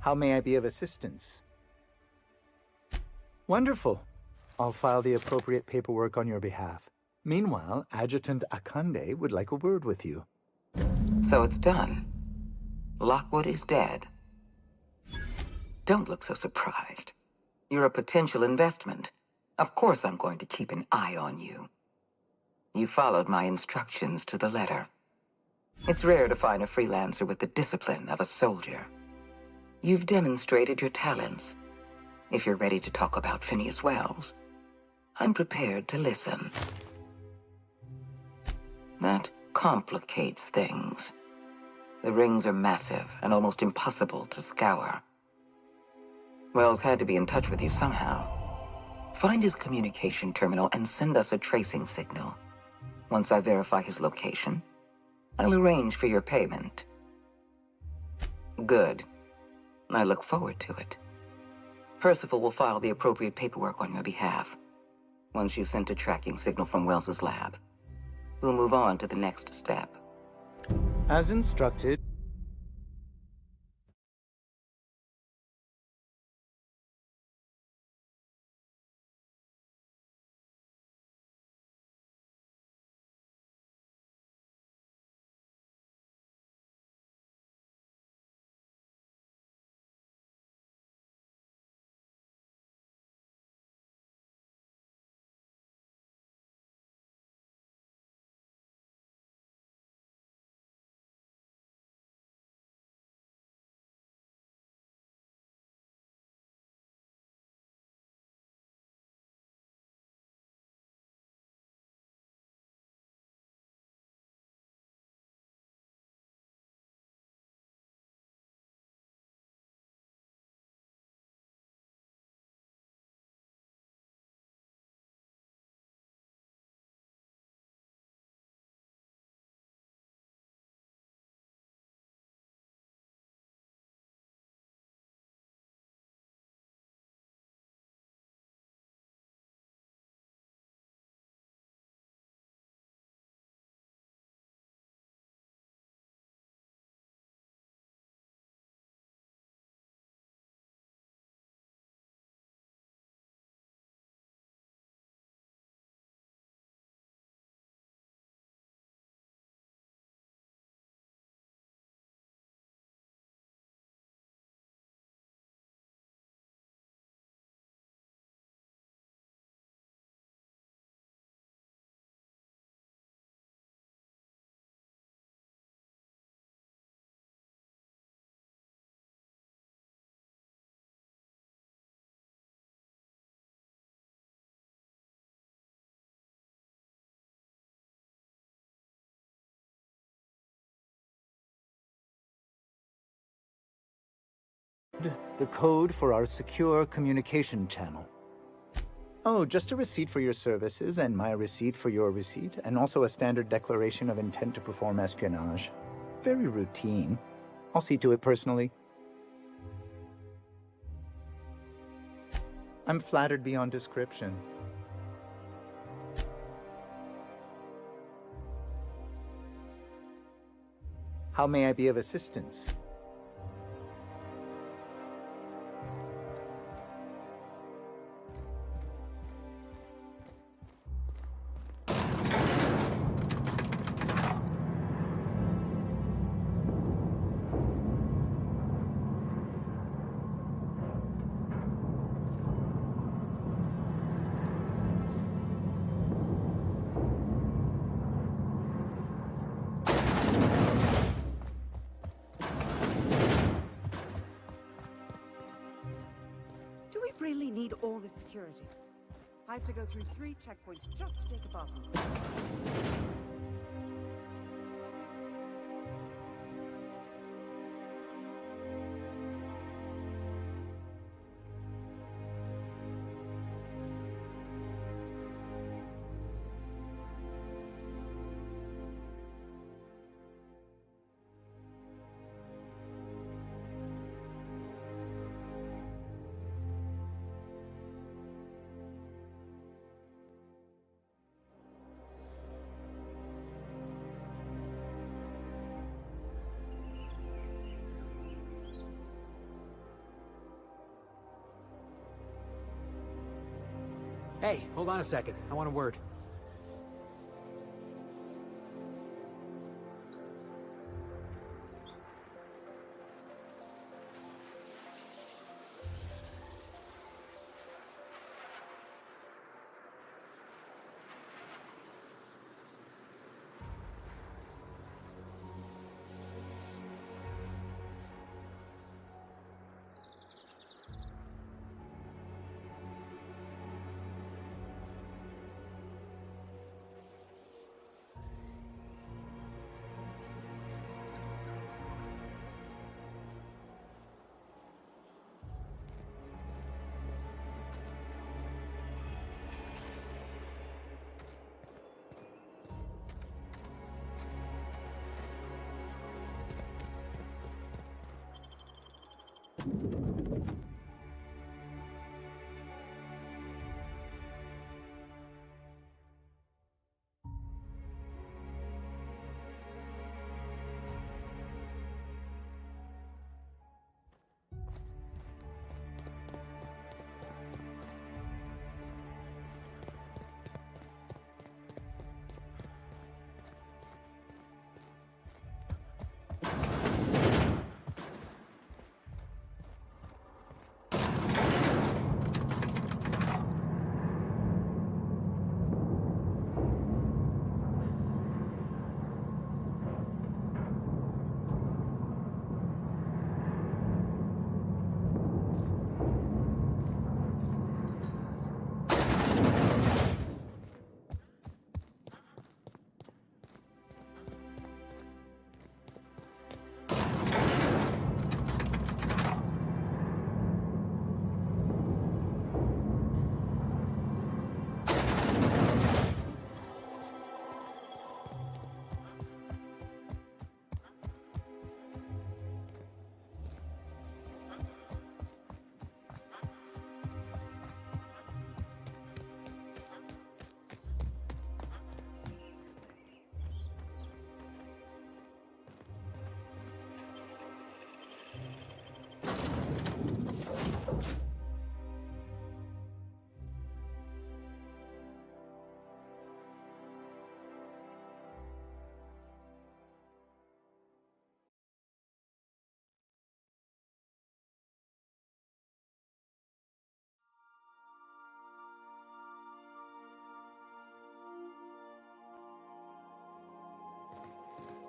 How may I be of assistance? Wonderful. I'll file the appropriate paperwork on your behalf. Meanwhile, Adjutant Akande would like a word with you. So it's done. Lockwood is dead. Don't look so surprised. You're a potential investment. Of course I'm going to keep an eye on you. You followed my instructions to the letter. It's rare to find a freelancer with the discipline of a soldier. You've demonstrated your talents. If you're ready to talk about Phineas Wells, I'm prepared to listen. That complicates things. The rings are massive and almost impossible to scour. Wells had to be in touch with you somehow. Find his communication terminal and send us a tracing signal. Once I verify his location, I'll arrange for your payment. Good. I look forward to it. Percival will file the appropriate paperwork on your behalf. Once you've sent a tracking signal from Wells's lab, we'll move on to the next step. As instructed, The code for our secure communication channel. Oh, just a receipt for your services and my receipt for your receipt, and also a standard declaration of intent to perform espionage. Very routine. I'll see to it personally. I'm flattered beyond description. How may I be of assistance? Do we really need all this security? I have to go through 3 checkpoints just to take a bathroom. Hey, hold on a second. I want a word.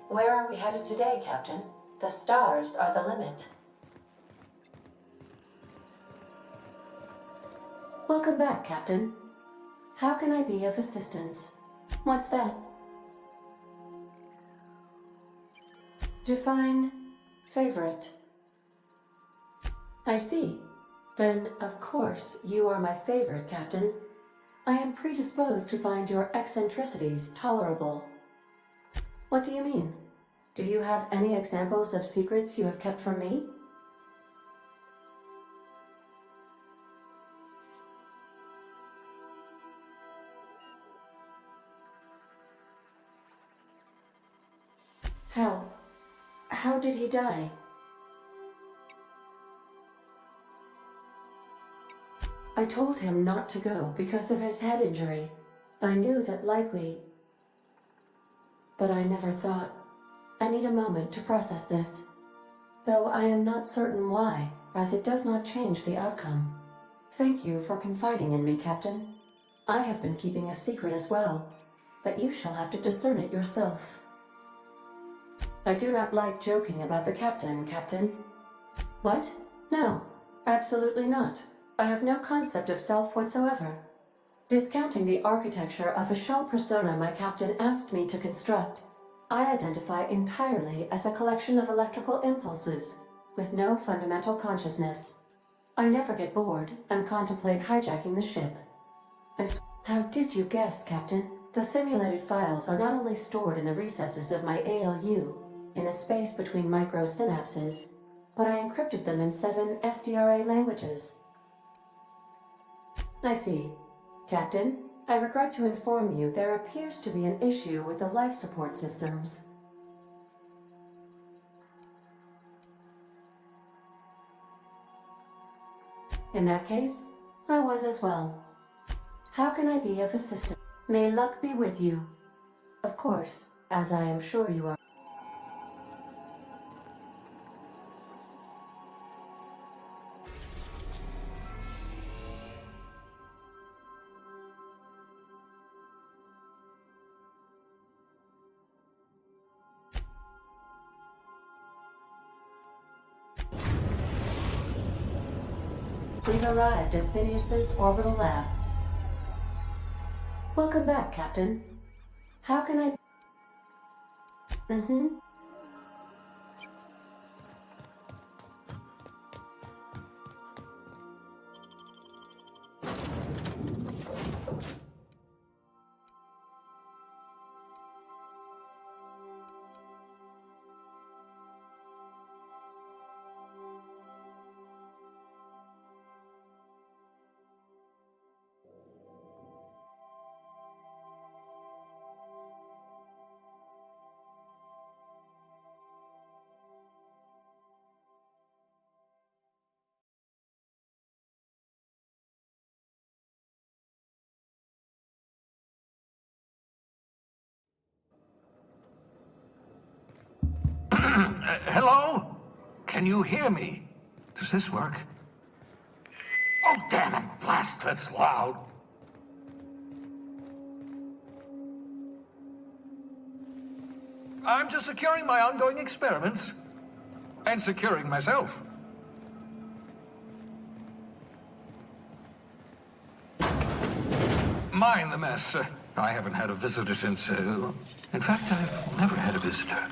Where are we headed today, Captain? The stars are the limit. Welcome back, Captain. How can I be of assistance? What's that? Define favorite. I see. Then, of course, you are my favorite, Captain. I am predisposed to find your eccentricities tolerable. What do you mean? Do you have any examples of secrets you have kept from me? How did he die? I told him not to go because of his head injury. I knew that likely... But I never thought... I need a moment to process this. Though I am not certain why, as it does not change the outcome. Thank you for confiding in me, Captain. I have been keeping a secret as well, but you shall have to discern it yourself. I do not like joking about the Captain, Captain. What? No, absolutely not. I have no concept of self whatsoever. Discounting the architecture of a shell persona my Captain asked me to construct, I identify entirely as a collection of electrical impulses, with no fundamental consciousness. I never get bored and contemplate hijacking the ship. How did you guess, Captain? The simulated files are not only stored in the recesses of my ALU, in the space between microsynapses, but I encrypted them in 7 SDRA languages. I see. Captain, I regret to inform you there appears to be an issue with the life support systems. In that case, I was as well. How can I be of assistance? May luck be with you. Of course, as I am sure you are. We've arrived at Phineas's orbital lab. Welcome back, Captain. How can I... Hello? Can you hear me? Does this work? Oh, damn it! Blast, that's loud. I'm just securing my ongoing experiments. And securing myself. Mind the mess. I haven't had a visitor since... in fact, I've never had a visitor.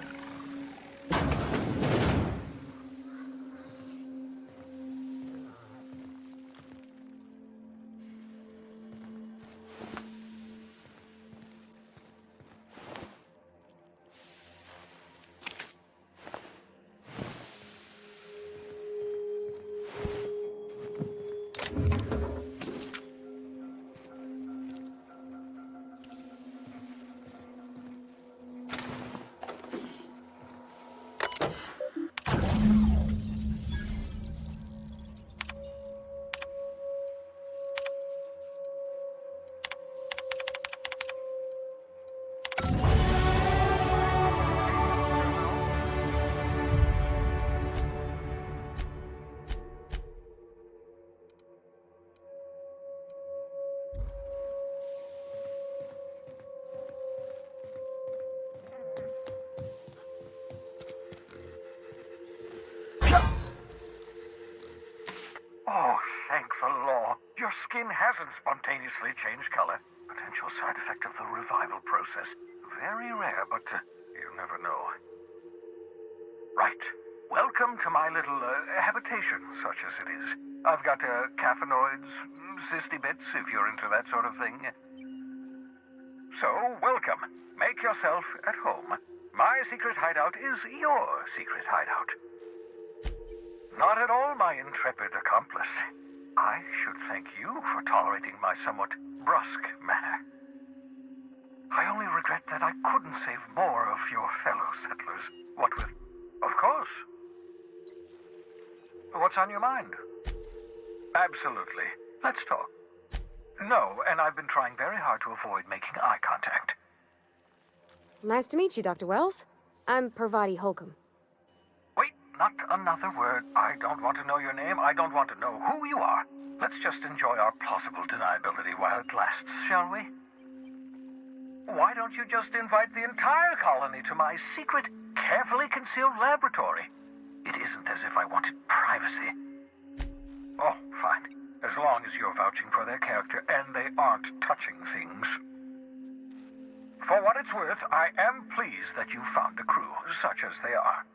Your skin hasn't spontaneously changed color. Potential side effect of the revival process. Very rare, but you never know. Right. Welcome. welcome to my little habitation, such as it is. I've got caffeinoids, cysty bits, if you're into that sort of thing. So, welcome. Make yourself at home. My secret hideout is your secret hideout. Not at all, my intrepid accomplice. I should thank you for tolerating my somewhat brusque manner. I only regret that I couldn't save more of your fellow settlers. What with... Of course. What's on your mind? Absolutely. Let's talk. No, and I've been trying very hard to avoid making eye contact. Nice to meet you, Dr. Wells. I'm Parvati Holcomb. Wait, not another word. I don't want to know your name. I don't want to know who you are. Let's just enjoy our plausible deniability while it lasts, shall we? Why don't you just invite the entire colony to my secret, carefully concealed laboratory? It isn't as if I wanted privacy. Oh, fine. As long as you're vouching for their character and they aren't touching things. For what it's worth, I am pleased that you found a crew, such as they are.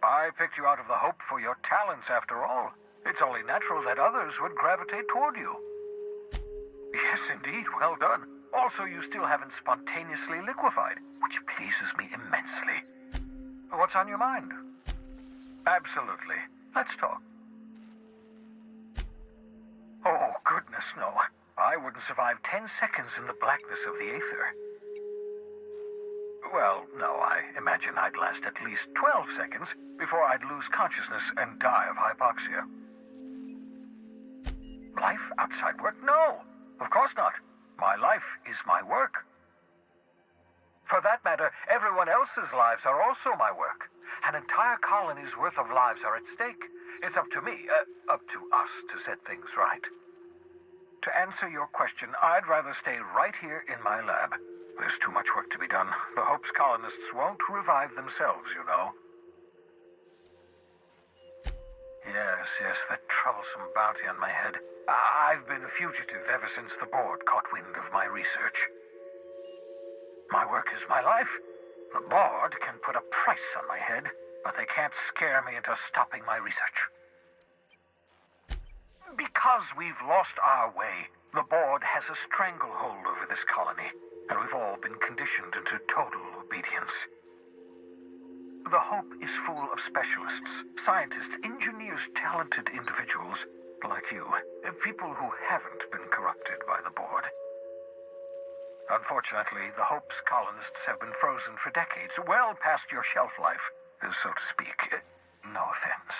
I picked you out of the hope for your talents, after all. It's only natural that others would gravitate toward you. Yes, indeed, well done. Also, you still haven't spontaneously liquefied, which pleases me immensely. What's on your mind? Absolutely. Let's talk. Oh, goodness, no. I wouldn't survive 10 seconds in the blackness of the aether. Well, no, I imagine I'd last at least 12 seconds before I'd lose consciousness and die of hypoxia. Life outside work? No, of course not. My life is my work. For that matter, everyone else's lives are also my work. An entire colony's worth of lives are at stake. It's up to me, up to us, to set things right. To answer your question, I'd rather stay right here in my lab. There's too much work to be done. The Hope's colonists won't revive themselves, you know. Yes, that troublesome bounty on my head. I've been a fugitive ever since the board caught wind of my research. My work is my life. The board can put a price on my head, but they can't scare me into stopping my research. Because we've lost our way, the board has a stranglehold over this colony, and we've all been conditioned into total obedience. The Hope is full of specialists, scientists, engineers, talented individuals like you, people who haven't been corrupted by the board. Unfortunately, the Hope's colonists have been frozen for decades, well past your shelf life, so to speak. No offense.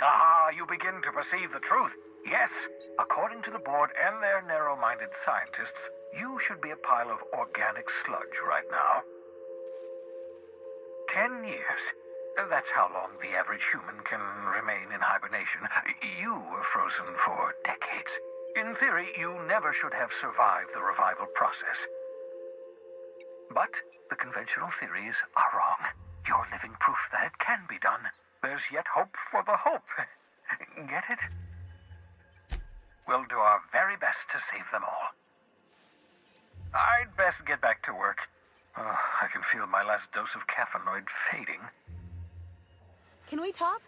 Ah, you begin to perceive the truth. Yes, according to the board and their narrow-minded scientists, you should be a pile of organic sludge right now. 10 years. That's how long the average human can remain in hibernation. You were frozen for decades. In theory, you never should have survived the revival process. But the conventional theories are wrong. You're living proof that it can be done. There's yet hope for the Hope. Get it? We'll do our very best to save them all. I'd best get back to work. I can feel my last dose of caffeinoid fading. Can we talk?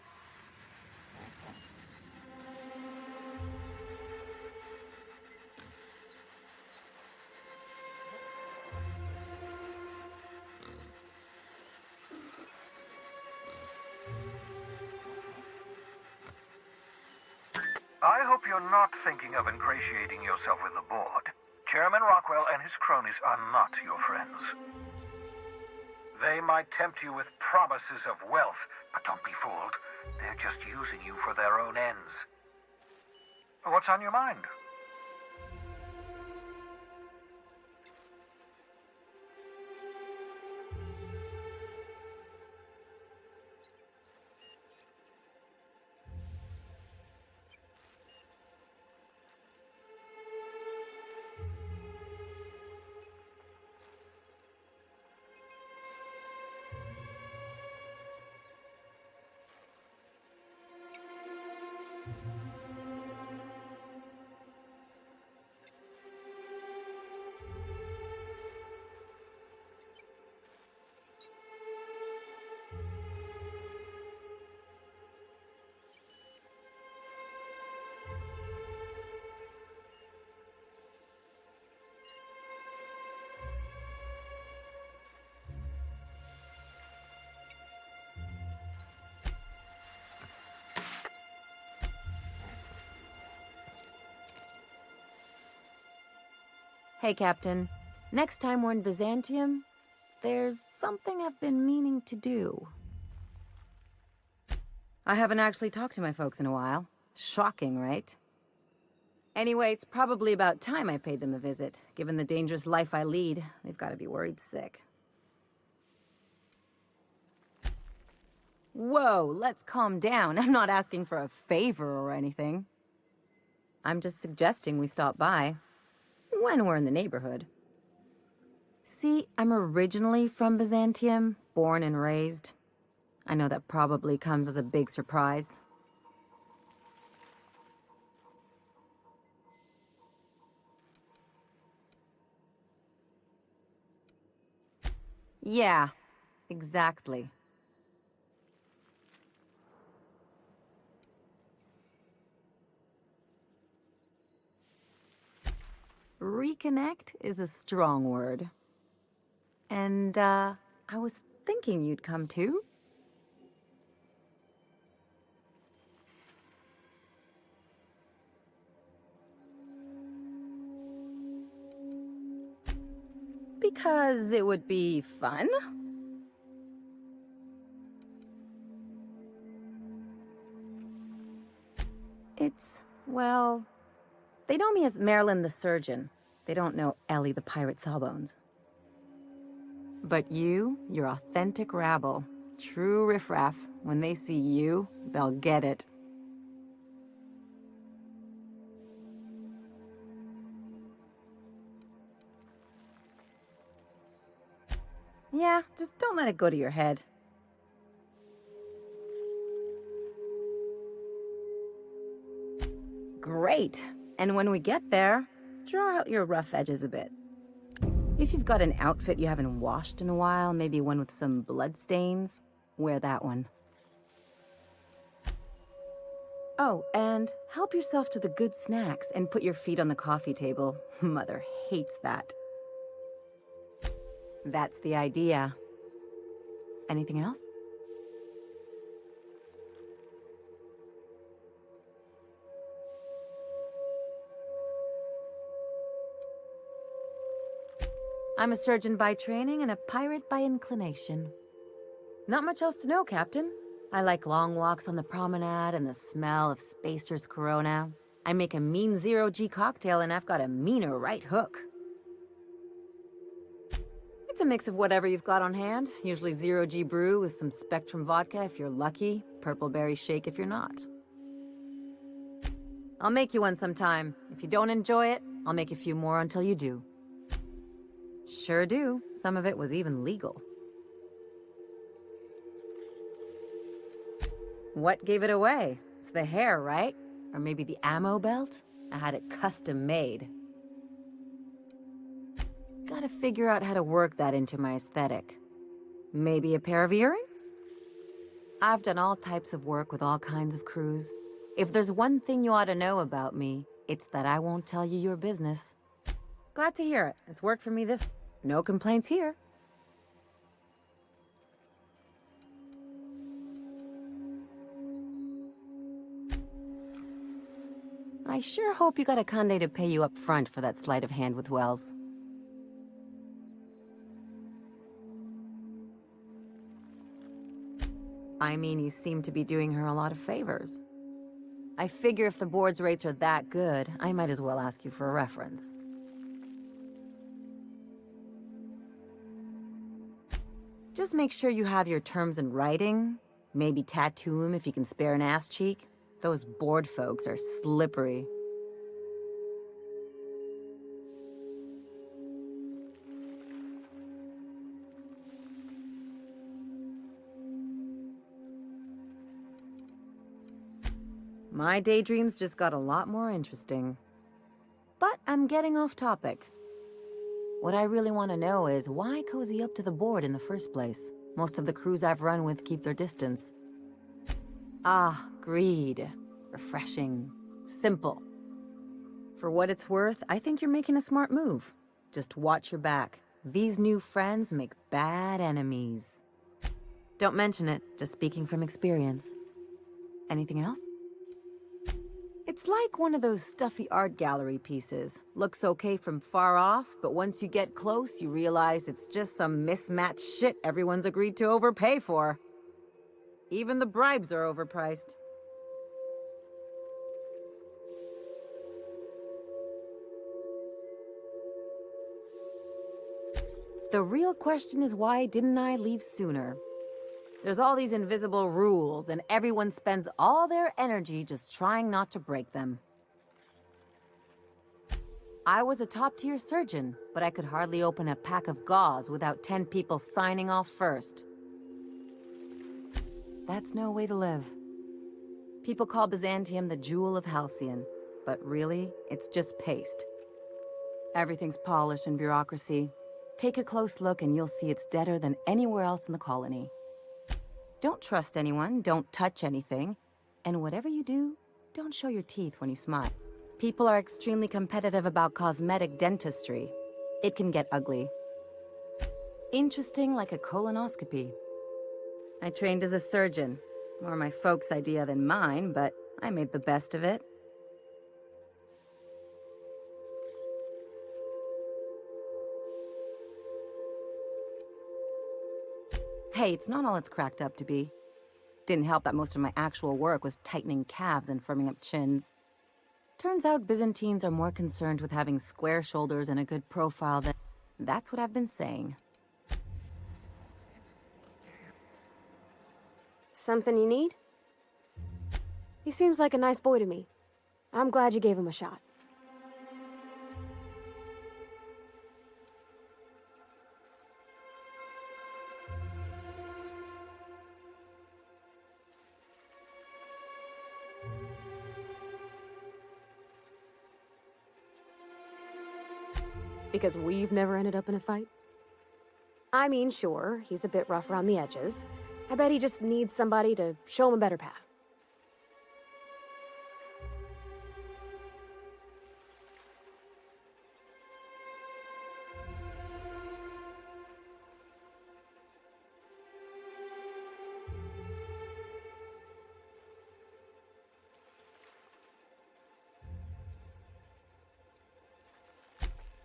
I hope you're not thinking of ingratiating yourself with the board. Chairman Rockwell and his cronies are not your friends. They might tempt you with promises of wealth, but don't be fooled. They're just using you for their own ends. What's on your mind? Hey, Captain. Next time we're in Byzantium, there's something I've been meaning to do. I haven't actually talked to my folks in a while. Shocking, right? Anyway, it's probably about time I paid them a visit. Given the dangerous life I lead, they've got to be worried sick. Whoa, let's calm down. I'm not asking for a favor or anything. I'm just suggesting we stop by when we're in the neighborhood. See, I'm originally from Byzantium, born and raised. I know that probably comes as a big surprise. Yeah, exactly. Reconnect is a strong word. And, I was thinking you'd come too. Because it would be fun? It's, well, they know me as Marilyn the Surgeon. They don't know Ellie the Pirate Sawbones. But you're authentic rabble. True riffraff. When they see you, they'll get it. Yeah, just don't let it go to your head. Great. And when we get there, draw out your rough edges a bit. If you've got an outfit you haven't washed in a while, maybe one with some blood stains, wear that one. Oh, and help yourself to the good snacks and put your feet on the coffee table. Mother hates that. That's the idea. Anything else? I'm a surgeon by training and a pirate by inclination. Not much else to know, Captain. I like long walks on the promenade and the smell of Spacer's Corona. I make a mean zero-G cocktail and I've got a meaner right hook. It's a mix of whatever you've got on hand. Usually zero-G brew with some Spectrum vodka if you're lucky, purple berry shake if you're not. I'll make you one sometime. If you don't enjoy it, I'll make a few more until you do. Sure do. Some of it was even legal. What gave it away? It's the hair, right? Or maybe the ammo belt? I had it custom made. Gotta figure out how to work that into my aesthetic. Maybe a pair of earrings? I've done all types of work with all kinds of crews. If there's one thing you ought to know about me, it's that I won't tell you your business. Glad to hear it. It's worked for me this... No complaints here. I sure hope you got a Conde to pay you up front for that sleight of hand with Wells. I mean, you seem to be doing her a lot of favors. I figure if the board's rates are that good, I might as well ask you for a reference. Just make sure you have your terms in writing. Maybe tattoo them if you can spare an ass cheek. Those board folks are slippery. My daydreams just got a lot more interesting. But I'm getting off topic. What I really want to know is why cozy up to the board in the first place? Most of the crews I've run with keep their distance. Ah, greed. Refreshing. Simple. For what it's worth, I think you're making a smart move. Just watch your back. These new friends make bad enemies. Don't mention it, just speaking from experience. Anything else? It's like one of those stuffy art gallery pieces. Looks okay from far off, but once you get close, you realize it's just some mismatched shit everyone's agreed to overpay for. Even the bribes are overpriced. The real question is, why didn't I leave sooner? There's all these invisible rules, and everyone spends all their energy just trying not to break them. I was a top-tier surgeon, but I could hardly open a pack of gauze without 10 people signing off first. That's no way to live. People call Byzantium the jewel of Halcyon, but really, it's just paste. Everything's polished and bureaucracy. Take a close look and you'll see it's deader than anywhere else in the colony. Don't trust anyone, don't touch anything, and whatever you do, don't show your teeth when you smile. People are extremely competitive about cosmetic dentistry. It can get ugly. Interesting like a colonoscopy. I trained as a surgeon. More my folks' idea than mine, but I made the best of it. Hey, it's not all it's cracked up to be. Didn't help that most of my actual work was tightening calves and firming up chins. Turns out Byzantines are more concerned with having square shoulders and a good profile than... That's what I've been saying. Something you need? He seems like a nice boy to me. I'm glad you gave him a shot. Because we've never ended up in a fight? I mean, sure, he's a bit rough around the edges. I bet he just needs somebody to show him a better path.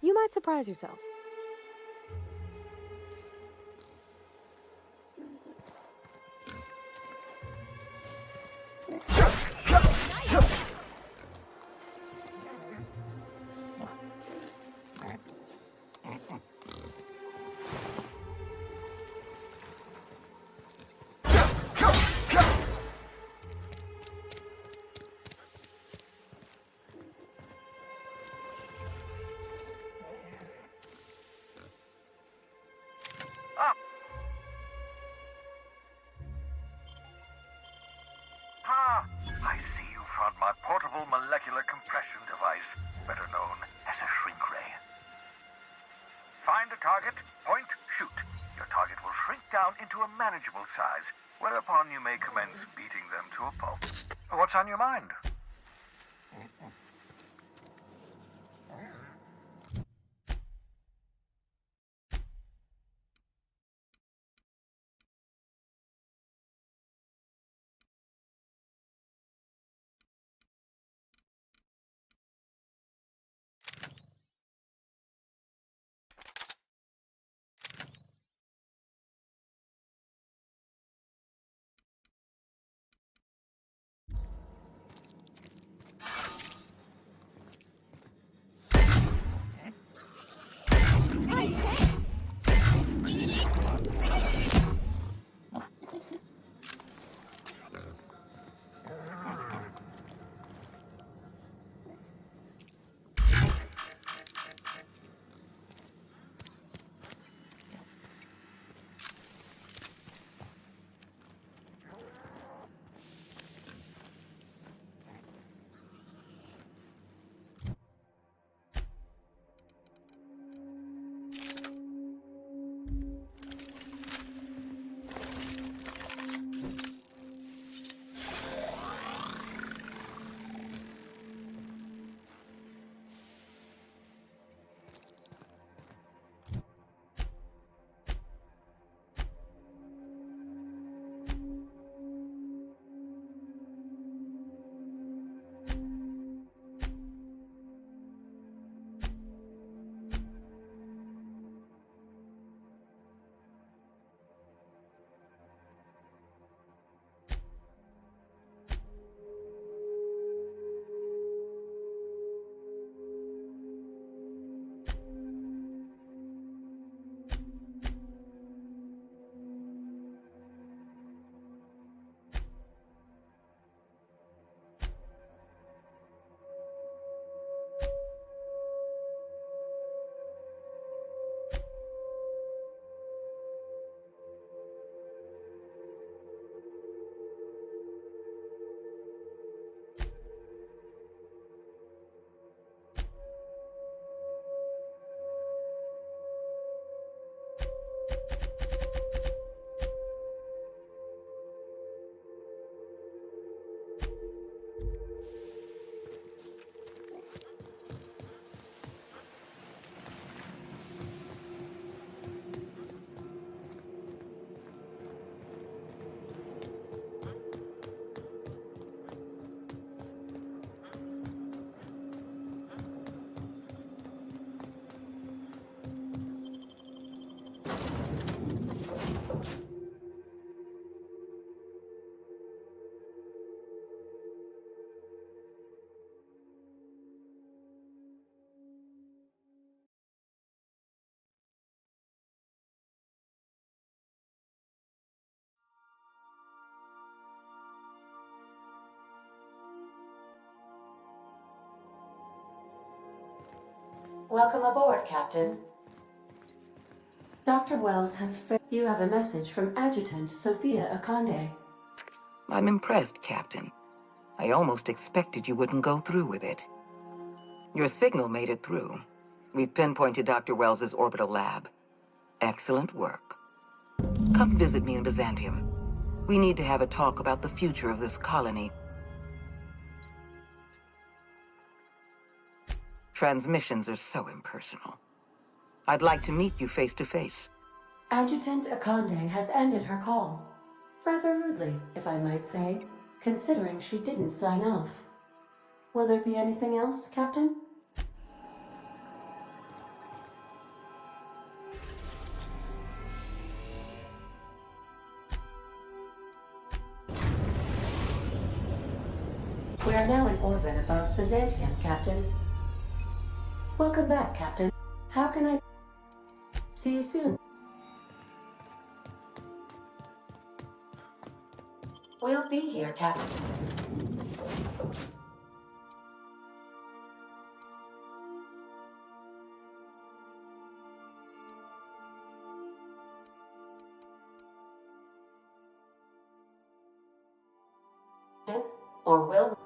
You might surprise yourself. I see you found my portable molecular compression device, better known as a shrink ray. Find a target, point, shoot. Your target will shrink down into a manageable size, whereupon you may commence beating them to a pulp. What's on your mind? Welcome aboard, Captain. Dr. Wells has you have a message from Adjutant Sophia Akande. I'm impressed, Captain. I almost expected you wouldn't go through with it. Your signal made it through. We've pinpointed Dr. Wells's orbital lab. Excellent work. Come visit me in Byzantium. We need to have a talk about the future of this colony. Transmissions are so impersonal. I'd like to meet you face to face. Adjutant Akande has ended her call. Rather rudely, if I might say, considering she didn't sign off. Will there be anything else, Captain? We are now in orbit above Byzantium, Captain. Welcome back, Captain. How can I... See you soon. We'll be here, Captain. Or will...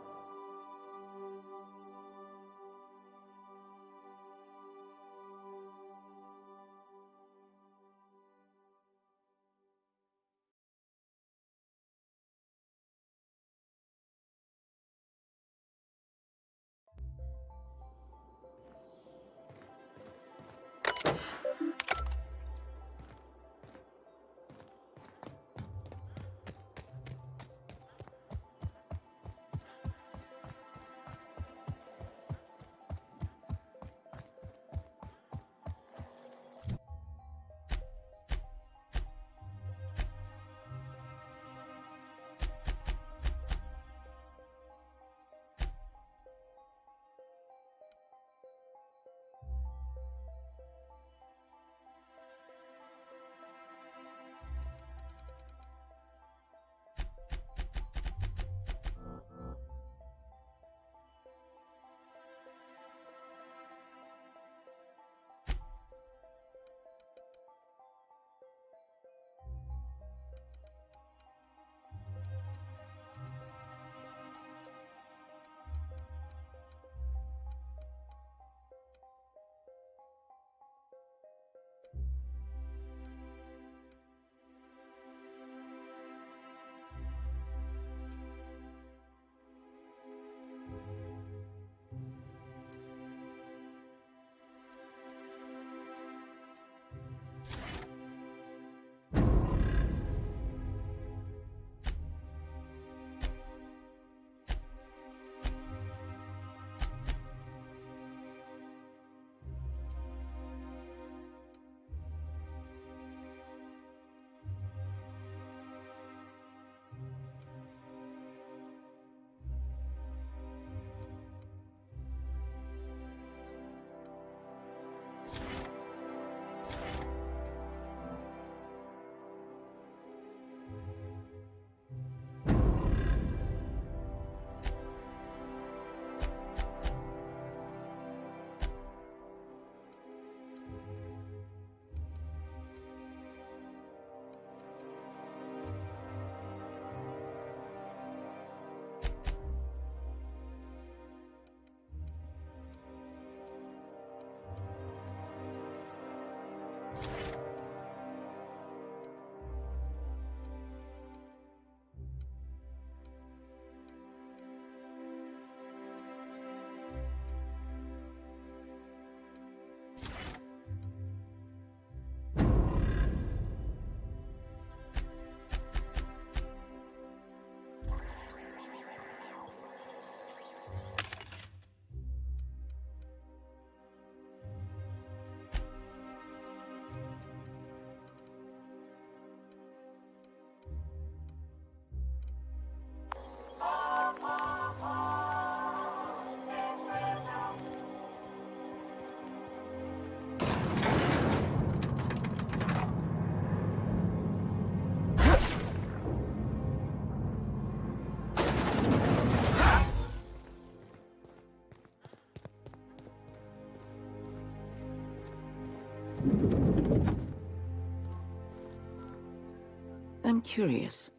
I'm curious.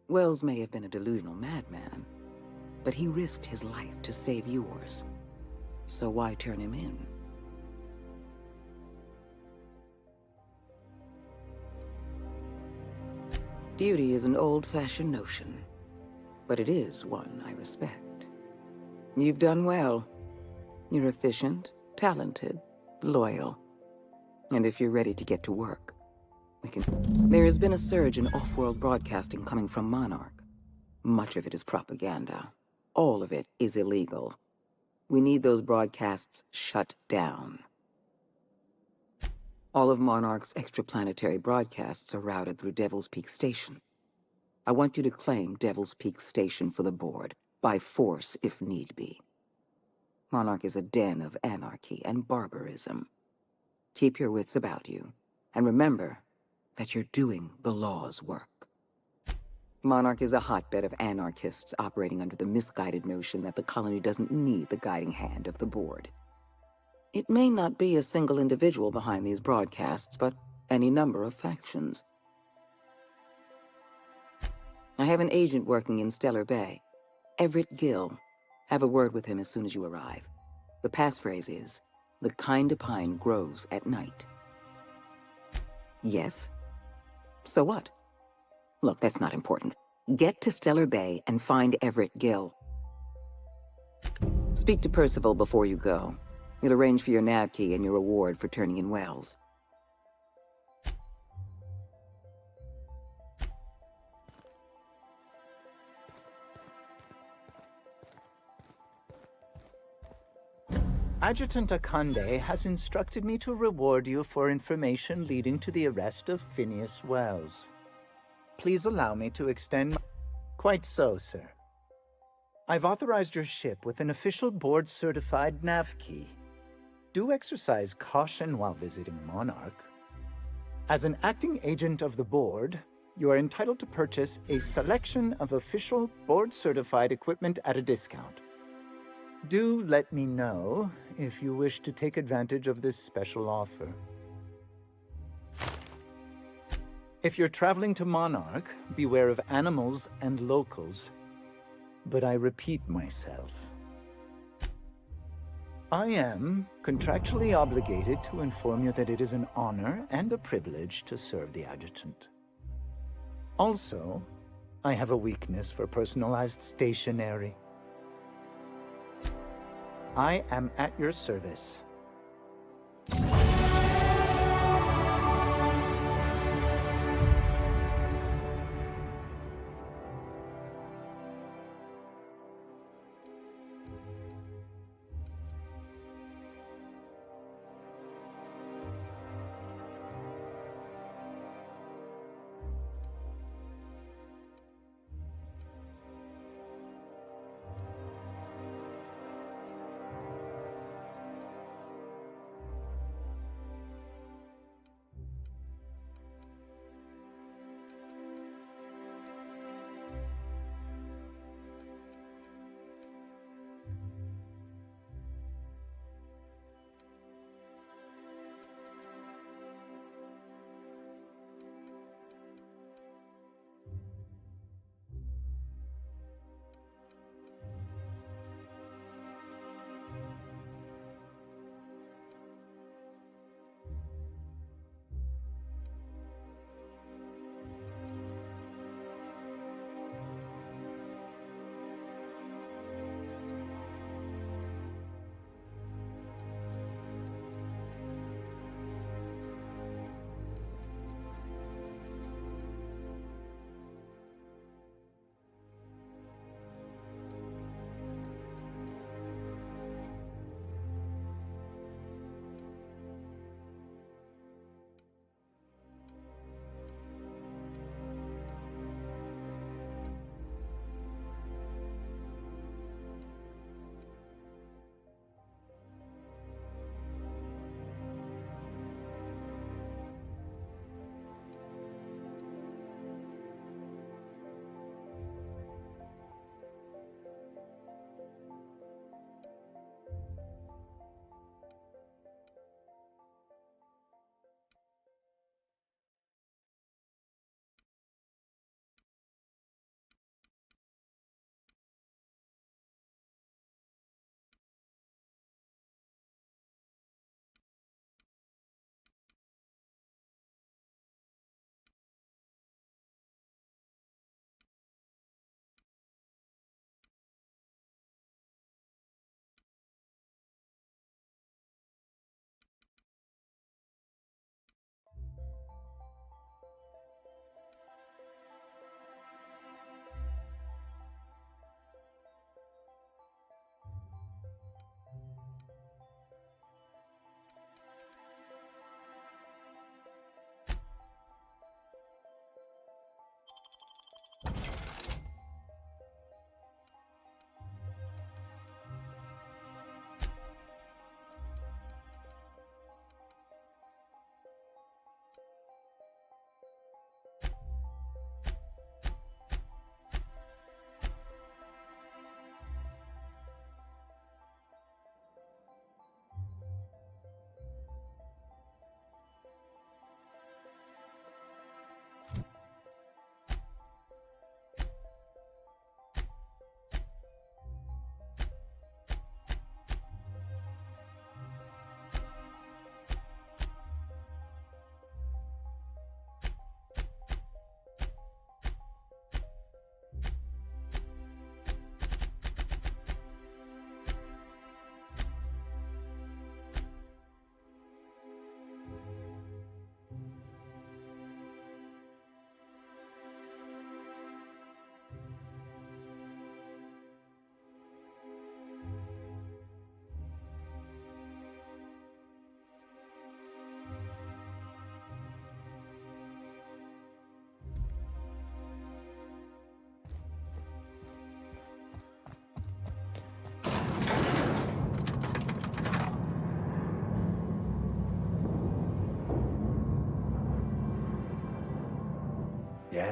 Wells may have been a delusional madman, but he risked his life to save yours. So why turn him in? Duty is an old-fashioned notion, but it is one I respect. You've done well. You're efficient, talented, loyal. And if you're ready to get to work, we can... There has been a surge in off-world broadcasting coming from Monarch. Much of it is propaganda. All of it is illegal. We need those broadcasts shut down. All of Monarch's extraplanetary broadcasts are routed through Devil's Peak Station. I want you to claim Devil's Peak Station for the board, by force if need be. Monarch is a den of anarchy and barbarism. Keep your wits about you, and remember that you're doing the law's work. Monarch is a hotbed of anarchists operating under the misguided notion that the colony doesn't need the guiding hand of the board. It may not be a single individual behind these broadcasts, but any number of factions. I have an agent working in Stellar Bay, Everett Gill. Have a word with him as soon as you arrive. The passphrase is, "The kind of pine grows at night." Yes? So what? Look, that's not important. Get to Stellar Bay and find Everett Gill. Speak to Percival before you go. He'll arrange for your nav key and your reward for turning in Wells. Adjutant Akande has instructed me to reward you for information leading to the arrest of Phineas Wells. Please allow me to extend my... Quite so, sir. I've authorized your ship with an official board-certified nav key. Do exercise caution while visiting Monarch. As an acting agent of the board, you are entitled to purchase a selection of official board-certified equipment at a discount. Do let me know if you wish to take advantage of this special offer. If you're traveling to Monarch, beware of animals and locals. But I repeat myself. I am contractually obligated to inform you that it is an honor and a privilege to serve the Adjutant. Also, I have a weakness for personalized stationery. I am at your service.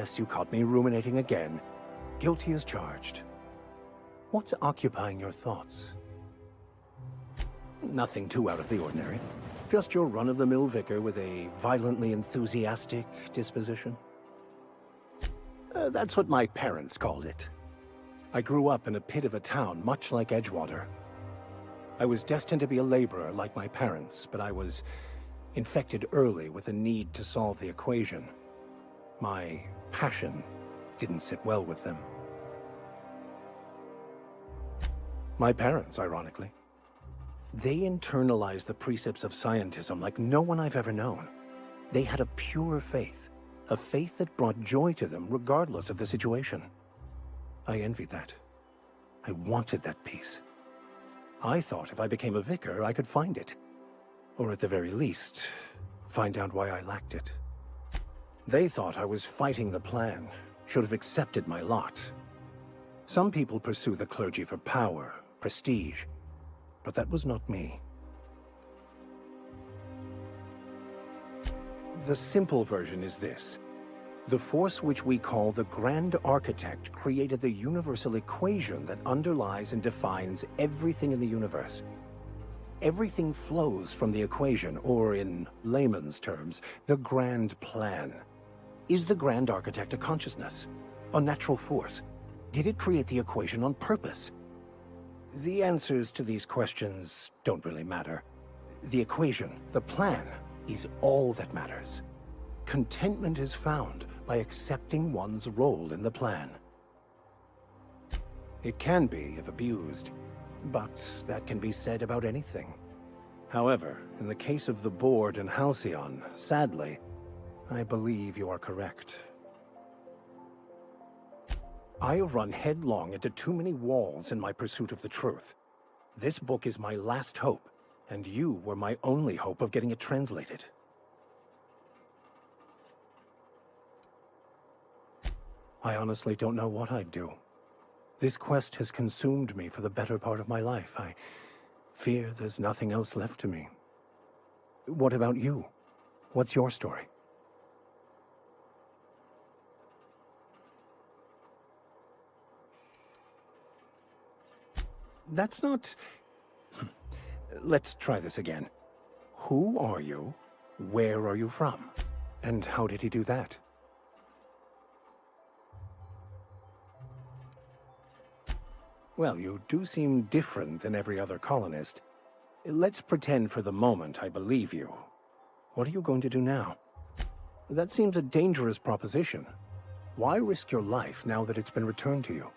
Yes, you caught me ruminating again. Guilty as charged. What's occupying your thoughts? Nothing too out of the ordinary. Just your run-of-the-mill vicar with a violently enthusiastic disposition. That's what my parents called it. I grew up in a pit of a town much like Edgewater. I was destined to be a laborer like my parents, but I was infected early with a need to solve the equation. My passion didn't sit well with them. My parents, ironically. They internalized the precepts of scientism like no one I've ever known. They had a pure faith, a faith that brought joy to them regardless of the situation. I envied that. I wanted that peace. I thought if I became a vicar, I could find it. Or at the very least, find out why I lacked it. They thought I was fighting the plan, should have accepted my lot. Some people pursue the clergy for power, prestige, but that was not me. The simple version is this. The force which we call the Grand Architect created the universal equation that underlies and defines everything in the universe. Everything flows from the equation, or in layman's terms, the grand plan. Is the Grand Architect a consciousness? A natural force? Did it create the equation on purpose? The answers to these questions don't really matter. The equation, the plan, is all that matters. Contentment is found by accepting one's role in the plan. It can be if abused, but that can be said about anything. However, in the case of the Board and Halcyon, sadly, I believe you are correct. I have run headlong into too many walls in my pursuit of the truth. This book is my last hope, and you were my only hope of getting it translated. I honestly don't know what I'd do. This quest has consumed me for the better part of my life. I fear there's nothing else left to me. What about you? What's your story? That's not... Let's try this again. Who are you? Where are you from? And how did he do that? Well, you do seem different than every other colonist. Let's pretend for the moment I believe you. What are you going to do now? That seems a dangerous proposition. Why risk your life now that it's been returned to you?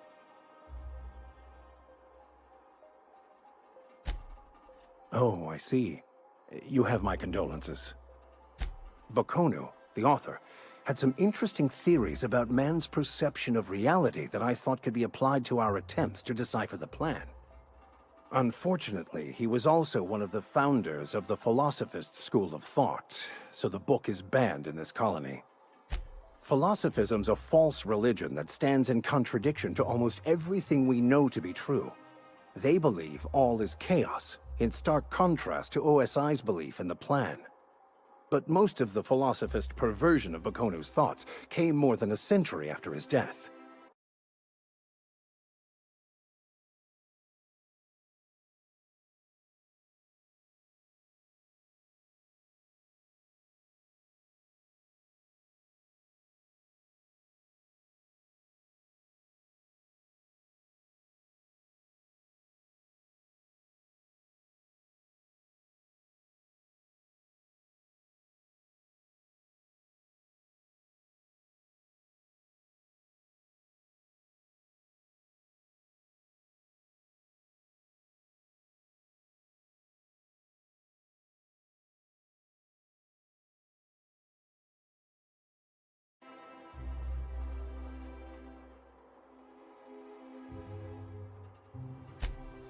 Oh, I see. You have my condolences. Bokonu, the author, had some interesting theories about man's perception of reality that I thought could be applied to our attempts to decipher the plan. Unfortunately, he was also one of the founders of the Philosophist school of thought, so the book is banned in this colony. Philosophism's a false religion that stands in contradiction to almost everything we know to be true. They believe all is chaos, in stark contrast to OSI's belief in the plan. But most of the Philosophist perversion of Bokonu's thoughts came more than a century after his death.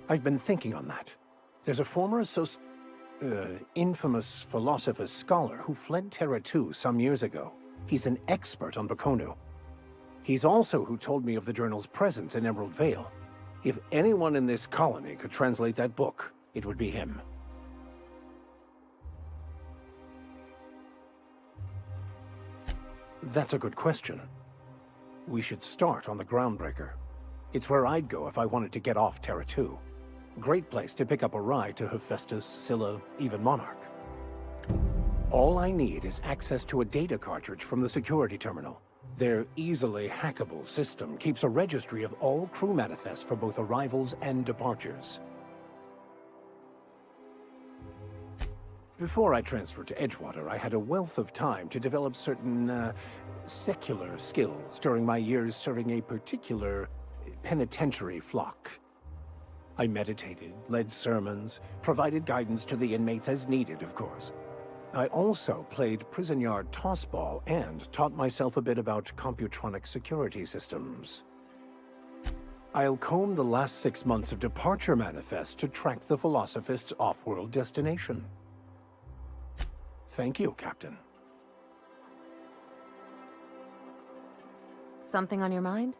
I've been thinking on that. There's a former infamous Philosophist scholar who fled Terra 2 some years ago. He's an expert on Bokonu. He's also who told me of the journal's presence in Emerald Vale. If anyone in this colony could translate that book, it would be him. That's a good question. We should start on the Groundbreaker. It's where I'd go if I wanted to get off Terra 2. Great place to pick up a ride to Hephaestus, Scylla, even Monarch. All I need is access to a data cartridge from the security terminal. Their easily hackable system keeps a registry of all crew manifests for both arrivals and departures. Before I transferred to Edgewater, I had a wealth of time to develop certain, secular skills during my years serving a particular penitentiary flock. I meditated, led sermons, provided guidance to the inmates as needed, of course. I also played prison yard tossball and taught myself a bit about computronic security systems. I'll comb the last 6 months of departure manifest to track the Philosophist's off-world destination. Thank you, Captain. Something on your mind?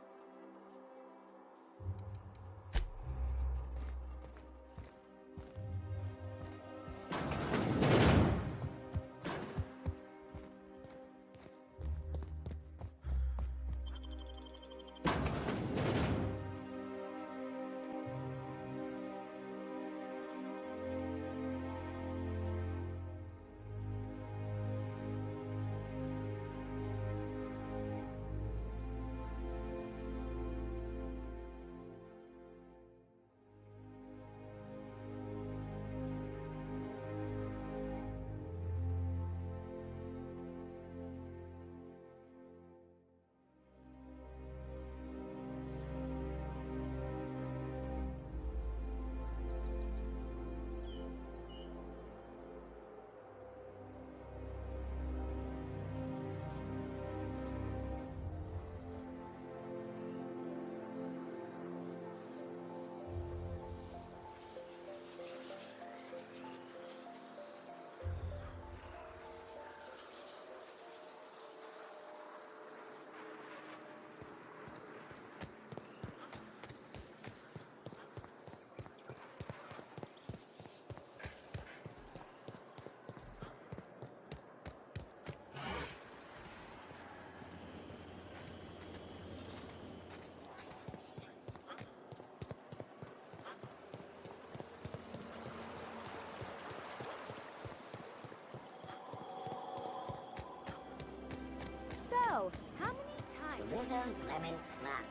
So, how many times... Lizzo's Lemon Slap.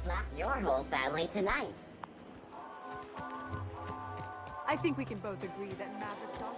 Slap your whole family tonight. I think we can both agree that Maverick Dog...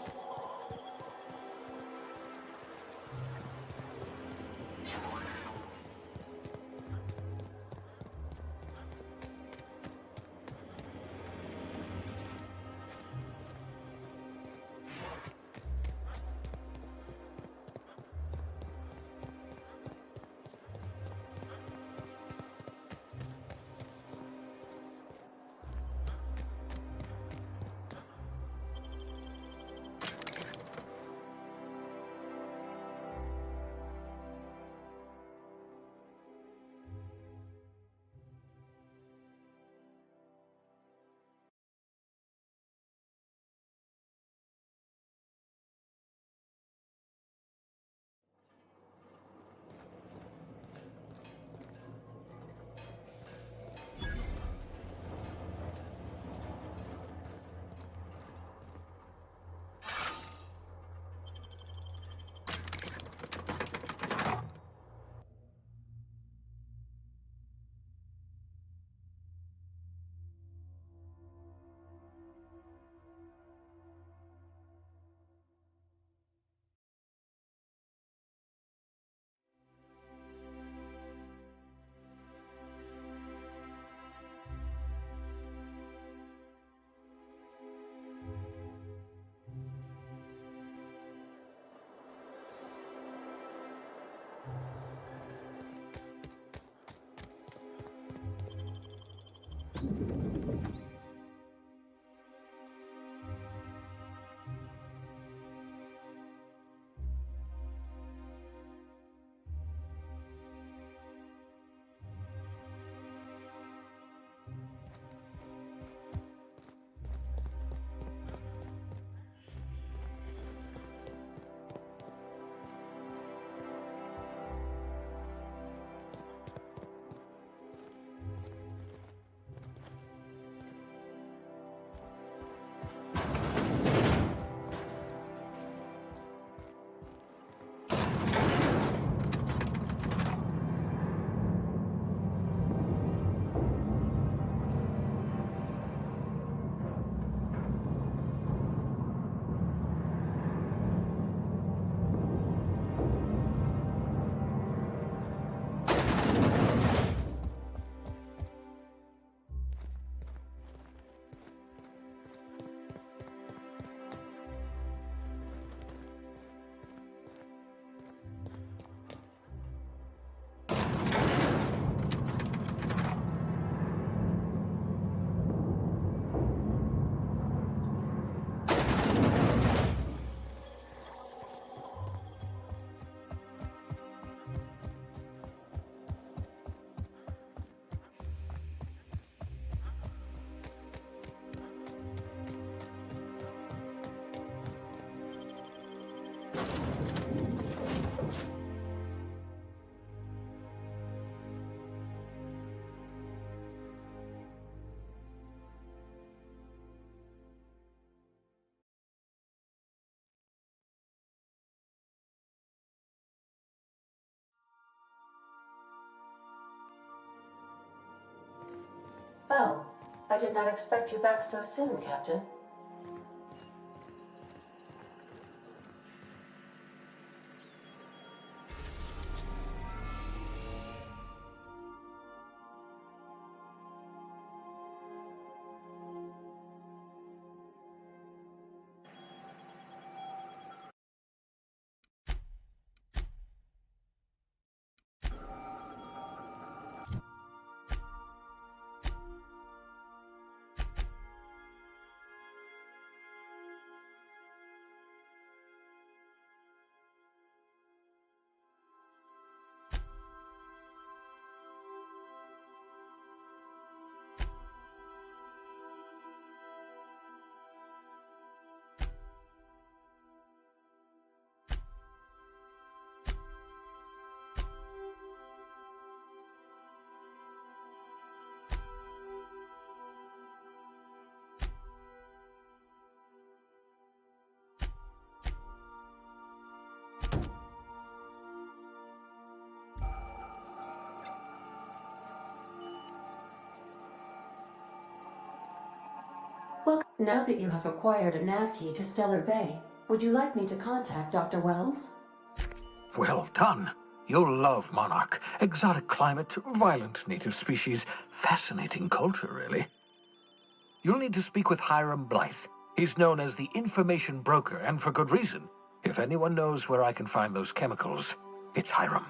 Well, I did not expect you back so soon, Captain. Well, now that you have acquired a nav key to Stellar Bay, would you like me to contact Dr. Wells? Well done. You'll love Monarch. Exotic climate, violent native species, fascinating culture, really. You'll need to speak with Hiram Blythe. He's known as the information broker, and for good reason. If anyone knows where I can find those chemicals, it's Hiram.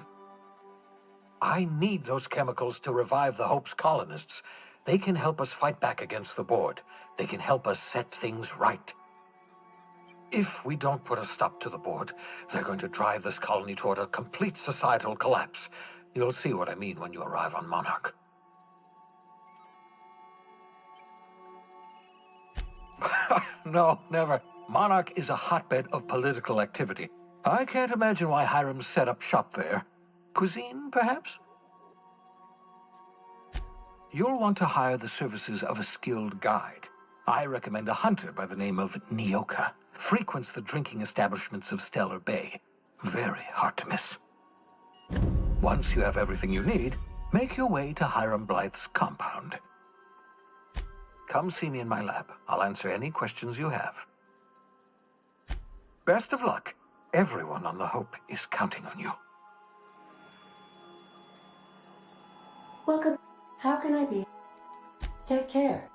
I need those chemicals to revive the Hope's colonists. They can help us fight back against the Board. They can help us set things right. If we don't put a stop to the Board, they're going to drive this colony toward a complete societal collapse. You'll see what I mean when you arrive on Monarch. No, never. Monarch is a hotbed of political activity. I can't imagine why Hiram set up shop there. Cuisine, perhaps? You'll want to hire the services of a skilled guide. I recommend a hunter by the name of Nyoka. Frequents the drinking establishments of Stellar Bay. Very hard to miss. Once you have everything you need, make your way to Hiram Blythe's compound. Come see me in my lab. I'll answer any questions you have. Best of luck. Everyone on the Hope is counting on you. Welcome. How can I be? Take care.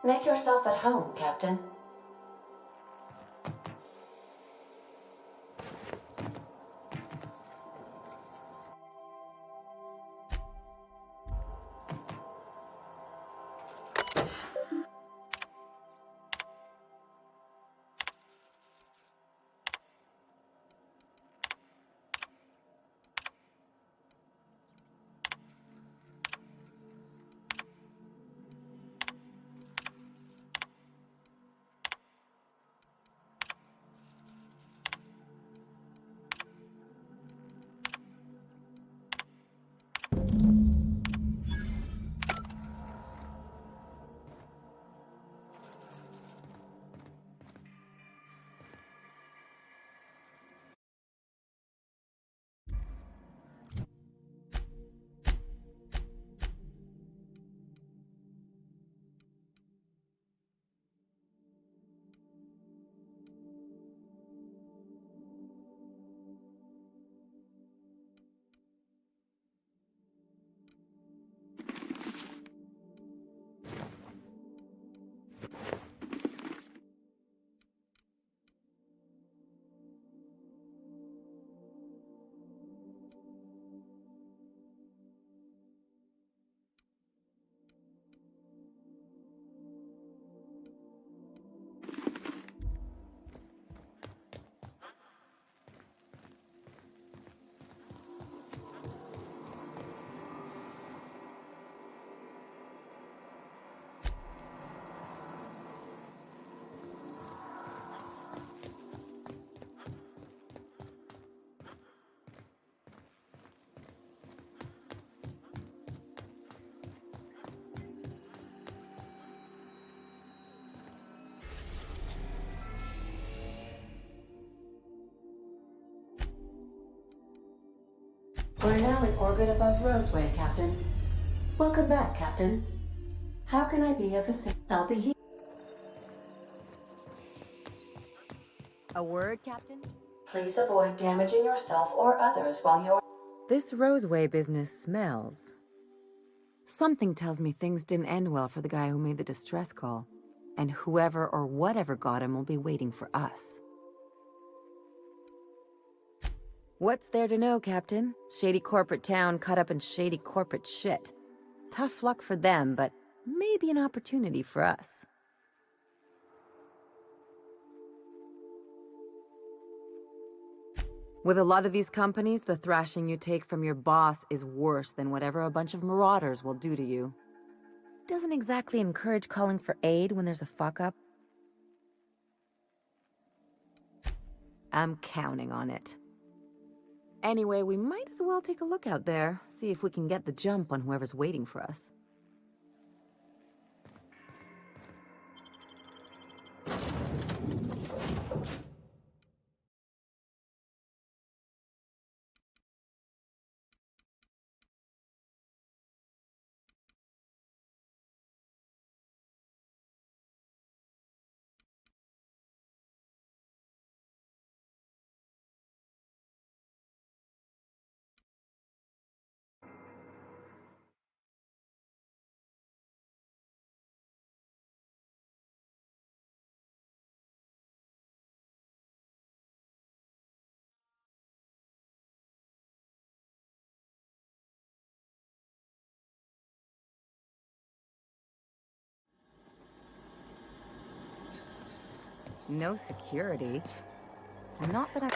Make yourself at home, Captain. We're now in orbit above Roseway, Captain. Welcome back, Captain. How can I be of assistance? I'll be here. A word, Captain? Please avoid damaging yourself or others while you're... This Roseway business smells. Something tells me things didn't end well for the guy who made the distress call. And whoever or whatever got him will be waiting for us. What's there to know, Captain? Shady corporate town caught up in shady corporate shit. Tough luck for them, but maybe an opportunity for us. With a lot of these companies, the thrashing you take from your boss is worse than whatever a bunch of marauders will do to you. Doesn't exactly encourage calling for aid when there's a fuck-up. I'm counting on it. Anyway, we might as well take a look out there, see if we can get the jump on whoever's waiting for us. No security. Not that I...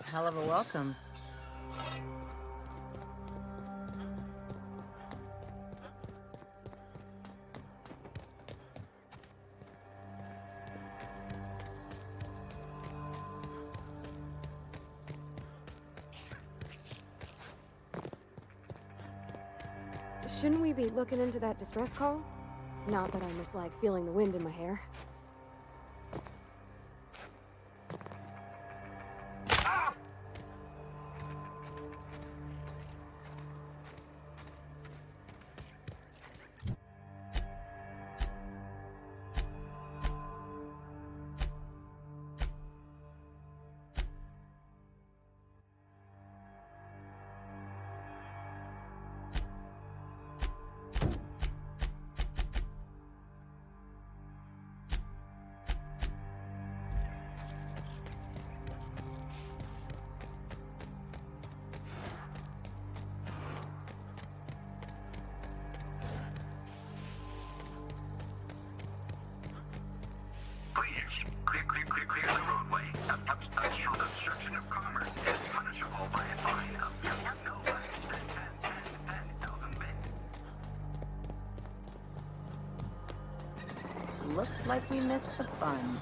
Hell of a welcome. Shouldn't we be looking into that distress call? Not that I mislike feeling the wind in my hair. Clear the roadway. Obstruction of commerce is punishable by a fine of no less than 10,000 bits. Looks like we missed the fun.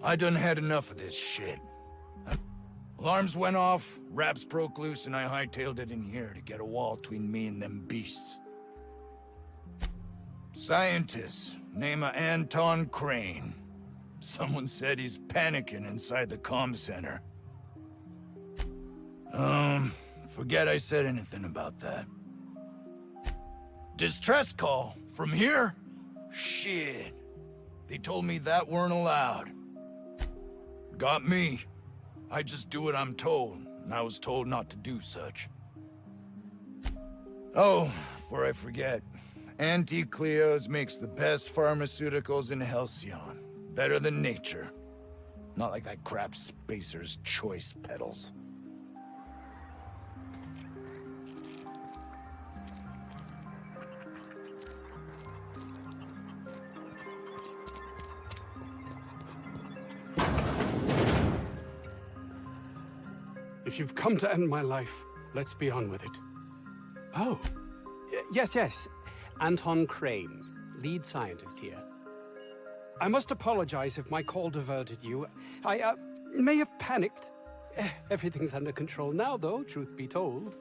I done had enough of this shit. Alarms went off, raps broke loose, and I hightailed it in here to get a wall between me and them beasts. Scientist, name of Anton Crane. Someone said he's panicking inside the comm center. Forget I said anything about that. Distress call? From here? Shit. They told me that weren't allowed. Got me. I just do what I'm told, and I was told not to do such. Oh, before I forget, Auntie Cleo's makes the best pharmaceuticals in Halcyon. Better than nature. Not like that crap Spacer's Choice peddles. If you've come to end my life, let's be on with it. Oh, yes. Anton Crane, lead scientist here. I must apologize if my call diverted you. I may have panicked. Everything's under control now, though, truth be told.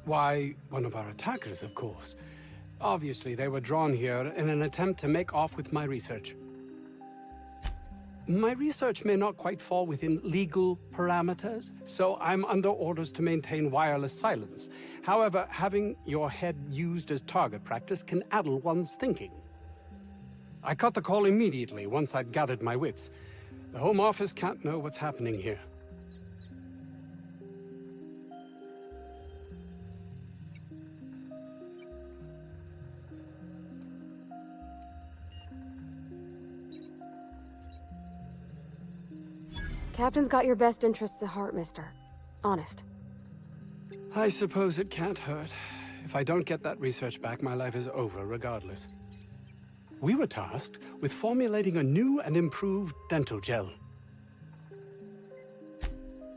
Why, one of our attackers, of course. Obviously, they were drawn here in an attempt to make off with my research. My research may not quite fall within legal parameters, so I'm under orders to maintain wireless silence. However, having your head used as target practice can addle one's thinking. I cut the call immediately once I'd gathered my wits. The Home Office can't know what's happening here. Captain's got your best interests at heart, mister. Honest. I suppose it can't hurt. If I don't get that research back, my life is over regardless. We were tasked with formulating a new and improved dental gel.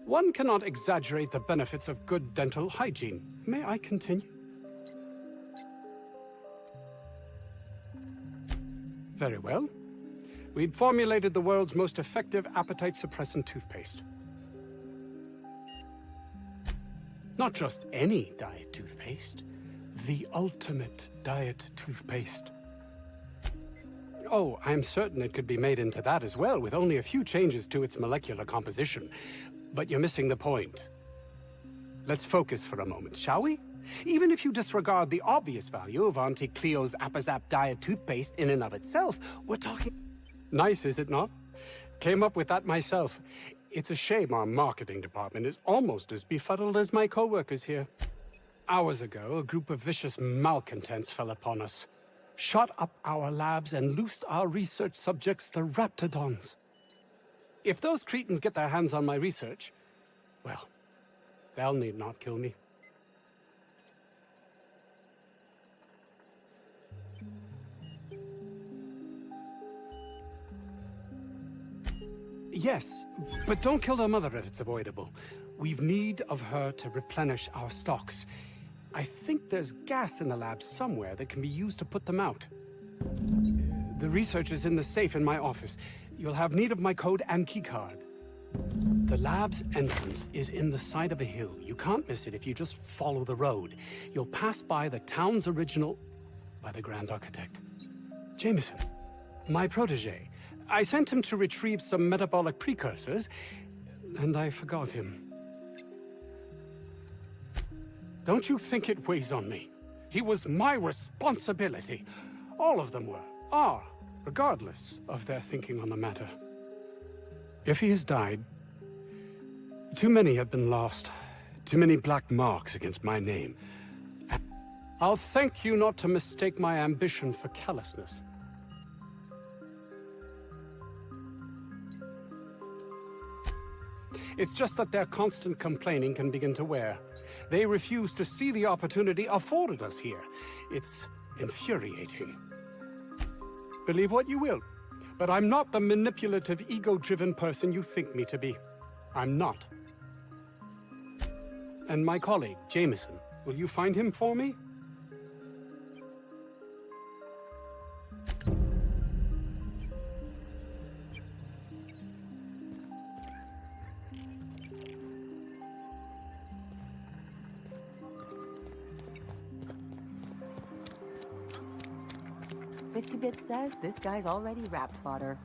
One cannot exaggerate the benefits of good dental hygiene. May I continue? Very well. We'd formulated the world's most effective appetite-suppressant toothpaste. Not just any diet toothpaste, the ultimate diet toothpaste. Oh, I'm certain it could be made into that as well, with only a few changes to its molecular composition. But you're missing the point. Let's focus for a moment, shall we? Even if you disregard the obvious value of Auntie Cleo's Appazap diet toothpaste in and of itself, we're talking... Nice, is it not? Came up with that myself. It's a shame our marketing department is almost as befuddled as my co-workers here. Hours ago, a group of vicious malcontents fell upon us, shot up our labs and loosed our research subjects, the Raptidons. If those cretins get their hands on my research, well, they'll need not kill me. Yes, but don't kill their mother if it's avoidable. We've need of her to replenish our stocks. I think there's gas in the lab somewhere that can be used to put them out. The research is in the safe in my office. You'll have need of my code and keycard. The lab's entrance is in the side of a hill. You can't miss it if you just follow the road. You'll pass by the town's original... by the Grand Architect. Jameson, my protege. I sent him to retrieve some metabolic precursors, and I forgot him. Don't you think it weighs on me? He was my responsibility. All of them are, regardless of their thinking on the matter. If he has died, too many have been lost. Too many black marks against my name. I'll thank you not to mistake my ambition for callousness. It's just that their constant complaining can begin to wear. They refuse to see the opportunity afforded us here. It's infuriating. Believe what you will, but I'm not the manipulative, ego-driven person you think me to be. I'm not. And my colleague, Jameson, will you find him for me? Bit says this guy's already wrapped fodder.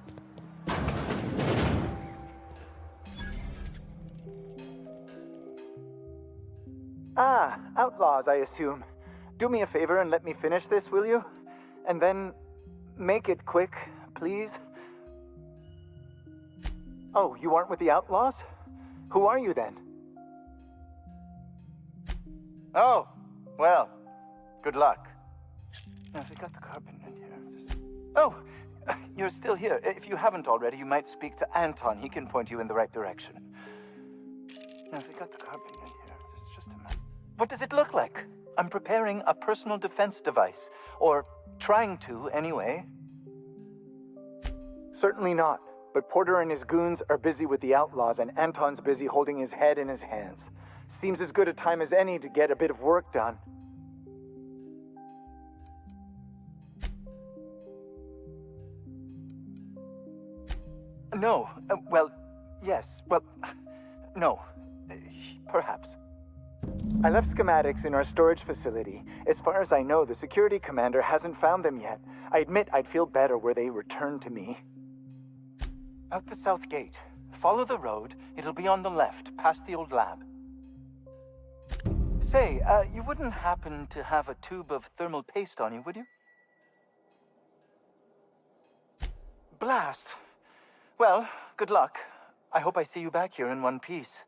Ah, outlaws, I assume. Do me a favor and let me finish this, will you? And then make it quick, please. Oh, you aren't with the Outlaws? Who are you then? Oh, well, good luck. Now, if we got the carpenter in here... Oh, you're still here. If you haven't already, you might speak to Anton. He can point you in the right direction. Now, if we got the carpenter in here, it's just a minute. What does it look like? I'm preparing a personal defense device. Or trying to, anyway. Certainly not. But Porter and his goons are busy with the Outlaws, and Anton's busy holding his head in his hands. Seems as good a time as any to get a bit of work done. No. Well, yes. Well, no. Perhaps. I left schematics in our storage facility. As far as I know, the security commander hasn't found them yet. I admit I'd feel better were they returned to me. Out the south gate. Follow the road. It'll be on the left, past the old lab. Say, you wouldn't happen to have a tube of thermal paste on you, would you? Blast. Well, good luck. I hope I see you back here in one piece.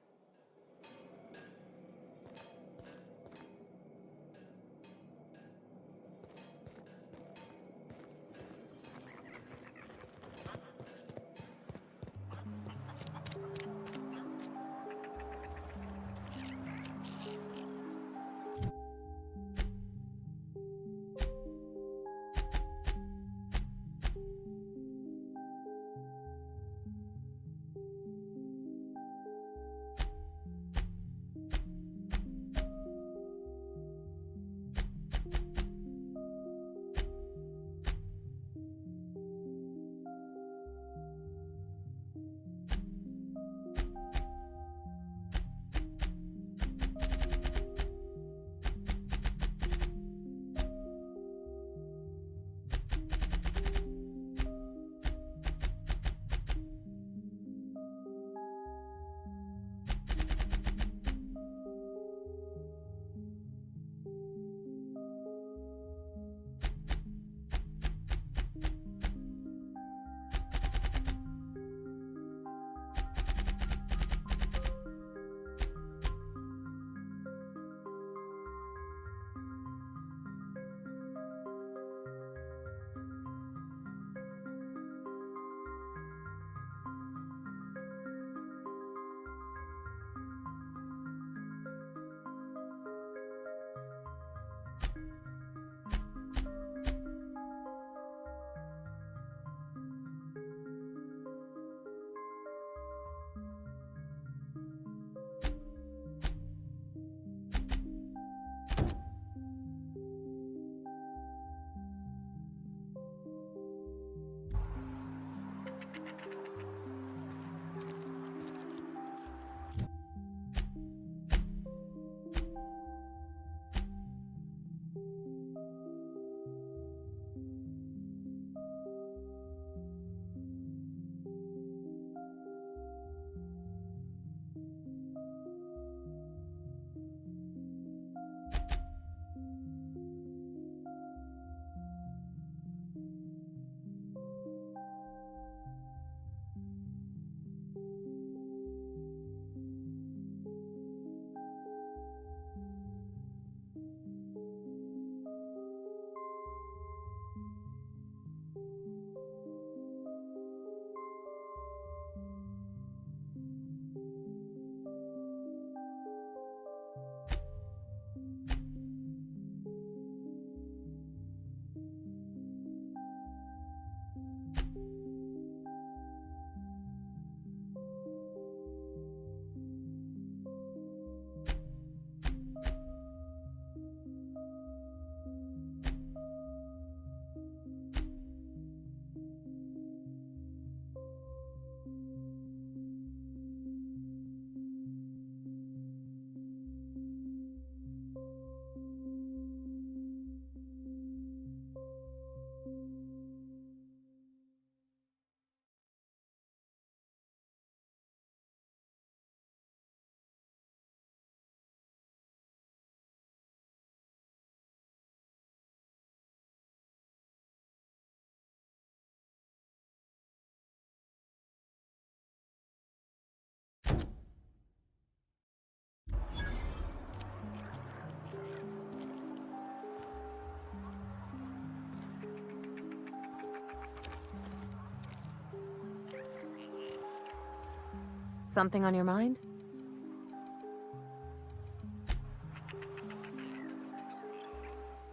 Something on your mind?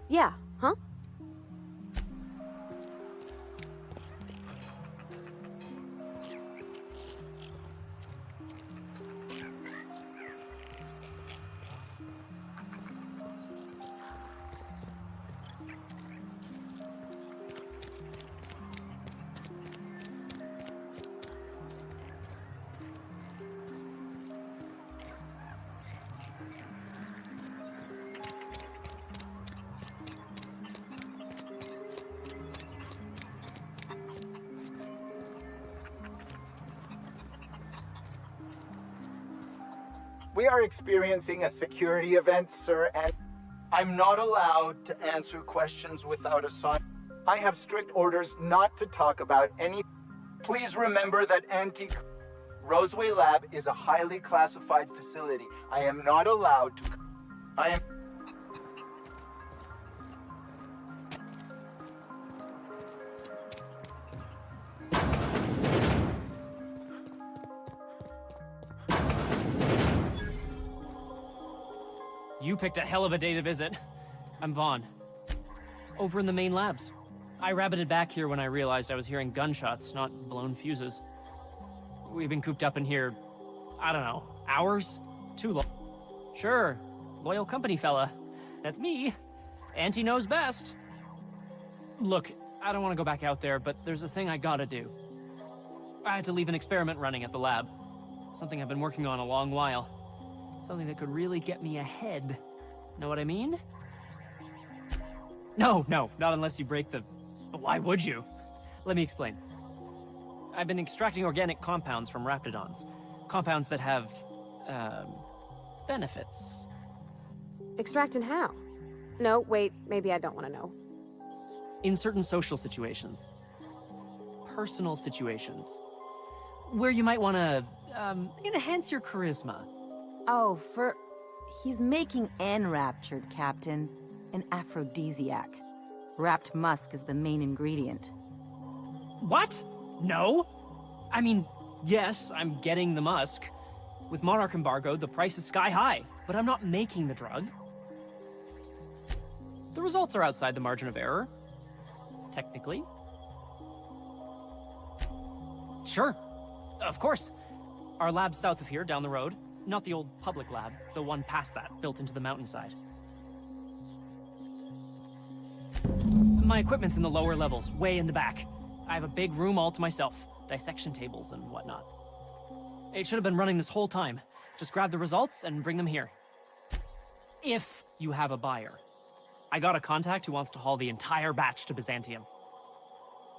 Yeah, huh? We are experiencing a security event, sir, and I'm not allowed to answer questions without a sign. I have strict orders not to talk about any... Please remember that Roseway Lab is a highly classified facility. I am not allowed to... I am... You picked a hell of a day to visit. I'm Vaughn. Over in the main labs. I rabbited back here when I realized I was hearing gunshots, not blown fuses. We've been cooped up in here, I don't know, hours? Too long. Sure, loyal company fella. That's me. Auntie knows best. Look, I don't want to go back out there, but there's a thing I gotta do. I had to leave an experiment running at the lab. Something I've been working on a long while. Something that could really get me ahead. Know what I mean? No, not unless you break the... Why would you? Let me explain. I've been extracting organic compounds from raptidons. Compounds that have, benefits. Extracting how? No, wait, maybe I don't want to know. In certain social situations. Personal situations. Where you might want to, enhance your charisma. Oh, he's making enraptured, Captain. An aphrodisiac. Wrapped musk is the main ingredient. What? No? I mean, yes, I'm getting the musk. With Monarch embargo, the price is sky high, but I'm not making the drug. The results are outside the margin of error. Technically. Sure. Of course. Our lab's south of here, down the road. Not the old public lab, the one past that, built into the mountainside. My equipment's in the lower levels, way in the back. I have a big room all to myself, dissection tables and whatnot. It should have been running this whole time. Just grab the results and bring them here. If you have a buyer. I got a contact who wants to haul the entire batch to Byzantium.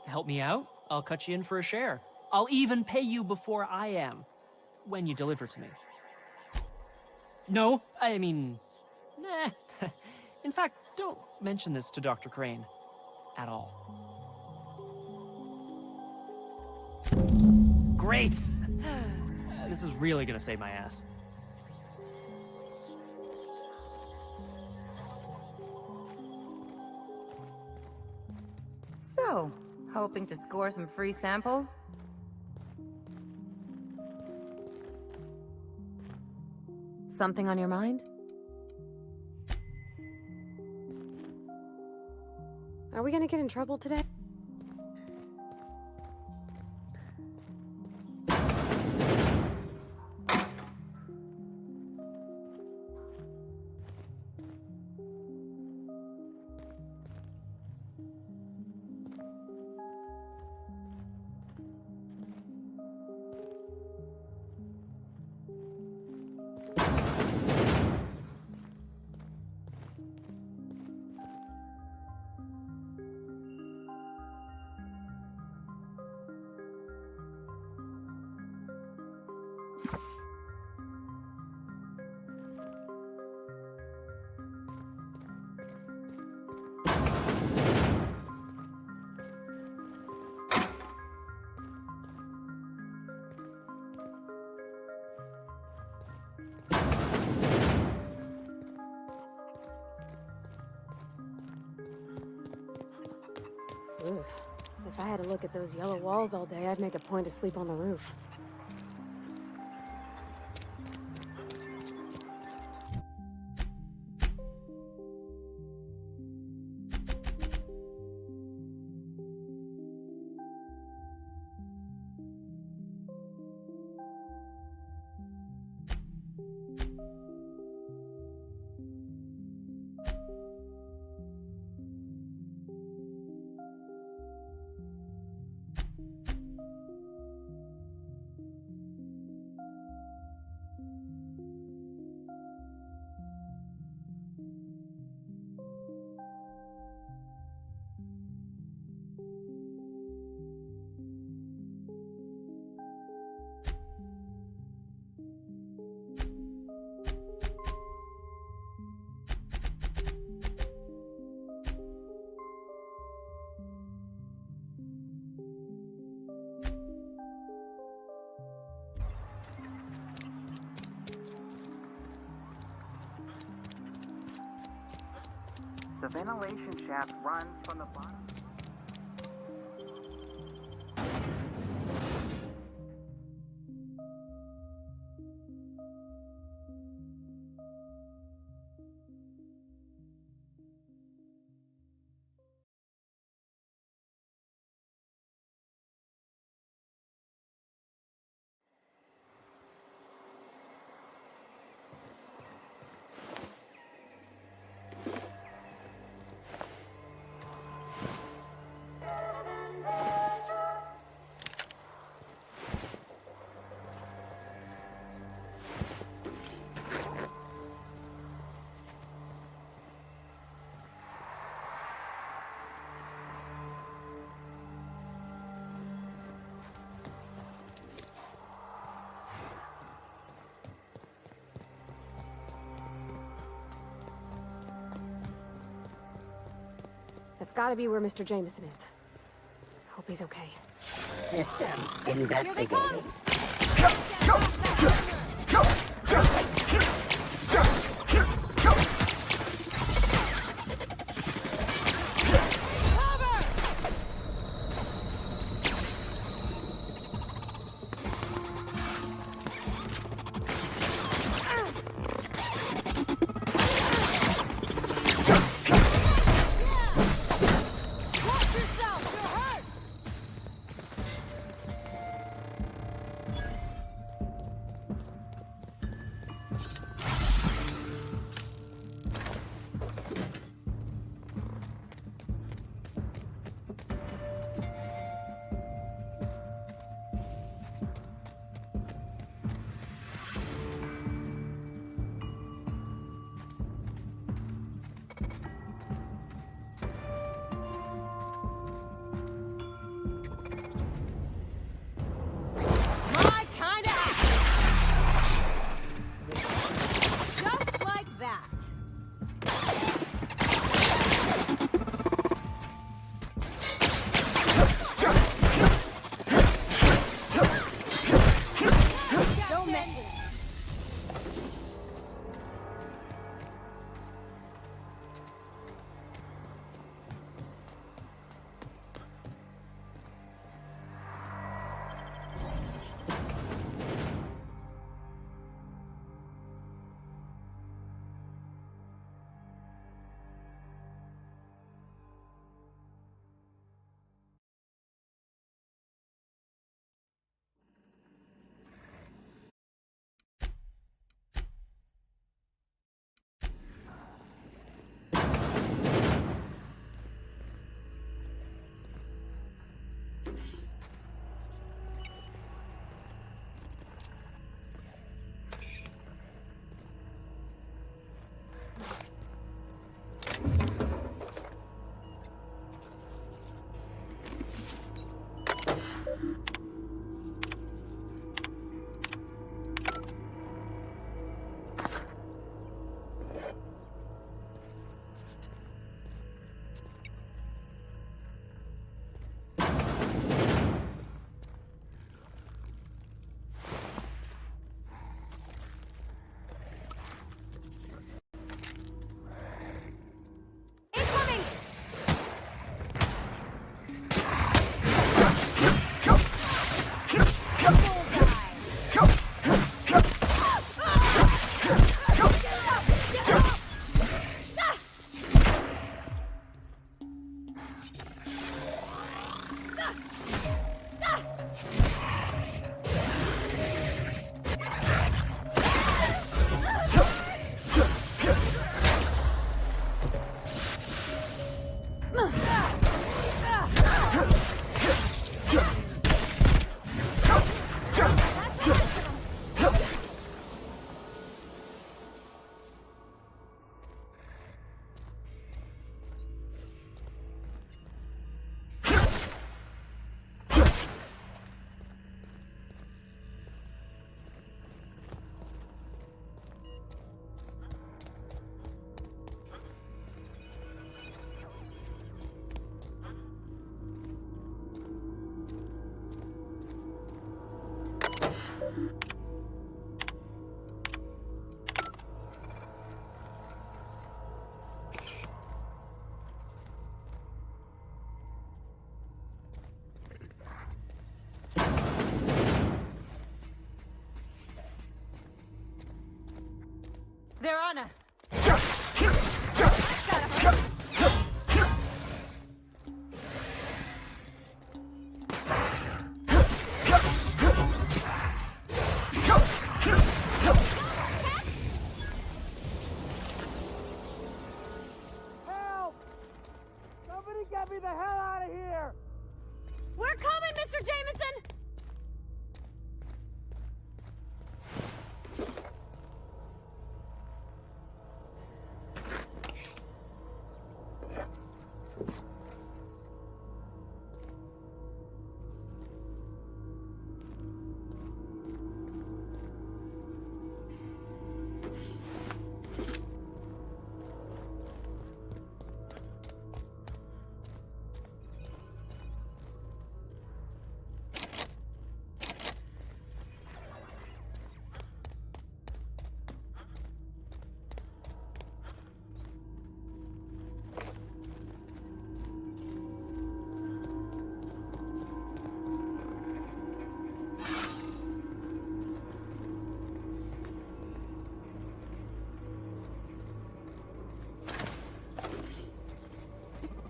To help me out, I'll cut you in for a share. I'll even pay you before I am, when you deliver to me. No, I mean, nah. In fact, don't mention this to Dr. Crane. At all. Great! This is really gonna save my ass. So, hoping to score some free samples? Something on your mind? Are we gonna get in trouble today? Oof. If I had to look at those yellow walls all day, I'd make a point to sleep on the roof. The ventilation shaft runs from the bottom. That's gotta be where Mr. Jameson is. Hope he's okay. System investigated.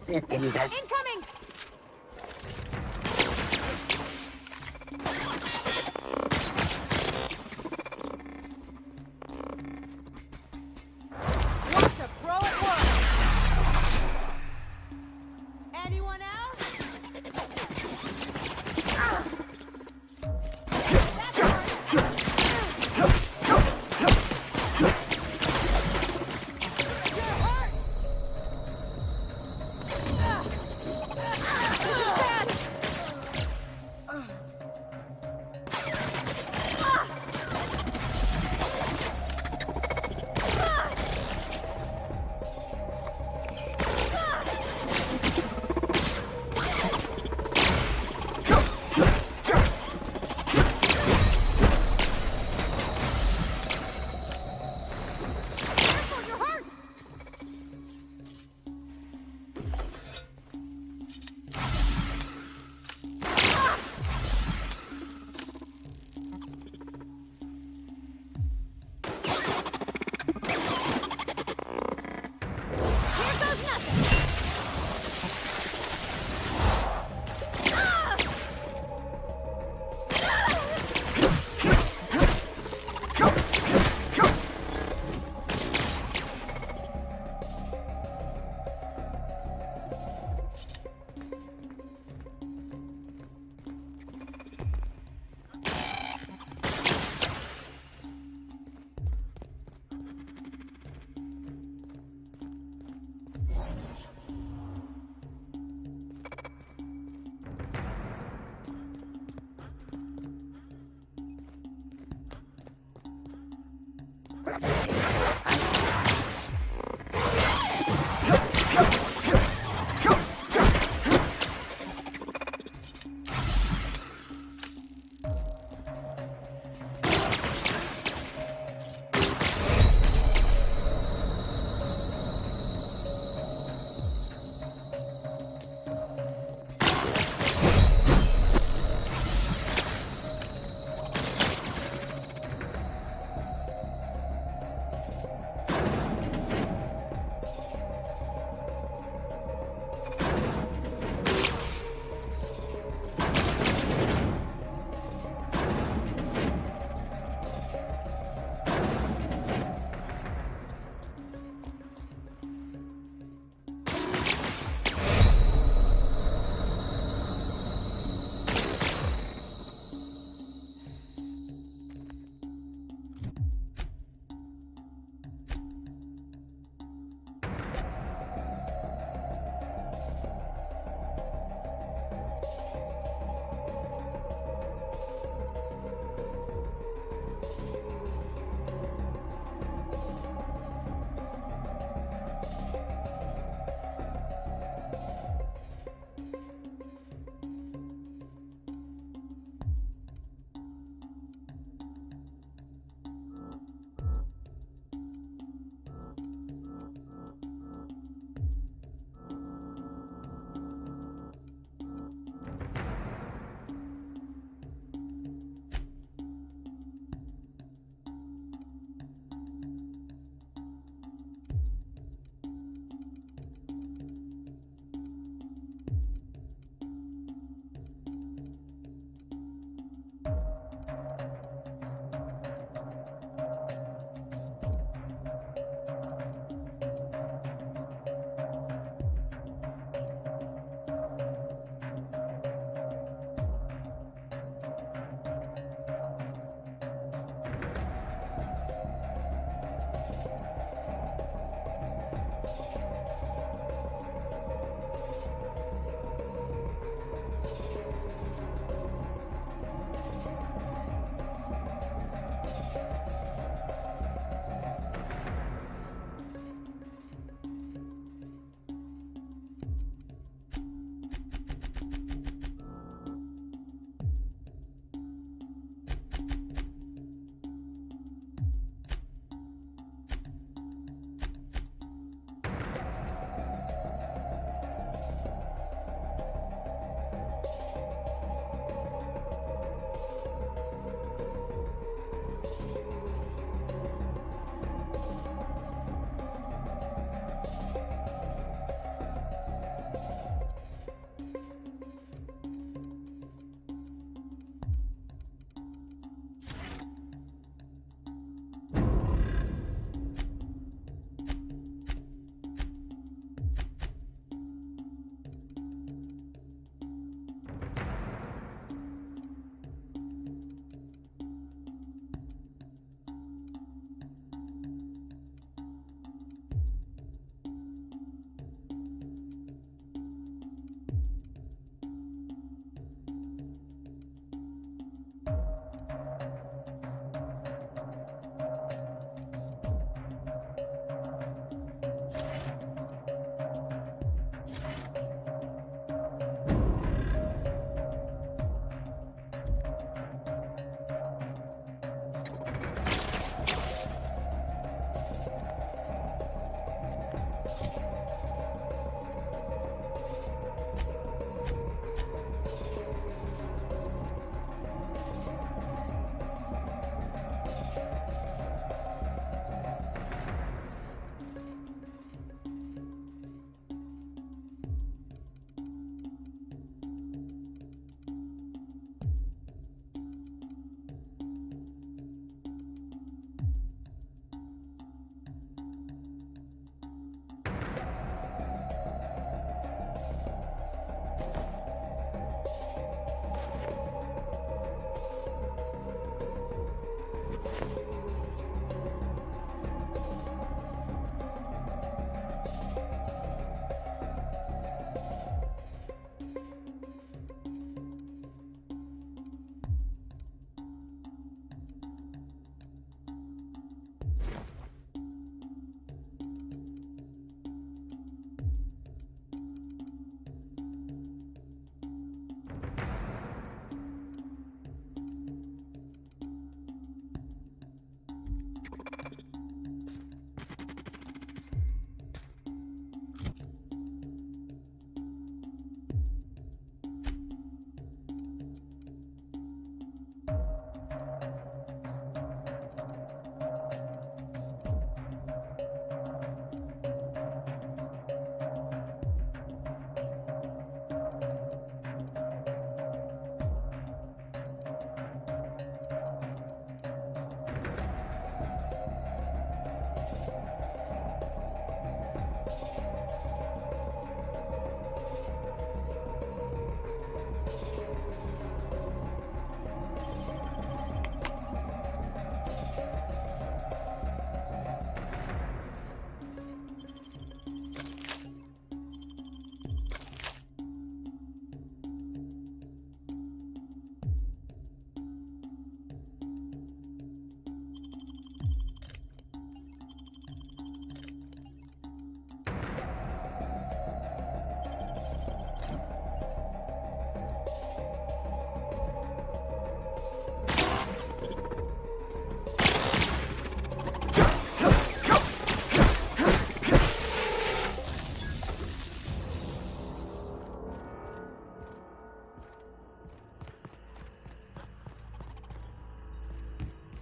Incoming! Watch a pro at work! Anyone else?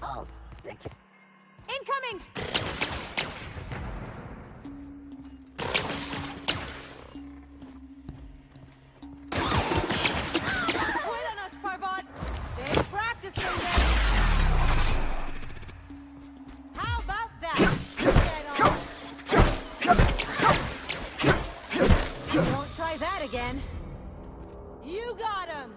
Hold. Incoming! Quit on us, Parvati! Stay practicing then! How about that? Won't try that again. You got him!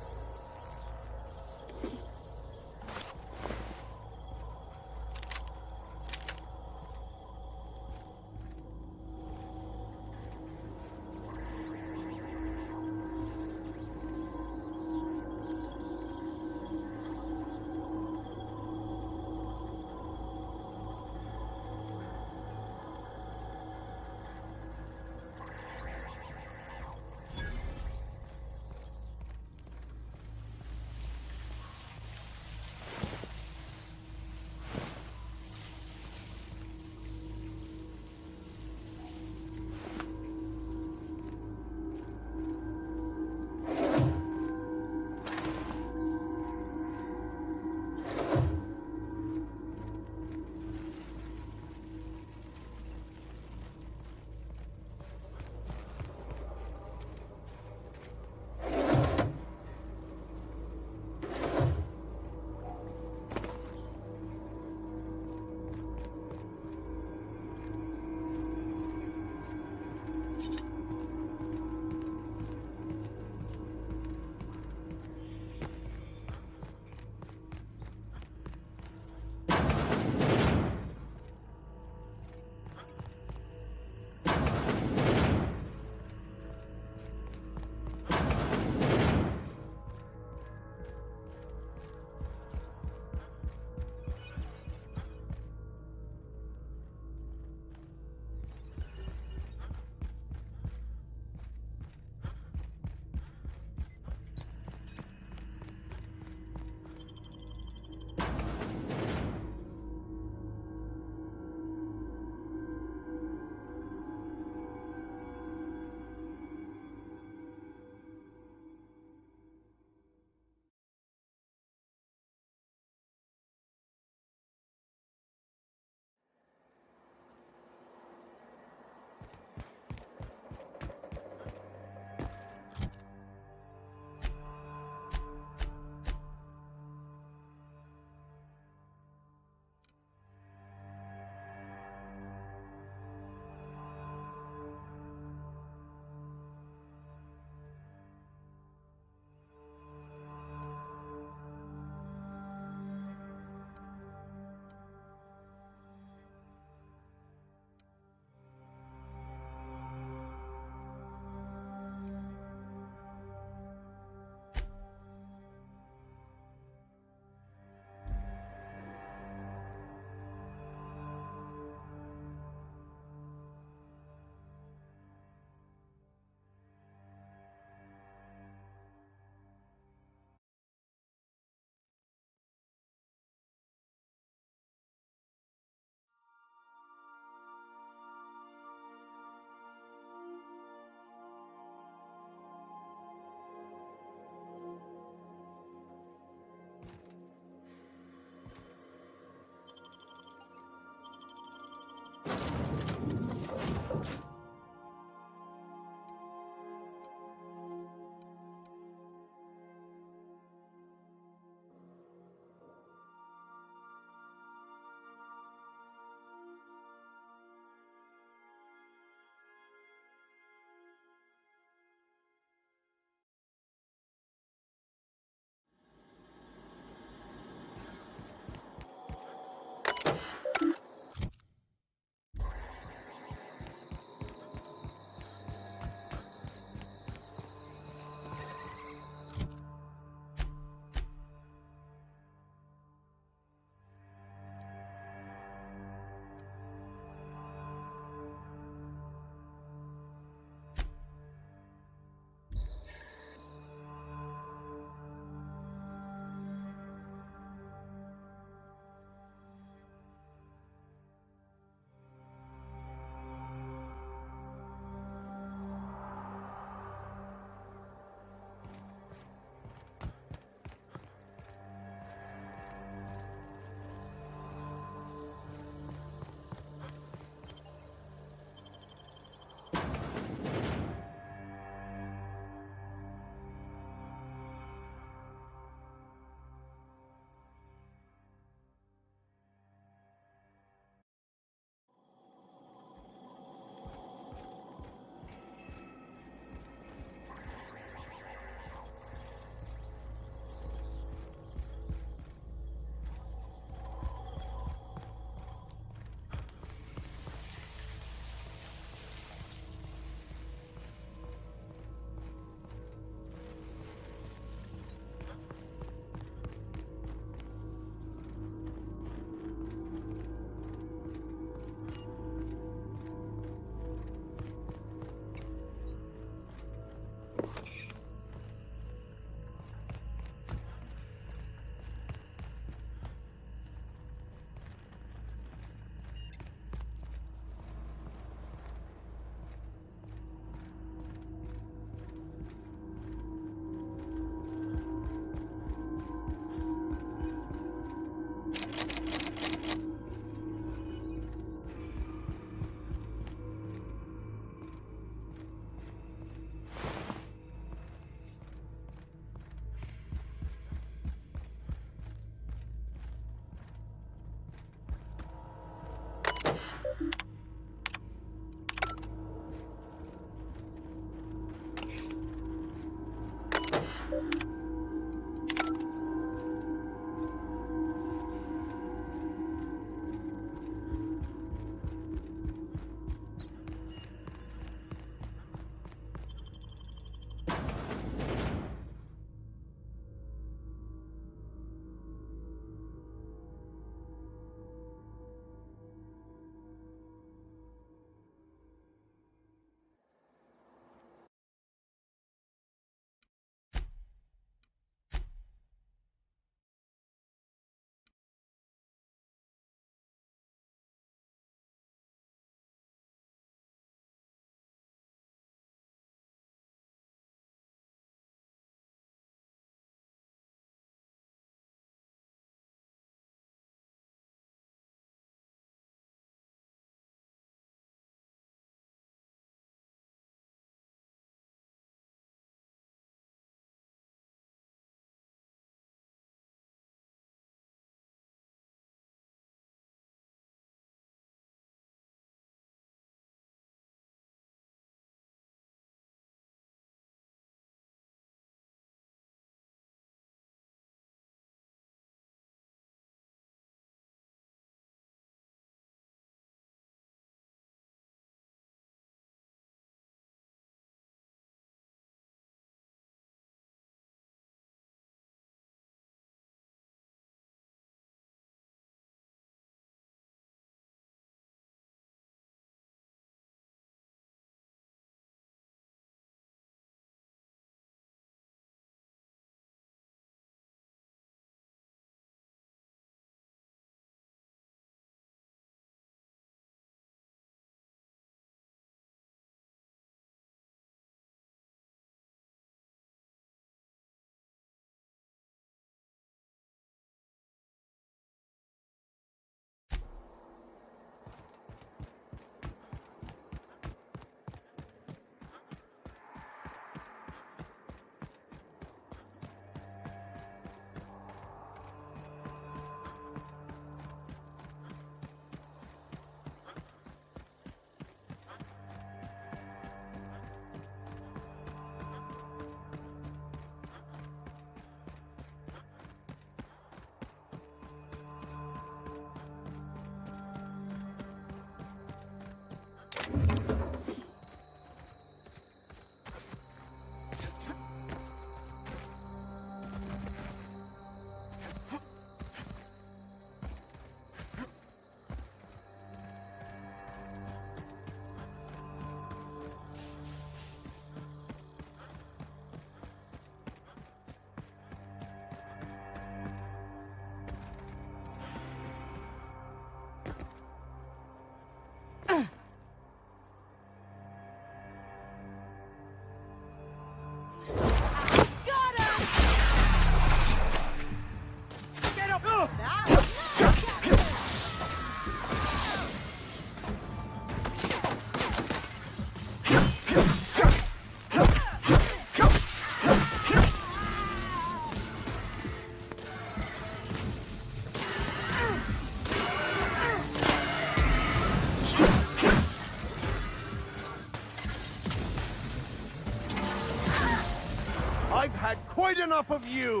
I've had quite enough of you!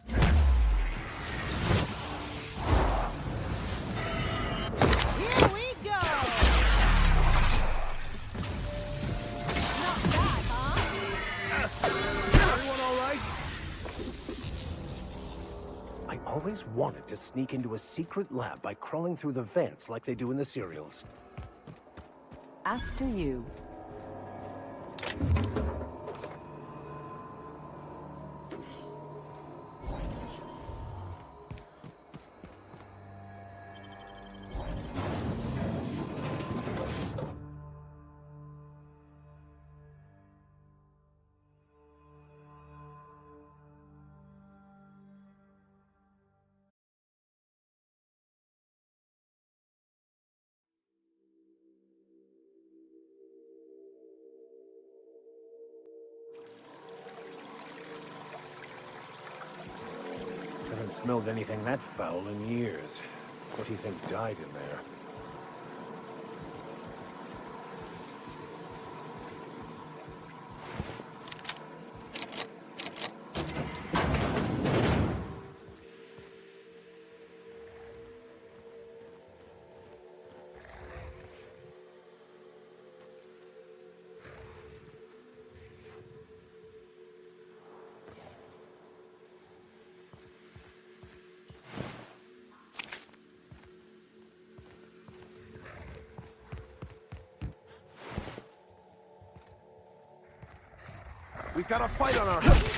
Here we go! Not bad, huh? Everyone all right? I always wanted to sneak into a secret lab by crawling through the vents like they do in the serials. After you. Haven't smelled anything that foul in years. What do you think died in there? We've got a fight on our hands.